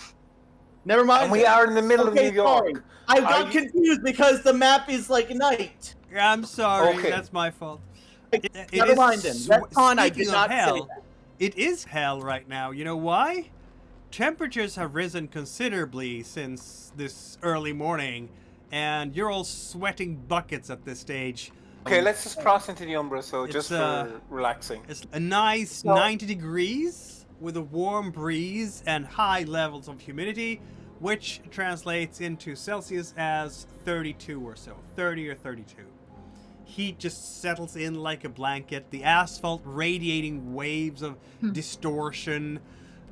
Never mind. And we then. are in the middle Okay, of New York. sorry. I got Are you- confused because the map is like night. I'm sorry, Okay. that's my fault. Never mind then. That's fine. I did Speaking not of say hell, that. it is hell right now. You know why? Temperatures have risen considerably since this early morning, and you're all sweating buckets at this stage. Okay, let's just cross into the Umbra, so It's, just for relaxing. It's a nice 90 degrees with a warm breeze and high levels of humidity, which translates into Celsius as 32 or so, 30 or 32. Heat just settles in like a blanket, the asphalt radiating waves of distortion.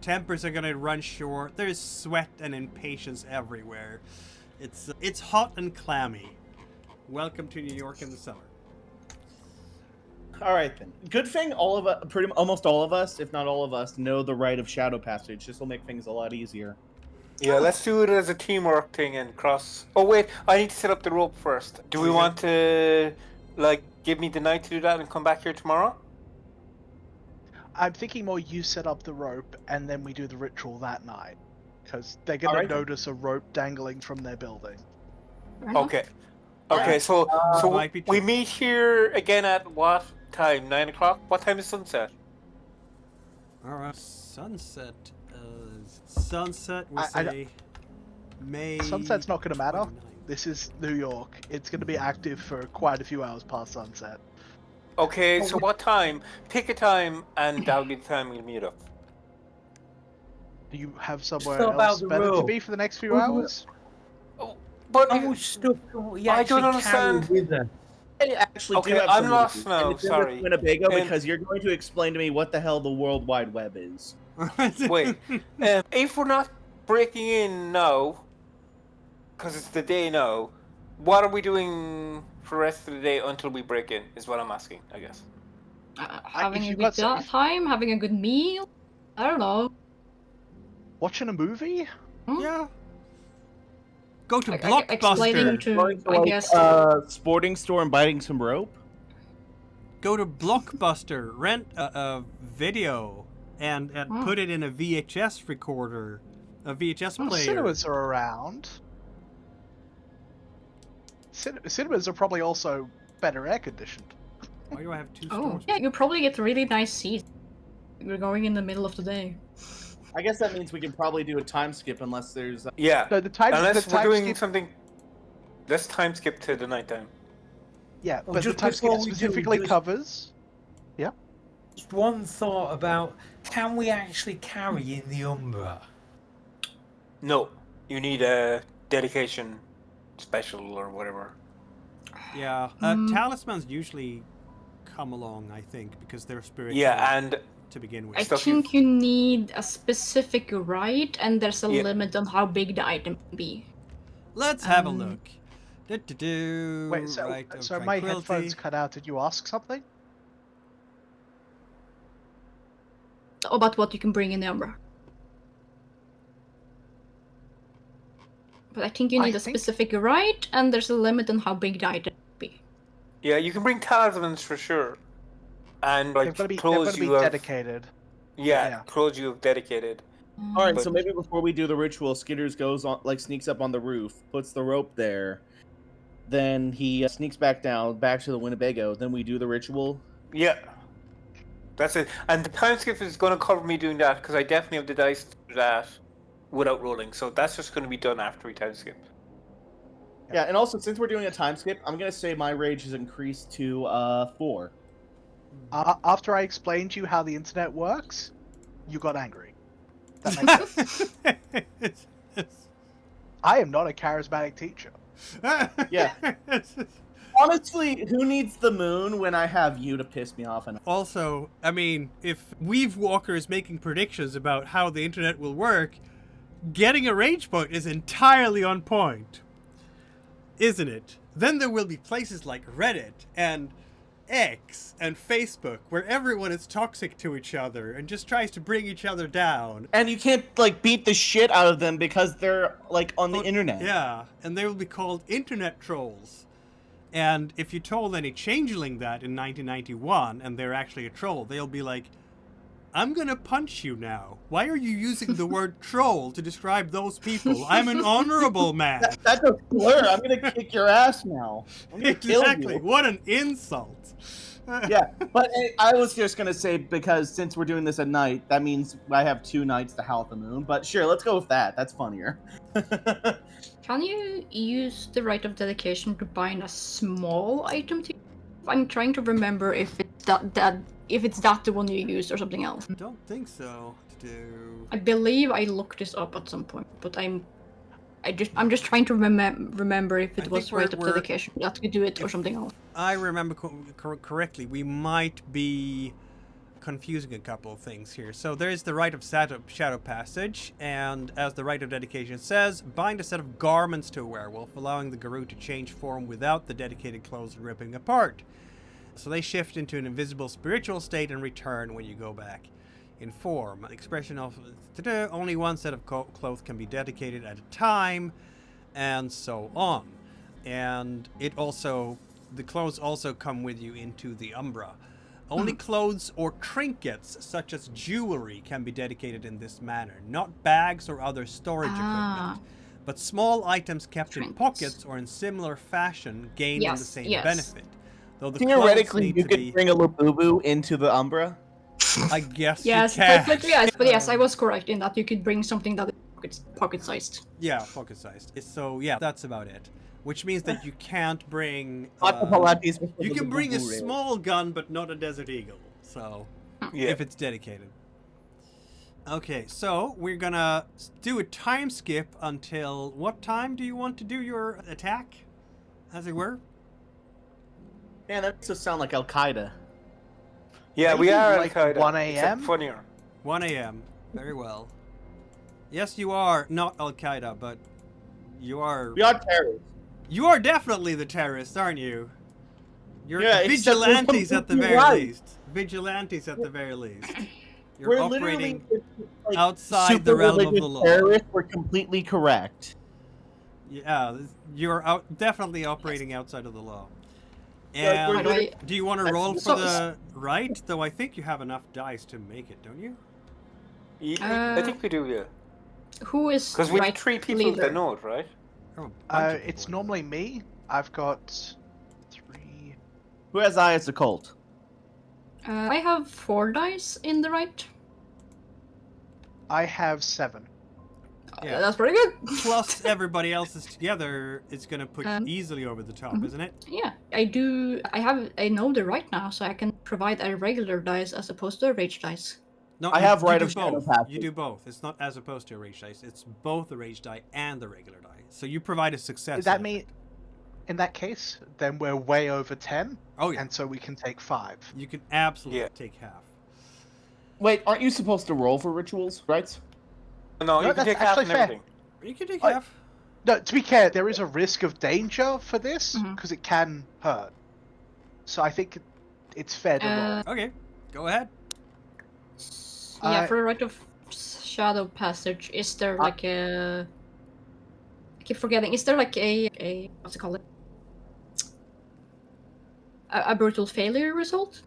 Tempers are gonna run short. There's sweat and impatience everywhere. It's hot and clammy. Welcome to New York in the summer. All right then. Good thing all of us, almost all of us, if not all of us, know the Rite of Shadow Passage. This will make things a lot easier. Yeah, let's do it as a teamwork thing and cross. Oh wait, I need to set up the rope first. Do we want to, give me the night to do that and come back here tomorrow? I'm thinking more you set up the rope and then we do the ritual that night. Because they're going Alright. to notice a rope dangling from their building. Okay. Okay, so Might be we true. meet here again at what time? 9 o'clock? What time is sunset? Alright, sunset. Sunset was I say May. Sunset's not going to matter. 29th. This is New York. It's going to be active for quite a few hours past sunset. Okay, so what time? Pick a time, and that'll be the time we'll meet up. Do you have somewhere Still about else the better to rule. be for the next few hours? But How much stuff can we I don't actually carry understand. with us? I actually do Okay, have I'm some lost movies, now, and it's in sorry. with Winnebago And- because you're going to explain to me what the hell the World Wide Web is. Wait, if we're not breaking in now, because it's the day now, what are we doing for the rest of the day until we break in, is what I'm asking, I guess. Having if a you good got some- time, having a good meal. I don't know. Watching a movie? Yeah. Go to Explaining Blockbuster. to, Going to, I like, guess. sporting store and biting some rope. Go to Blockbuster, rent a video, and put it in a VHS recorder, a VHS Well, player. cinemas are around. Cinemas are probably also better air conditioned. Why do I have two Oh, stores? yeah, you probably get really nice seats. We're going in the middle of the day. I guess that means we can probably do a time skip unless there's. Yeah, No, the time unless we're doing skip, something... Let's time skip to the nighttime. yeah, Well, but the just time skip before we do, specifically just- covers. Just one thought about, can we actually carry in the Umbra? No, you need a dedication special or whatever. Yeah, talismans usually come along, I think, because they're spiritual Yeah, and to begin with. I Stuff think you need a specific rite, and there's a Yeah. limit on how big the item can be. Let's have a look. Do-do-do, Wait, so, Rite of so my Tranquility. headphones cut out. Did you ask something? About what you can bring in the Umbra. But I think you I need a think- specific rite, and there's a limit on how big the item can be. yeah, you can bring talismans for sure. And like They're going to be clothes you have... dedicated. Yeah, Yeah. clothes you have dedicated. All right, But- so maybe before we do the ritual, Skitters goes on, like sneaks up on the roof, puts the rope there, then he sneaks back down, back to the Winnebago. Then we do the ritual. Yeah. That's it. And the time skip is going to cover me doing that, because I definitely have the dice to do that without rolling. So that's just going to be done after we time skip. Yeah, and also since we're doing a time skip, I'm gonna say my rage is increased to 4. After I explained to you how the internet works, you got angry. That makes sense. I am not a charismatic teacher. Yeah. Honestly, who needs the moon when I have you to piss me off? And Also, I mean, if Weave Walker is making predictions about how the internet will work, getting a rage point is entirely on point. Isn't it? Then there will be places like Reddit and X and Facebook where everyone is toxic to each other and just tries to bring each other down. And you can't like beat the shit out of them because they're like on the internet. Yeah, and they will be called internet trolls. And if you told any changeling that in 1991 and they're actually a troll, they'll be like, I'm gonna punch you now. Why are you using the word troll to describe those people? I'm an honorable man. That's a slur. I'm gonna kick your ass now. I'm gonna Exactly. kill you. What an insult. Yeah, but I was just gonna say because since we're doing this at night, that means I have 2 nights to howl at the moon. But sure, let's go with that. That's funnier. Can you use the rite of dedication to bind a small item to you? I'm trying to remember if it's that the one you used or something else. I don't think so. I believe I looked this up at some point, but I'm just trying to remember if I it was think rite of we're- dedication that could do it or something else. I remember correctly, we might be confusing a couple of things here. So there's the Rite of Shadow Passage, and as the Rite of Dedication says, bind a set of garments to a werewolf, allowing the Garou to change form without the dedicated clothes ripping apart. So they shift into an invisible spiritual state and return when you go back in form. An expression of only one set of clothes can be dedicated at a time, and so on. And the clothes also come with you into the Umbra. Only clothes or trinkets, such as jewelry, can be dedicated in this manner. Not bags or other storage equipment. But small items kept in Trinkets. pockets or in similar fashion gain the same benefit. Though the Theoretically, clothes you need could to be, bring a Labubu into the Umbra. I guess Yes, you can. technically yes, but yes, I was correct in that you could bring something that is pocket-sized. Yeah, pocket-sized. So yeah, that's about it. which means that you can't bring. You can bring a small gun, but not a Desert Eagle. So, Yeah. if it's dedicated. Okay, so we're gonna do a time skip until what time do you want to do your attack, as it were? Man, that makes us sound like Al Qaeda. Yeah, we Maybe are like Al-Qaeda, 1 except a.m.? funnier. 1 a.m. Very well. Yes, you are not Al Qaeda, but you are. We are terrorists. You are definitely the terrorists, aren't you? You're Yeah, except we're vigilantes at the completely very right. least. Vigilantes at the very least. You're We're operating literally like, outside super the realm of religious the law. Terrorists. We're completely correct. Yeah, you're definitely operating outside of the law. Like, we're And literally- do you want to roll for So- the right? Though I think you have enough dice to make it, don't you? I think we do, yeah. Who is Because we right have 3 people leader? that know it, right? Oh, a bunch of It's people. normally me. I've got 3. Who has eye as a cult? I have 4 dice in the right. I have 7. Yeah. That's pretty good. Plus everybody else's together, it's gonna put you Um, easily over the top, mhm. isn't it? Yeah, I do. I know the right now, so I can provide a regular dice as opposed to a rage dice. No, I have Rite do of Shadow both. Passage. You do both. It's not as opposed to a rage dice. It's both the rage die and the regular die. So you provide a success. Does that mean, in that case, then we're way over 10, Oh yeah. and so we can take 5. You can absolutely Yeah. take half. Wait, aren't you supposed to roll for rituals, right? No, you can that's take half actually and fair. everything. You can take Oh, half. No, to be clear, there is a risk of danger for this, Mhm. because it can hurt. So I think it's fair to roll. Okay, go ahead. Yeah, I- for Rite of Shadow Passage, is there like a? I keep forgetting. Is there like a what's it called? A brutal failure result?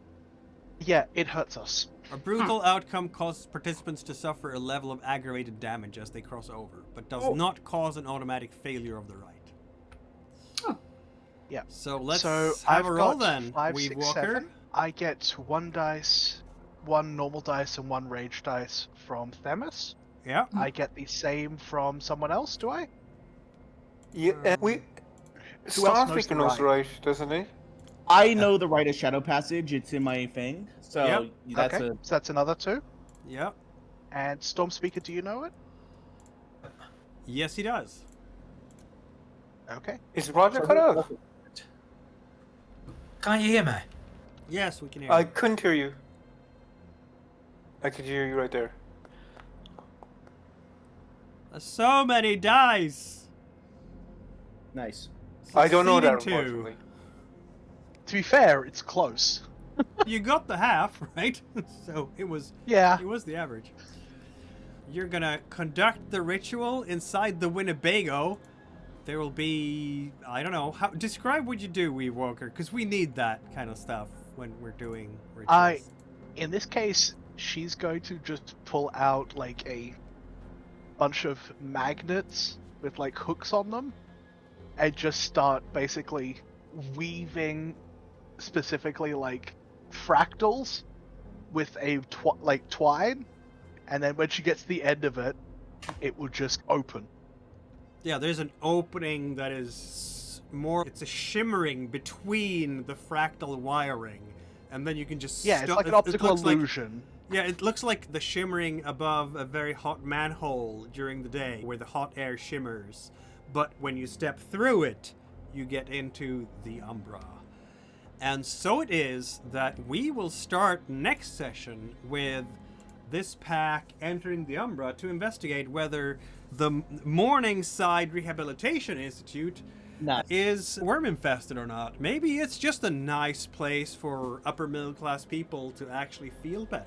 Yeah, it hurts us. A brutal outcome causes participants to suffer a level of aggravated damage as they cross over, but does not cause an automatic failure of the right. Oh. Yeah. So let's So have I've a roll got then, 5, Weed 6, Walker. 7. I get 1 dice, 1 normal dice, and 1 rage dice from Themis. Yeah. I get the same from someone else, do I? Yeah, we. Who else Storm knows Speaker the knows right? right, doesn't he? I know the Rite of Shadow Passage. It's in my thing. So Yep. that's Okay, so that's another 2. Yeah. And Storm Speaker, do you know it? Yes, he does. Okay. Is Roger cut out? Can't you hear me? Yes, we can hear I you. couldn't hear you. I could hear you right there. There's so many dice. nice. I don't know that, Succeeding to. unfortunately. To be fair, it's close. You got the half, right? So it was Yeah. the average. You're gonna conduct the ritual inside the Winnebago. There will be, I don't know, describe what you do, Weed Walker, because we need that kind of stuff when we're doing rituals. In this case, she's going to just pull out like a bunch of magnets with like hooks on them and just start basically weaving specifically like fractals with a twine, and then when she gets to the end of it, it will just open. Yeah, there's an opening that is more, it's a shimmering between the fractal wiring, and then you can just Yeah, it's like an it optical looks like- illusion. Yeah, it looks like the shimmering above a very hot manhole during the day, where the hot air shimmers. But when you step through it, you get into the Umbra. And so it is that we will start next session with this pack entering the Umbra to investigate whether the Morningside Rehabilitation Institute Nice. is worm infested or not. Maybe it's just a nice place for upper middle class people to actually feel better.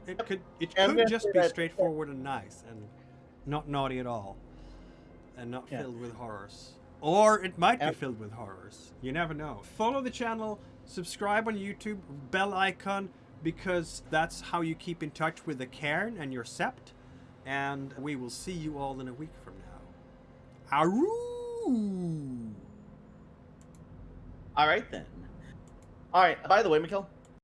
It could I'm gonna just say be that- straightforward and nice and not naughty at all. And not Yeah. filled with horrors. Or it might be Yep. filled with horrors. You never know. Follow the channel, subscribe on YouTube, bell icon, because that's how you keep in touch with the Cairn and your Sept. And we will see you all in a week from now. Aroo! All right then. All right. By the way, Mikkel,